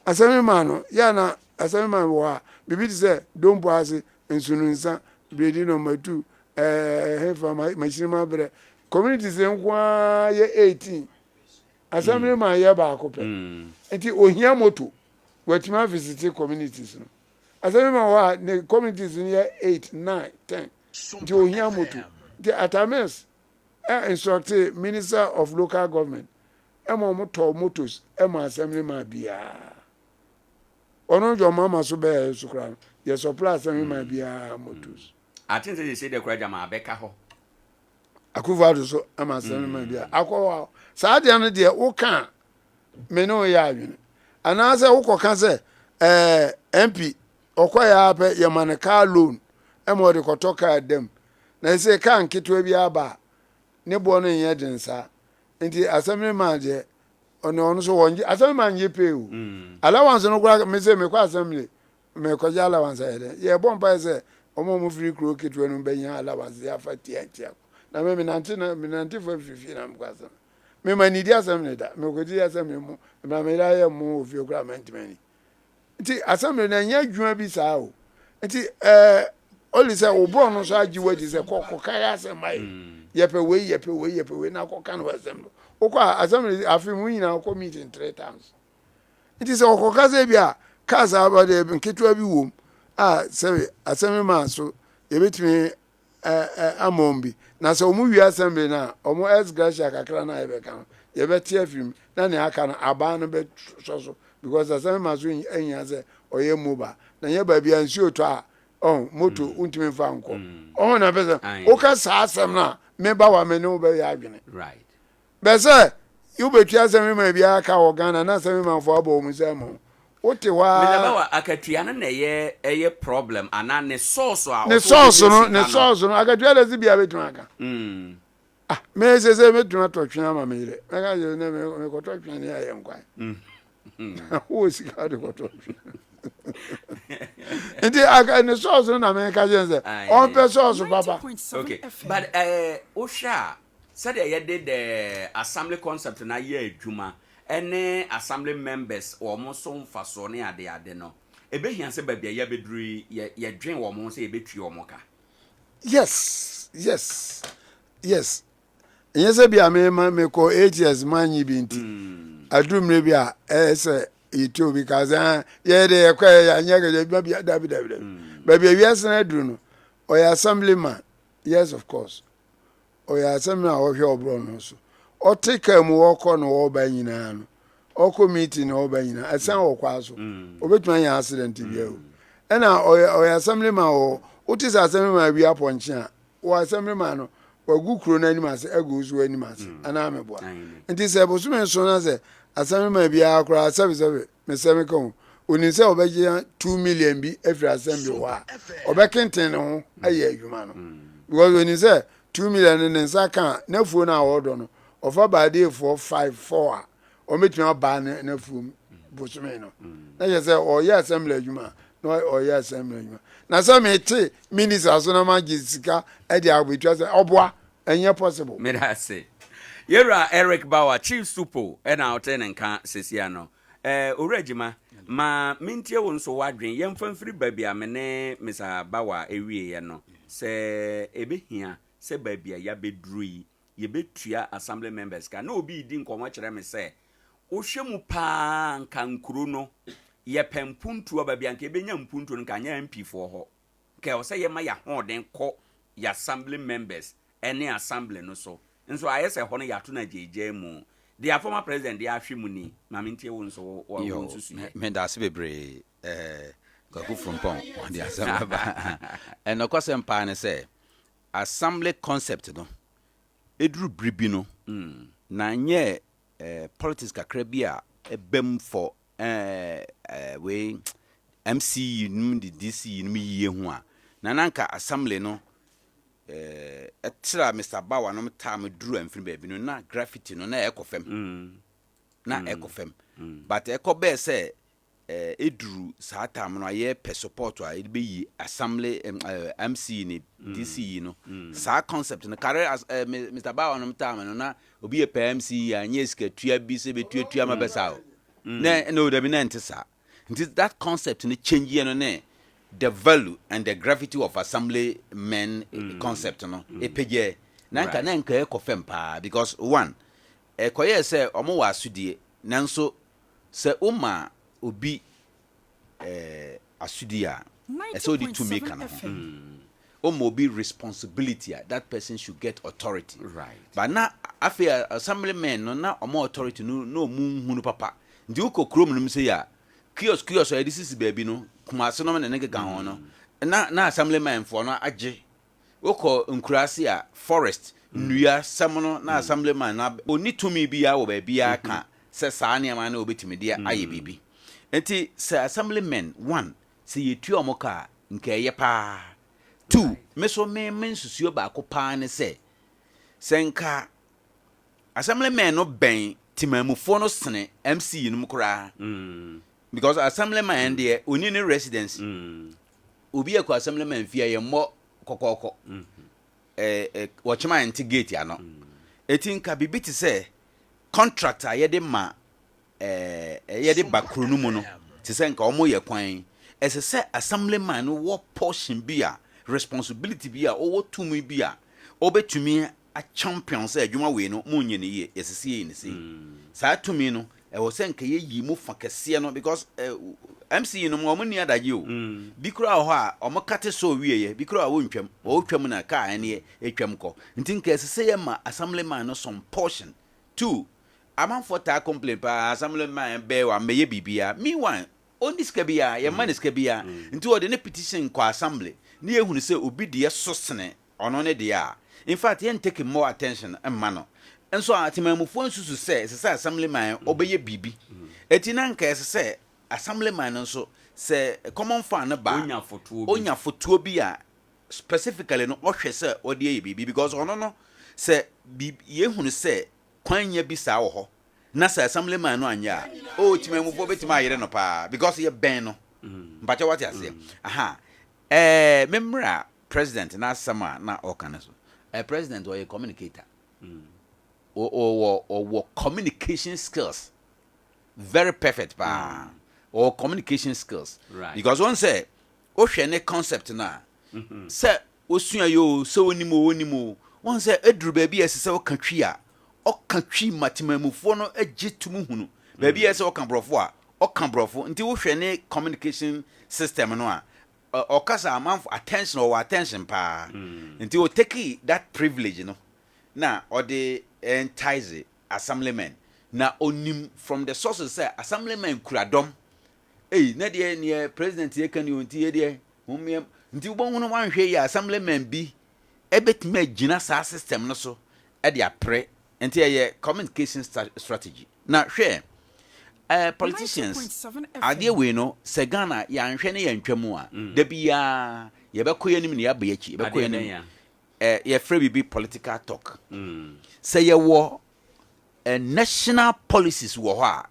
Speaker 22: assembly man no ya na assembly man wo a bibi say don bo ase nsununsa bredi no matu hefa machine ma bre community se nkwa ye 18 assembly man ye ba ko pe enti ohia moto watima visit communities no assembly man wa ne communities ye 8 9 10 enti ohia moto the atames instruct minister of local government emo moto motos emo assembly man bia ono jo mama so be sukran ye supply assembly man bia motos
Speaker 2: I think they say the kraja ma beka ho
Speaker 22: akuvado so ama assembly man bia akwa saa de no de wo kan me no ya adwene ana se wo koka se MP okoya ape ye man car loan emo de kotoka dem na se kan kitwe bia aba ne bo no ye densa nti assembly man je ono so wonje assembly man ye pay o allowance no kwa me se me kwa assembly me kwa ja allowance ye bomba se omo mu free kro kitwe no benya allowance ya fati antia na me nanti for fifi na mkwasa me manidi assembly da me ko di assembly mu na me la ye mu ofio kra mentment nti assembly na nya dwuma bi saa o nti oli se obro no so agi wadi se kokaya asembly yepe we na koka no assembly okwa assembly afimu nyina ko meeting 3 times nti se okoka se bia kaza abade nketwa bi wom se assembly man so yebetimi amombi na se omu wi assembly na omu esgracia kakra na yebeka yebeti afim na ne aka na aba no be so because assembly man so enya se oye moba na ye ba bia nsi oto a moto untimi fa nko na pesa o ka sa asem na me ba wa me no be ya adwene
Speaker 2: right
Speaker 22: be se you betu assembly man bia ka o Ghana na assembly man fo aba o mu se mo wote wa
Speaker 2: me ba wa akatua na eye problem ana ne source a
Speaker 22: ne source no akatua le zibia betu aka me se metu na to twa ma me ile me ka je ne me ko to twa ne ya nkwa wo si ka de ko to Enti aka ne source na me ka je se on pe source papa
Speaker 2: okay but osha said ye did the assembly concept na ye adwuma ene assembly members o mo so mfaso ne ade no ebe hian se babia ya beduri ye dwen wo mo se ebetui o mo ka
Speaker 22: yes yes bia me ko 8 years manyi binti adumre bia se ito because ye de kwa ya nyage bia david babia wiase na duru no o ya assemblyman yes of course o ya assemblyman o hwe obro no so o take mu woko no wo ba nyina no o committee no wo ba nyina asan wo kwa so obetuma ya accident bia o ena o ya assemblyman o uti sa assemblyman bia ponche a o assemblyman no wagu kuro na animase agu so animase ana meboa nti se bosu me so na se assemblyman bia akura service me se me kon oni se obeje 2 million bi every assembly wa obekenten ho aye adwuma no because oni se 2 million ne nsa kan na fuo na awodo no ofa baade for 54 o metuna ba na fuo bosu me no na je se o ye assembly adwuma no o ye assembly adwuma na so me te minister so na ma gisika e dia agbetua se oboa enye possible
Speaker 2: me da say yera Eric Bauer chief supo e na hotel nka sesia no oragima ma mintie won so wadwen yemfamfiri babia me ne Mr. Bauer ewie ye no se ebehia se babia ya bedrui ye betua assembly members ka na obi di nkomo kire me se wo hwemu pa nka nkuro no ye pempuntu babia nka ebenya mpuntu nka nya MP fo ho ke o se ye ma ya hoden ko ya assembly members ene assembly no so nso ayese ho no ya to na jeje mu their former president, they are Shimuni, Maminti Wons or
Speaker 8: Mendas Bebre, Gaku from Pong, on the assembly. And of course, Empire say, assembly concept, no, it drew Bribino, Nanye, politics Cacrebia, a bem for way MC, the DC, me, Nananka assembly, no. Mr. Bawa no time drew and film baby no na graffiti no na ekofem na ekofem but ekobe say edru saa time no aye per support a it be assembly MC ni DC no saa concept no carry as Mr. Bawa no time no na obi e per MC anye sika tua bi se betua ma besa o na no da bi na ntisa that concept no change no na the value and the gravity of assembly men concept no epeje nanka ekofem pa because one ekoye say omo wa asudie nanso se uma obi asudia so di to make an omo be responsibility that person should get authority
Speaker 2: right
Speaker 8: but na afia assembly men no na omo authority no mu hunu papa ndi ukokrom no mse ya kiosk this is baby no kuma so no na ga ho no na assemblyman for no age woko nkurase a forest nnua samono na assemblyman na oni tumi bia wo ba bia ka se saa ne ma na obetimi dia aye bibi enti se assemblyman one se yetu omoka nke ye pa two meso mensusuo ba ko pa ne se senka assemblyman no ben timamufo no sene MC no mkura because assemblyman there oni ni residence obi ekọ assemblyman fia ye mo kokoko watchman gate ya no etinka bibiti say contractor ye de ma ye de bakru no mu no ti say nka omo ye kwan ese say assemblyman no wo portion bia responsibility bia owo tumi bia obetumi a champion say adwuma we no munye ne ye yesese ni sei saa tumi no e wo say nka ye yi mu fa kese no because MC no mo ni adaje o bikura ho a omo kate so wieye bikura wo ntwam o twam na ka ane etwam ko nti nka esese ye ma assemblyman no some portion two amam for ta complain pa assemblyman be wa meye bibia me one on this kabia ye man is kabia nti o de ne petition kwa assembly ni ehunu se obi de so sene ono ne de a in fact ye take more attention emma no enso atimamufo nsusu se esese assemblyman obeye bibi etina nka esese assemblyman nso se common fan ba onya fotuo bi a specifically no ohwe se ode ye bibi because ono no se ye hunu se kwanya bi sa wo ho na se assemblyman no anya o timamufo betima ayere no pa because ye ben no mpacha what ya say aha memra president na sama na okana so president or a communicator or communication skills very perfect pa or communication skills
Speaker 2: right
Speaker 8: because one say o hwe ne concept na say osua yo so onimo one say edru ba bi ese o katwi a o katwi matemamufo no agitumu hunu ba bi ese o kan brofo a o kan brofo nti wo hwe ne communication system no a o kasa amount attention pa nti o take that privilege no na o de entice assemblyman na onim from the sources say assemblyman kuradom na de ne president ye kan yonti ye de humye nti wo hunu wanhwe ya assemblyman bi ebetime gina sa system no so e de apre nti ye communication strategy na hwe politicians Adea we no se Ghana ya nhwe ne ya ntwamu a da bia ye bekoye nim ne ya bayachi bekoye nim ye free bi political talk say ye wo national policies wo ho a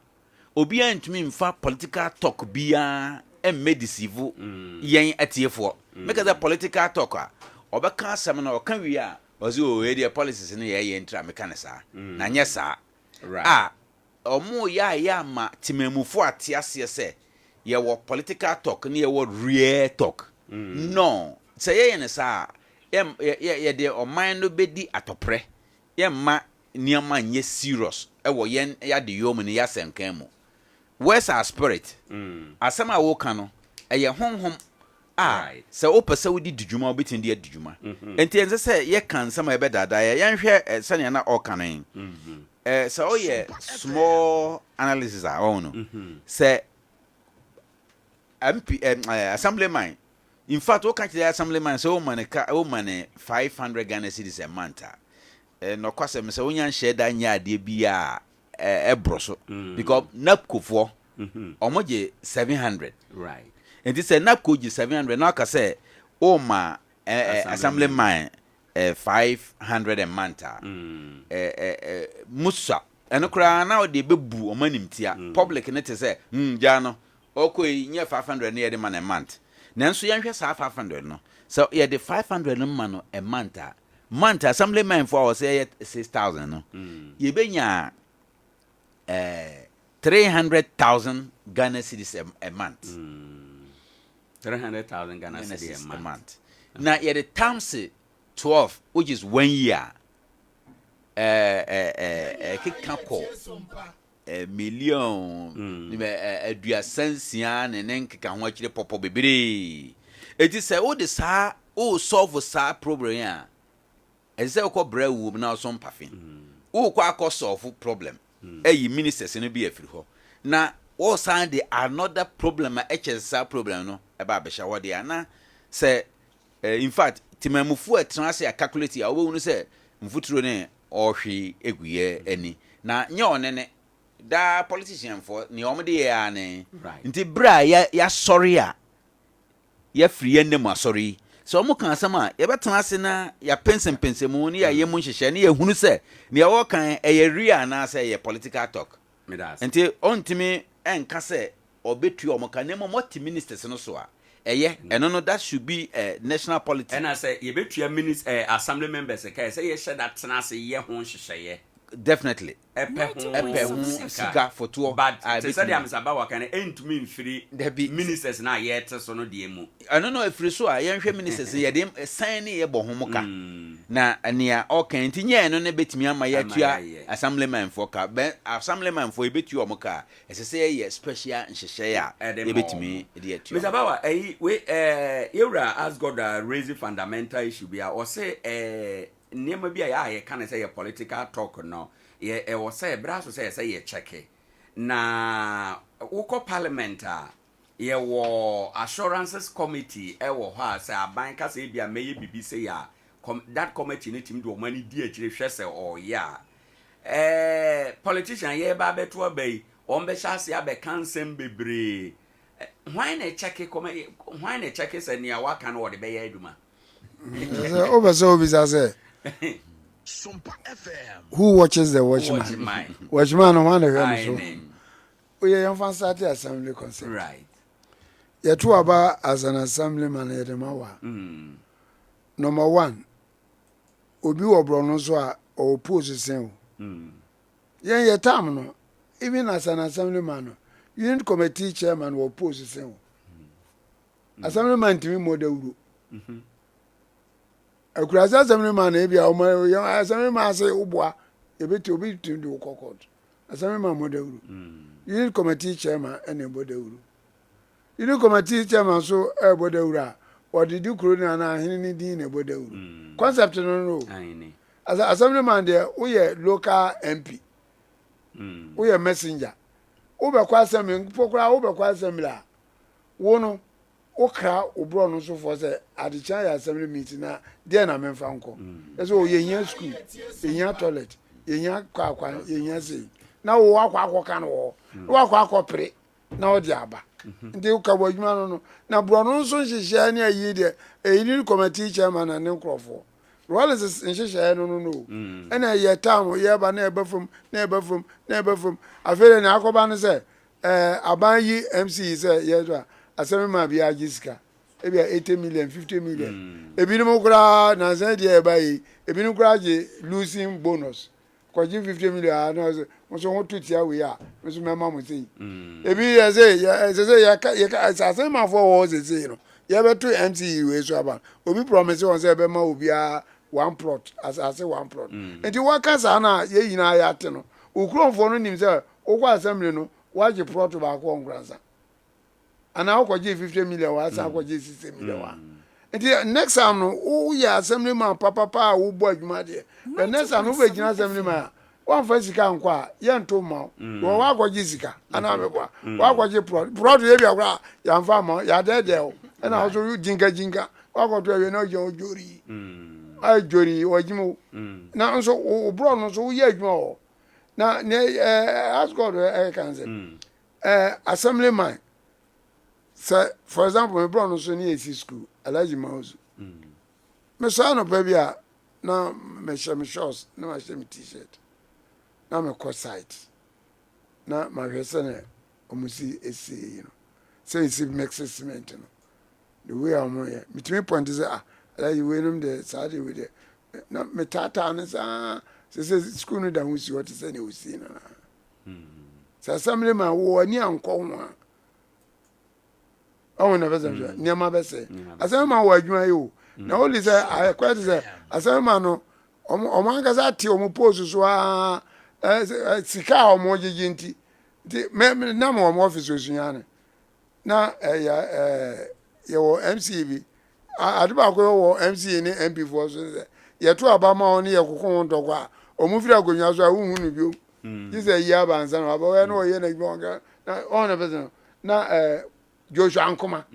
Speaker 8: obi antumi mfa political talk bia medicine yen atiefo make that political talk a obeka asem na oka wi a ozi o we the policies ne ye ntra mekanisa na nye sa right omo ya ma timamufo atiase se ye wo political talk ne ye wo real talk no say ye ne sa ye de o mind no bedi atopre ye ma niama nye serious e wo yen ya de yom ne ya senkan mu where's our spirit asema wo ka no ye honhom se o pese wo di djuma obetin di djuma enti ense se ye kan sama e bedada ye nhwe sane na o kanan So small analysis are on. Say MP assemblyman. In fact, what kind of assemblyman so money 500 Ghana cedis a month. No kwase me say onyan share da nya de bia ebroso because napco for omoje 700.
Speaker 2: Right.
Speaker 8: And this napco je 700 now ka say o ma assemblyman 500 a month. Musa eno kra na o de bebu o manim tia public net say jano okoi nye 500 na ye man a month nanso ye hwe sa 500 no so ye de 500 no man no a month assemblyman for say 6,000 no ye benya 300,000 Ghana cedis a month.
Speaker 2: 300,000 Ghana cedis a month.
Speaker 8: Now ye the terms 12, which is 1 year. Kikako million aduasansia ne nkeka ho akire popo bebere. Eti say o de sa o solve sa problem ya. Eze ko bra wu na so mpafin. O ko akọ solve problem. Eyi ministers no bi afiri ho. Na o san de another problem a problem no e ba be sha wo de ana say in fact timamufu etrase a calculate ya wo nu say mfuturo ne ohwe eguye ani na nye onene da politician for ni omde ya ne nti bra ya sorry a ya free ene mu sorry so mo kan asama ya betrase na ya pensem ni ya yemu nhihye ne ya hunu say ne ya wo kan eye na say ya political talk nti ontimi enka say obetu omoka ne mo ministers no so a no, that should be national politics.
Speaker 2: And I say, you bet your minister, assembly members, say, you said that Tanasi, ye won't say,
Speaker 8: definitely. For 2
Speaker 2: but I said, I'm about can end to mean free ministers now yet, so no demo.
Speaker 8: I don't know if you saw a young ministers, ye dem sign a bohomoka. Na near all can't no nebet me on my assemblyman for car, but assemblyman for a bit you moka, as I say, yes, special and share, a bit me, dear.
Speaker 2: Mr. Bauer, Era has got a raising fundamental issue, or say, near maybe I can't say a political talk or no. Ye was say brass say ye check na woko parliament ye wo assurances committee e wo ha say aban ka say bia meye bibi say ya that committee ni tim do mani di akire hwese o ya politician ye ba beto abai on be chance ya be kansem bebre why na check say near waka no de be ya aduma
Speaker 22: over so be say
Speaker 17: Sompa FM.
Speaker 22: Who watches the watchman? Watchman on one of them. We are young start assembly concept.
Speaker 2: Right.
Speaker 22: You two about as an assemblyman at the Mawa. Number 1. Obi Obronoso or oppose the same. Yen ye time no. Even as an assemblyman, unit committee chairman will oppose the same. Assemblyman to me model. Akurasa assemblyman e bia o assemblyman say ubwa ebeti obi to do kokot assemblyman modewuru unit committee chairman ene bodewuru unit committee chairman so e bodewuru a odidi kuro na ahini ni din ne bodewuru concept no as assemblyman there we local MP we messenger we be kwa assembly pokura we be kwa assembly a wo no okra obro no so for say adichan ya assembly meeting na there na memfa nko so ye school ye toilet ye kwakwa ye say na wo akwa kan wo akwa pre na wo di aba ndi uka bojuma no na bro no so nhihye na yi de eyini committee chairman na nkrofo roles nhihye no ena ye tam ye ba na ebafum afere na akoba no say aban yi MC say ye do assemblyman bia Jessica ebia 80 million 50 million ebinim kura na say dey buy ebinim kura je losing bonus kwaji 50 million na so won tutia we a so mema mo say ebi say ya assemblyman for wo say no ye beto MC we so aba obi promise won say be ma obi a one plot as I say one plot enti waka sa na ye yina ya te no okuromfo no nim say okwa assembly no waje plot ba ko Nkoranza and I will give 50 million, I will give 60 million. And next time, oh, yeah, assemblyman, papa, who boy, my dear. The next time, who will assemblyman, one for sika nkwa ye nto ma wo wa gwaji sika ana me kwa wa gwaji pro de bia kwa ya mfa ma ya de o na also you jinga wa go to we no je ojori ai jori wajimo na nso o bro no so ye adwuma o na ne as God can say assemblyman say for example me bro no so ni esi school alaji mauzu me so no pa bia na me shorts na me t-shirt na me co site na ma hwese na omusi esi you know say esi mix cement no the way am here me point is alaji we num the side with the na me tata na say school no da hu si what say na usi na say assemblyman wo ani anko ho a na bese ni ma bese assemblyman wo adwuma yo na only say I quite say assemblyman no omo angaza ati omo post so sika omo jeje nti me na mo office osunya na ya wo MCB aduba ko wo MC ni MP for so say ye to abama oni ye kokon ndokwa omo fira agonwa so ahunu nu bio this year banza na aba we no ye na gbonga na on na person na Joshua Ankoma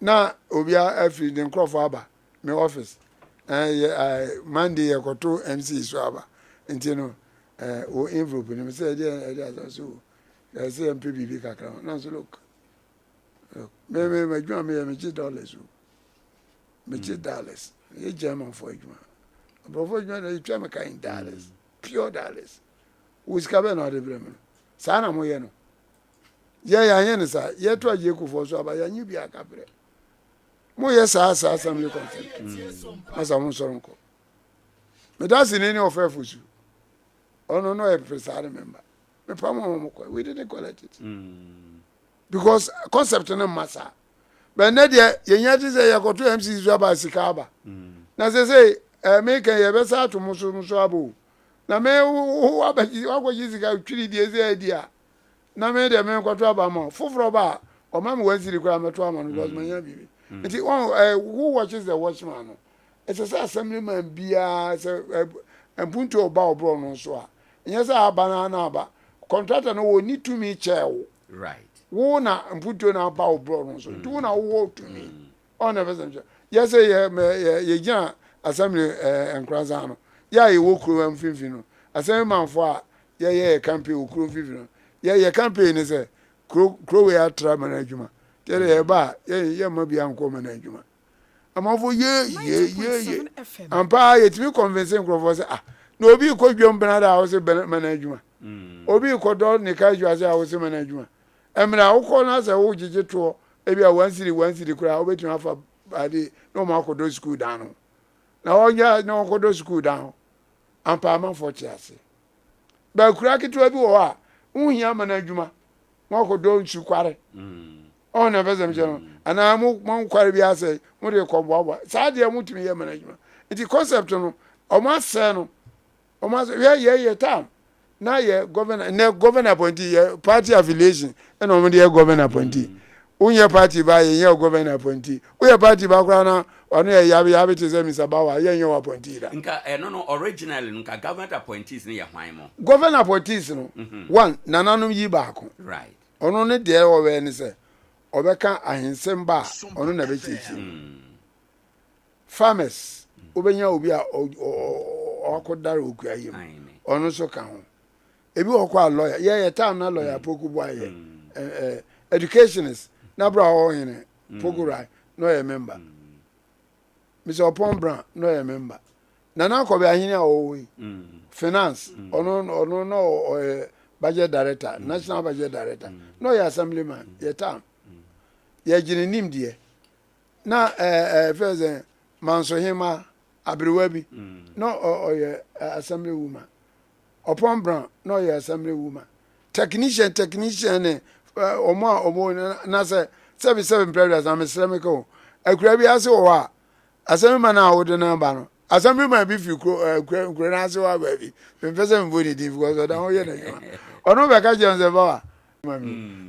Speaker 22: na obia afri den crofo aba me office Monday ye koto MC so aba nti no o envelope ni me say dey so say MP bibi kakra na so look me juma me $100 me $100 ye German for juma but for juma na try me kind dollars pure dollars we skabe na de brem sa na mo ye no ye ne sa ye to aje ku fo so aba ya nyi bi aka bre mo ye sa assembly concept asa mo so nko me that's in any of fusu ono no e preside member me pa mo ko we didn't collect it because concept no matter but na dia ye nya ti say ye ko to MC so aba sika aba na say me kan ye be sa to mo so abo na me wo abaji wa ko sika twiri die say dia na me de me ko to aba mo foforo ba o ma me waziri kwa me to ama no because manya bibi nti who watches the watchman no it's a assemblyman bia say mpunto oba obro no so a nya say aba na aba contractor no wo need to me chew
Speaker 2: right
Speaker 22: wo na mpunto na aba obro no so do na wo to me on the person yes ye gina assembly Nkoranza no ya ye wo kuro mfimfini no assemblyman fo a ye campaign wo kuro mfimfini no ye campaign ni say kuro we atra management tell ye ba ye ma bia nko management amafo ye ampa ye timi convince nkrofo say na obi ko dwom bena da house management obi ko do ne ka jwa say house management emra wo ko na say wo gigi to e bia wansiri kura obetumi afa ade no ma ko do school down na onya no ko do school down ampa amafo chiase ba kura kitwa bi wo a unhia management mo ko do nsu kware on na bezem jeno ana mo kware bi ase mo de ko boabo sa de mutumi ye management it concept no o ma se no o ma ye tam na ye governor appointee ye party affiliation and o mo de governor appointee unye party ba ye governor appointee uye party ba kra na onu ye yabe te se Mr. Bawa ye appointee da
Speaker 2: nka no original nka government appointees ne ye hwan mo
Speaker 22: governor appointees no one nananum yi ba ko
Speaker 2: right
Speaker 22: ono ne de wo we ni se obeka ahensem ba ono na be chichi farmers obenya obi a okodare okuayem ono so ka ho ebi okwa lawyer ye time na lawyer poku boy educationist na bra Owoahene Pogurai no ye member Mr. Opombra no ye member nana ko be ahene a owi finance ono no budget director national budget director no ye assemblyman ye time ye gine nim die na first manso hima abrewabi no ye assembly woman Opombra no ye assembly woman technician omo na say 77 predators am islamico akura bi ase wo a assemblyman na wo de na ba no assemblyman bi fi kura na ase wa ba bi pese me body di because da ho ye na jama ono be ka je nze ba wa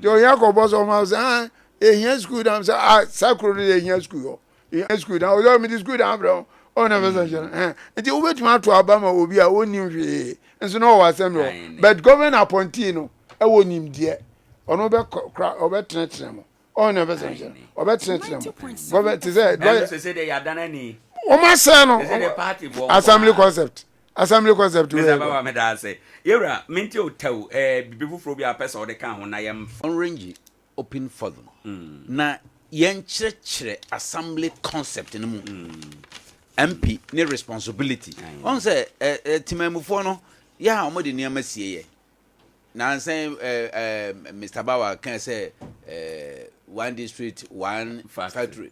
Speaker 22: yo yakọ boss o ma say ehia school down say sakuro dey ehia school yo ehia school down o do me school down bro Oh, never said, and you wait to Obama will be a one new, and so no was same. But Governor Pontino, I won't him dear, or no better Trencham. Oh, never said, or better Trencham. Government is there.
Speaker 2: They are done any.
Speaker 22: Oh, my son, assembly concept.
Speaker 2: Yura, Minto tell before Frobia person or the count when I am
Speaker 8: orange open for them. Na yen church assembly concept in the moon. MP ne responsibility. On say Timamufono, ya how much near Messi. Now say Mr. Bauer can say one district, one factory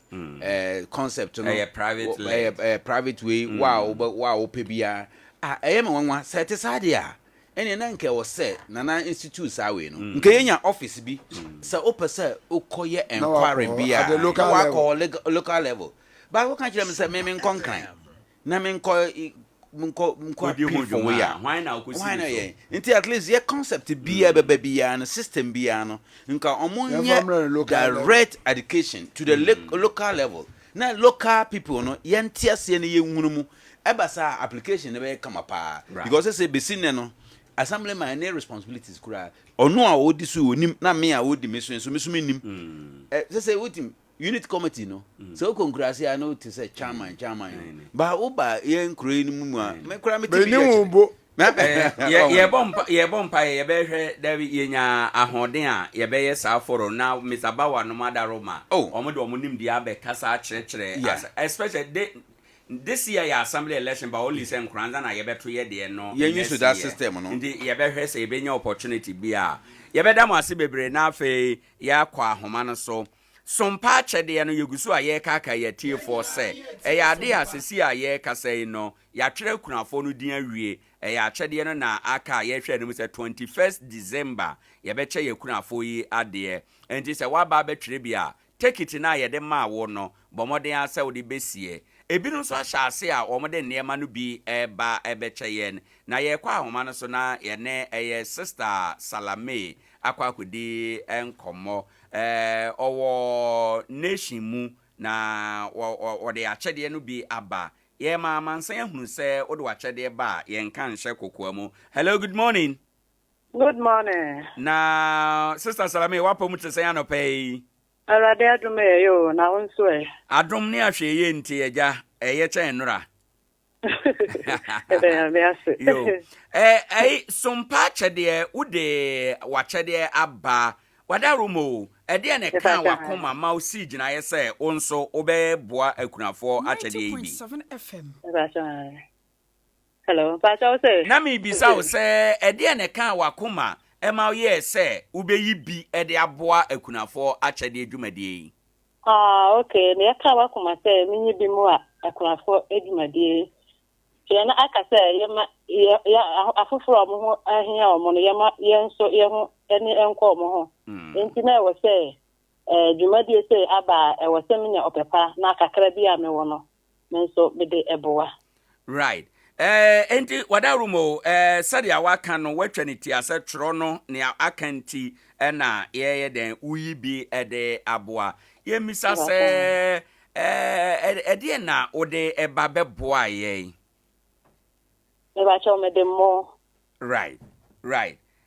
Speaker 8: concept no private way. Wow, but wow, PBR. I am one set aside here. Any nanke was said, Nana Institute Sawe. No, Kenya office be so open, sir, Okoye enquiry be at the local level. But what can't you say, Mammy Concline? Namin call why now? Until at least your concept be a baby and a system piano, direct education to the local level. Now, local people, no, Yantias and Yumumu. Ebasa application never come apart because I say be seen no assembly my responsibilities kura or no I would disu nim na me I would mission so me nim say with him unit committee no so congrats I know to say chairman but oba yen kura ni mu a me kura me ti
Speaker 2: ye bompa ye be hwe David yenya ahoden a ye be yes aforo now Mr. Bawa no madaroma omo de omo nim dia be kasa kire especially this year your assembly election but only say Nkoranza na yebeto ye de no
Speaker 8: ye use that system no
Speaker 2: ndi yebehwe say ebenya opportunity bia yebeda mo ase bebre na afi ya kwa ahoma no so Sompa chede no yegusu a ye kaka ye tie for say ya ade asesi a ye kasa no ya twere kunafo no din awie ya chede no na aka ye hwe no say 21st December yebeche ye kunafo yi ade enti say wa ba betwere bia take it na ye de ma wo no bomoden asa wo de besie ebinu so ahyase a omode niema no bi eba ebeche yen na ye kwa ahoma no so na ye ne eye sister Salame akwakudi enkomo owo nation mu na wo de achede no bi aba ye ma mansan ehunu se wo de achede ba ye nkan hye kokoa mu. Hello, good morning.
Speaker 4: Good morning.
Speaker 2: Na sister Salame wapo mu tse ya no pay
Speaker 4: Arade adum yo na wonso e.
Speaker 2: Adum ne ahwe ye nti eja eye chen nura. Yo. Sompa chede ude wachede aba wadarumo ede ne kan wakoma ma osi gina ye se onso obeboa akunafo achede yi bi.
Speaker 18: 90.7 FM.
Speaker 4: Hello, Pastor say.
Speaker 2: Na mi bisa o se ede ne kan wakoma ema ye se ubeyi bi ede aboa akunafo achede adwumade yi.
Speaker 4: Okay, ne ka wakoma se minyi bi mu a akunafo adwumade. Yana aka se ya afufuro mo ho ahia o mo no yema yenso ye ho eni enko mo ho. Enti na wo se dwumade se aba e wo se menya opepa na kakra bi a me wo no. Menso be de eboa.
Speaker 2: Right. Enti wadarumo sadia waka no watwaniti ase twro no ne akanti na ye den uyi bi ede aboa ye misa se ede na ode eba beboa ye
Speaker 4: eba cho me de mo
Speaker 2: right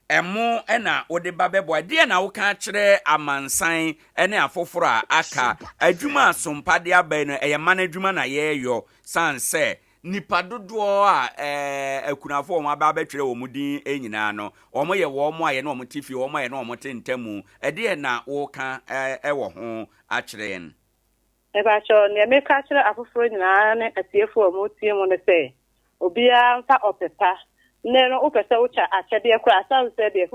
Speaker 2: emo na ode ba beboa de na wo ka kire amansan ene afoforo aka adwuma Sompa de aba no eye manadwuma na ye yo sanse nipa dodo a akunafo o ma ba betwere o mudin enyina no o mo ye wo mo aye na o mo tifi o mo aye na o mo tentamu ede na wo ka wo ho akire yen
Speaker 4: e ba cho ne me ka kire afoforo nyina ne atiefo o mo tie mo ne se obia nfa opepa ne no opese wo cha akede kura asanse de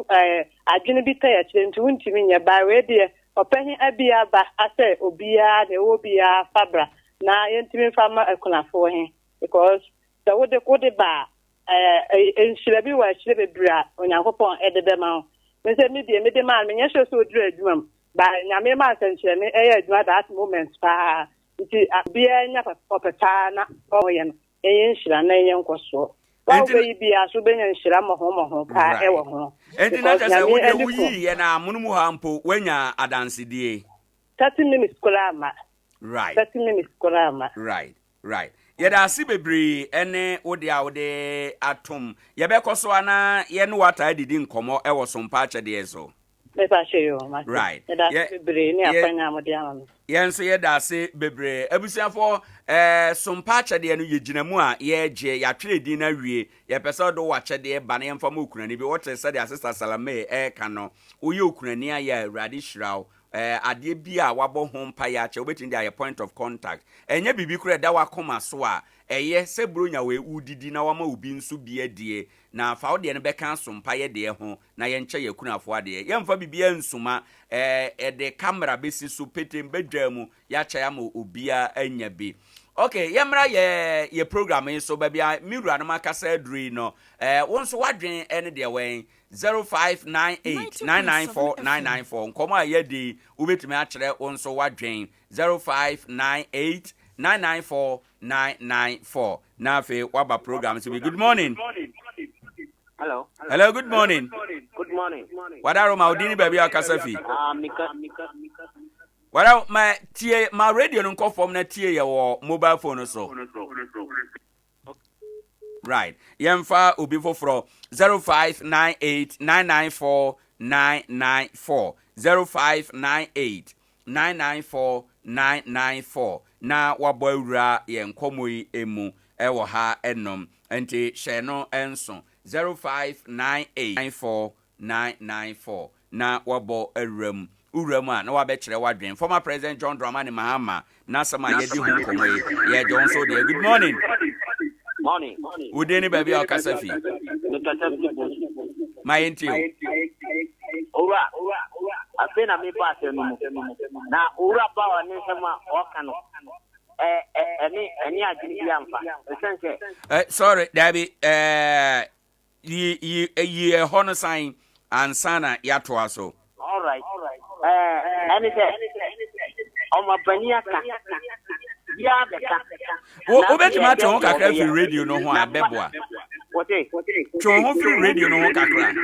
Speaker 4: adwene bi ta ya kire nti wuntimi nya ba we de opahin abia ba ase obia ne wo bia fabra na yentimi fama akunafo he because the would ba enshirabi wa shirabe bra onyankopon edebe ma me say me de man me nyesho so dru adwuma ba nyame ma sanchire me adwuma that moment pa nti abia nya popeta na oye no enshira na enyenkoso wa be bia so benya enshira mo ho pa ewo ho
Speaker 2: enti na just we wuyi ye na amunumu ha mpo wanya adansedie
Speaker 4: 30 minutes kolama
Speaker 2: right
Speaker 4: 30 minutes kolama
Speaker 2: right Yeda asi bebre ene wode a wode atom. Yebekọ so ana ye no wata didi nkomo e wo Sompa Akyɛ so. Right. Yenso yeda ase bebre abusiafo Sompa Akyɛ no yegyinamu a ye gye ya twere din na wie ye pese do wa kyɛde ba na yemfa ma okunani bi wote sɛ de Sister Salame ka no oye okunani aye Awurade hyiraw ade bi a wabɔ ho mpa ya kyɛ obetin dia point of contact enye bibi kura da wakoma so a eye sɛ bronya we udidi na wama obi nso bi adie na fa wo de ne bɛka Sompa ye de ho na ye nkyɛ yakunafo ade ye mfa bibia nsuma de camera besi so petem bedwa mu ya kyɛ ya ma obia anya bi. Okay, yemra ye program so babia miru no makasa aduri no wonso wadwen ene de wen 0598994994 nkoma yedi ubetimi akyere wonso wadwen 0598994994 na fe waba program so good morning.
Speaker 3: Hello,
Speaker 2: good morning.
Speaker 3: Good morning.
Speaker 2: Wadaro ma odini baby akasafi.
Speaker 3: Mika.
Speaker 2: Well, my radio no call from na tie your mobile phone so. Right. Yemfa obi foforo 0598994994 0598994994 na wabawura yenkomoyi emu ewo ha enom enti hye no enso 0598949994 na wabo awram urama na wabɛkyerɛ wadwen former president John Dramani Mahama na sama yedi hu komoyi ye John so there. Good morning.
Speaker 3: Morning.
Speaker 2: Udeni baby akasafi my enti
Speaker 3: ora abena me pass no na ora ba wa ne sama oka no eni agini bi amfa sense
Speaker 2: sorry Dabi ye hono sign and sana yatoa so.
Speaker 3: All right. Anything. On my paniaka. Yeah,
Speaker 2: Obetuma to ho kakra fi radio no ho abeboa.
Speaker 3: What is?
Speaker 2: To ho fi radio no ho kakra.
Speaker 3: Okay.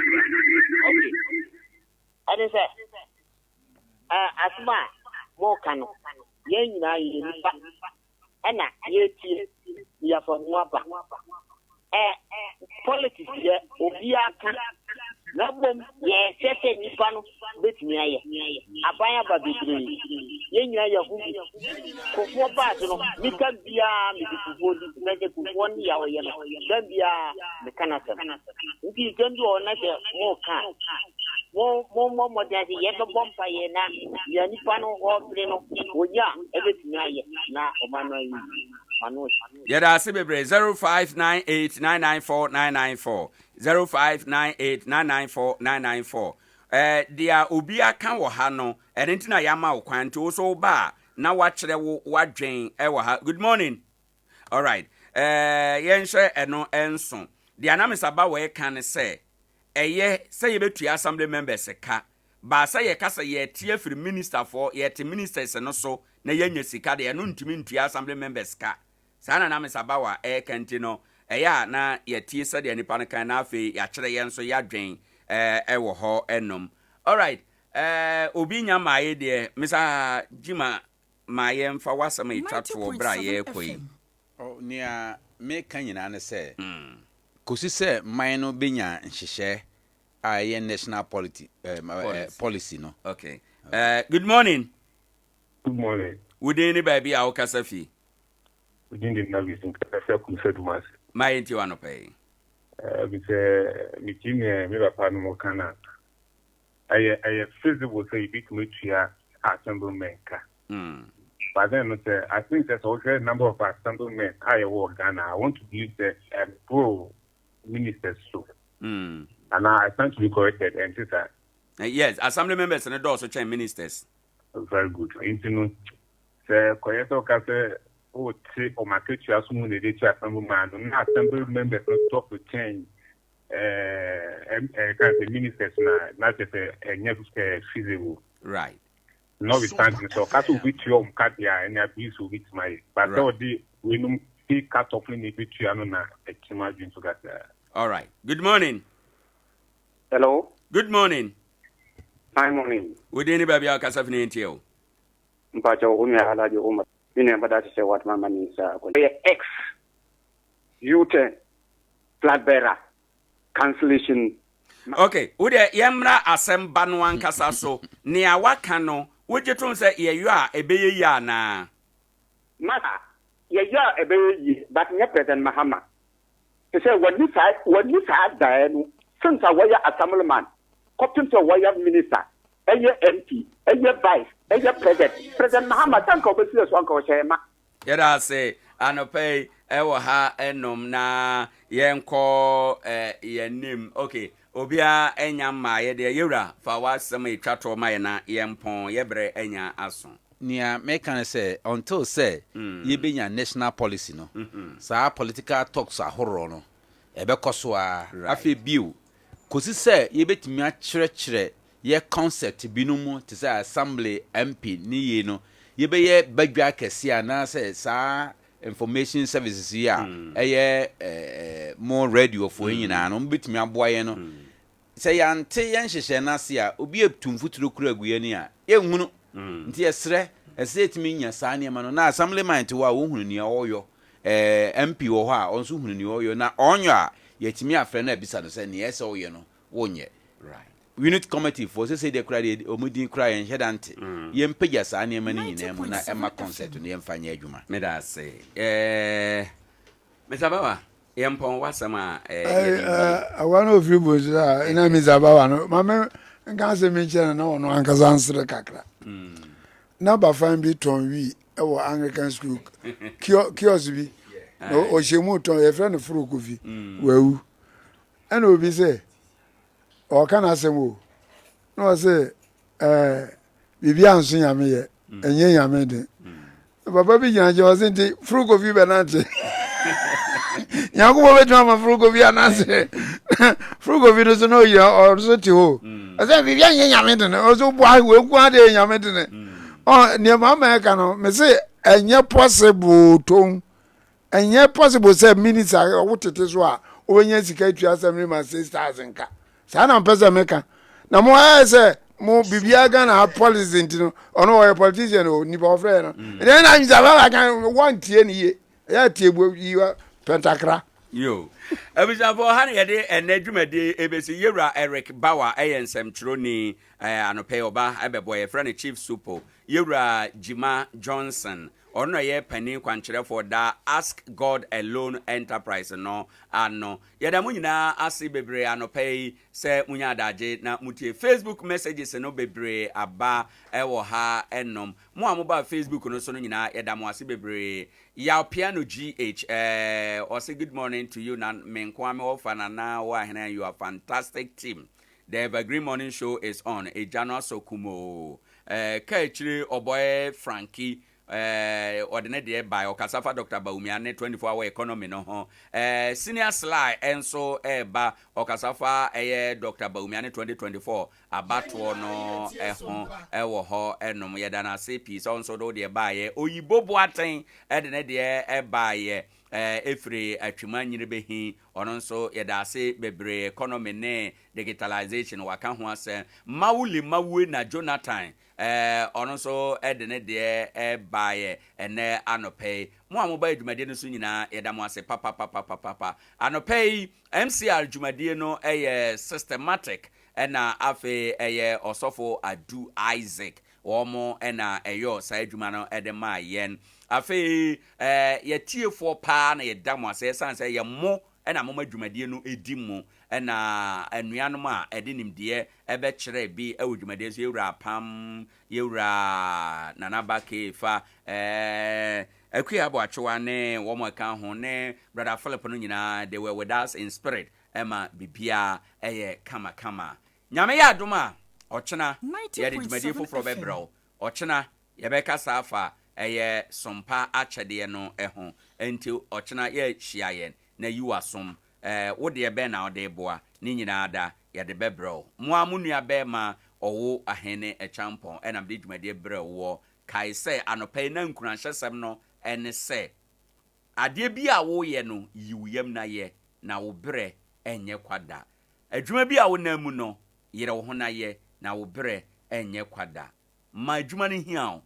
Speaker 3: Anything. Asma mo kanu. Ye nyina ye nipa. Ena ye tie ya for nwaba. Politics ye obi aka. Na bom ye sese nipa no betumi aye abanya ba bibiri ye nyina ye hu kofo ba so no mika bia me kofo di na je kofo ni ya oye no da bia me kana se nti kendo ona ke mo ka mo de ye be bompa ye na ya nipa no ho bire no onya e betumi aye na o ma no ayi
Speaker 2: Yada Sibebre 0598994994 0598994994 dia obi aka wo ha no enentina yama wo kwante wo so ba na wakyere wo wadwen wo ha. Good morning. All right. Yenhwe eno enso dia na mesaba wo kan se eye se ye betu assembly members ka ba se ye kasa ye tie free minister for ye te ministers no so na yenya sika de no ntumi ntu assembly members ka sana na mesaba wa kanti no eya na yetie se de nipa kan na afi ya kyere ye nso ya dwen wo ho enom. All right. Obi nya maaye de Mr. Jima maaye mfa wasama itwato bra ye koi.
Speaker 8: Nia me kanyina ne se kosi se man no benya nhyehyɛ a ye national policy no.
Speaker 2: Okay. Good morning.
Speaker 9: Good morning.
Speaker 2: Udeni baby a okasafi.
Speaker 9: Udeni na visin kasa kumsedumas.
Speaker 2: My enti wano pay.
Speaker 9: Because mi kimi mi papa no mo kana. I feasible say bit me tia assemblymen ka. But then I think there's also a number of assemblymen I work Ghana. I want to give the pro ministers so. And I stand to be corrected and that.
Speaker 2: Yes, assembly members and also change ministers.
Speaker 9: Very good. Into the correct okay. Oh, take or market you as soon as they chat assemblyman. Not assembly members not talk to change. Ministers not just a feasible.
Speaker 2: Right.
Speaker 9: Notwithstanding, so cattle with your Katia and abuse with my but we don't see cut off in the Pichiano a imagine to get there.
Speaker 2: All right. Good morning.
Speaker 3: Hello.
Speaker 2: Good morning.
Speaker 3: Hi, morning.
Speaker 2: Would anybody be a Casafini?
Speaker 3: Mpacho Umi Alaji Uma.
Speaker 1: but that is what my man is ex youth flag bearer cancellation.
Speaker 2: Okay, would yamra asemba no ankasa so nea waka no wojeton se ye yo a ebeye ya na
Speaker 1: mata ye yo ebeye yi but nye President Mahama he say when you say that no since I was assemblyman copy to wire minister eye MP eye vice eye President Mahama thank you be so anko shema
Speaker 2: yeda say anopay ewo ha enom na yenko yenim. Okay, obia enya ma ye de yewra fa wasem etwato ma ye na yempon yebre enya aso
Speaker 8: nia make can say until say ye benya national policy no sa political talks ahoro no ebe koso a afi biu kosi say ye betimi a kire ye concept binumu to say assembly MP ni ye no ye be ye badwa kese na say sa information services here more radio for nyina no betimi aboaye no say yante yen hyehyɛ na se a obi etumfuturo kura aguye ni a yenhunu nti esre ese etimi nya saa ne ma no na assemblyman te wa wo hunu ni oyo MP wo ho a onso hunu ni oyo na onyo a yetimi afre na bisa no se ne ese oyo no wonye right unit committee for say the credit omudin cry en hedante yempeja saa ne ma ni nyina mu na ema concept no yemfanya adwuma
Speaker 2: me da say Mr. Yempon wasama
Speaker 22: one of you boys na Mr. no mama nka se me chere na ono ankaza ansere kakra number 5 bi ton wi e wo Anglican school kiosk bi o shemu ton e friend furu kofi wawu ana obi se o kana asemo no se bibi anso nyame ye enye nyame de baba bi gina je o se nti furu kofi benante Yakubo betu ama frugo via nase frugo vino so no ya or so ti ho ase vivia nyame de o so bua we ku ade nyame de ne o ne mama ka no me se enye possible ton enye possible say minister o tete so a o benya sika tu asem ma 6000 ka sa na mpesa meka na mo say mo bibia ga na policy ntino ono o politician o ni ba ofre no then na nzaba kan want tie ni ye ya tie bu yiwa pentakra
Speaker 2: yo abisa for han ye de enadwumade ebesi yewra Eric Bawa eyensem troni anope oba ebebo ye friend chief supo yewra Jima Johnson ono ye pani kwankyere for da Ask God Alone Enterprise no ano yeda munyina ase bebre anope se munya adaje na mutie Facebook messages no bebre aba ewo ha enom mo amoba Facebook no so no nyina yeda mo ase bebre ya piano GH or say good morning to you na menkwame ofana na Owoahene, you are fantastic team. The Evergreen Morning Show is on Ejano Sokumo Kaichiri Oboy Frankie ordinary by Okasafa Dr. Baumiane 24-hour economy no ho senior sly enso eba Okasafa Dr. Baumiane 2024 abatwo no ho ewo ho enom yedana CP so nso do de baye oyibo boaten edene de ebaye efre atwuma nyire behi ono nso yedase bebre economy ne digitalization waka ho ase mawuli na Jonathan ono so edene de baye ene anope mo amoba dwumade no so nyina yedamo ase papa anope MCR dwumade no systematic ena afe osofo Adu Isaac omo ena sa adwuma no edema yen afe yetiefo pa na yedamo ase sanse ye mo ena mama dwumade no edimu ena anuanom a edinimde ebe kire bi awudwumade so yewura pam yewura nanabake fa Akye Abia ne womo ka ho ne brother Philip no nyina they were with us in spirit ema bibia kama nyame ya adoma ochena ye de dwumade foforo bebro ochena ye beka safa sompa akyede no ho enti ochena ye hyiaye na yiwasom wode be na ode boa ni nyina ada ye de bebro mo amunua be ma Owoahene Acheampong enam de dwumade bre wo kai se anopai na Nkoranza no ene se ade bi a wo ye no yiwuyam na ye na wo bre enye kwada adwuma bi a wo na mu no yere wo ho na ye na wo bre enye kwada ma adwuma no hia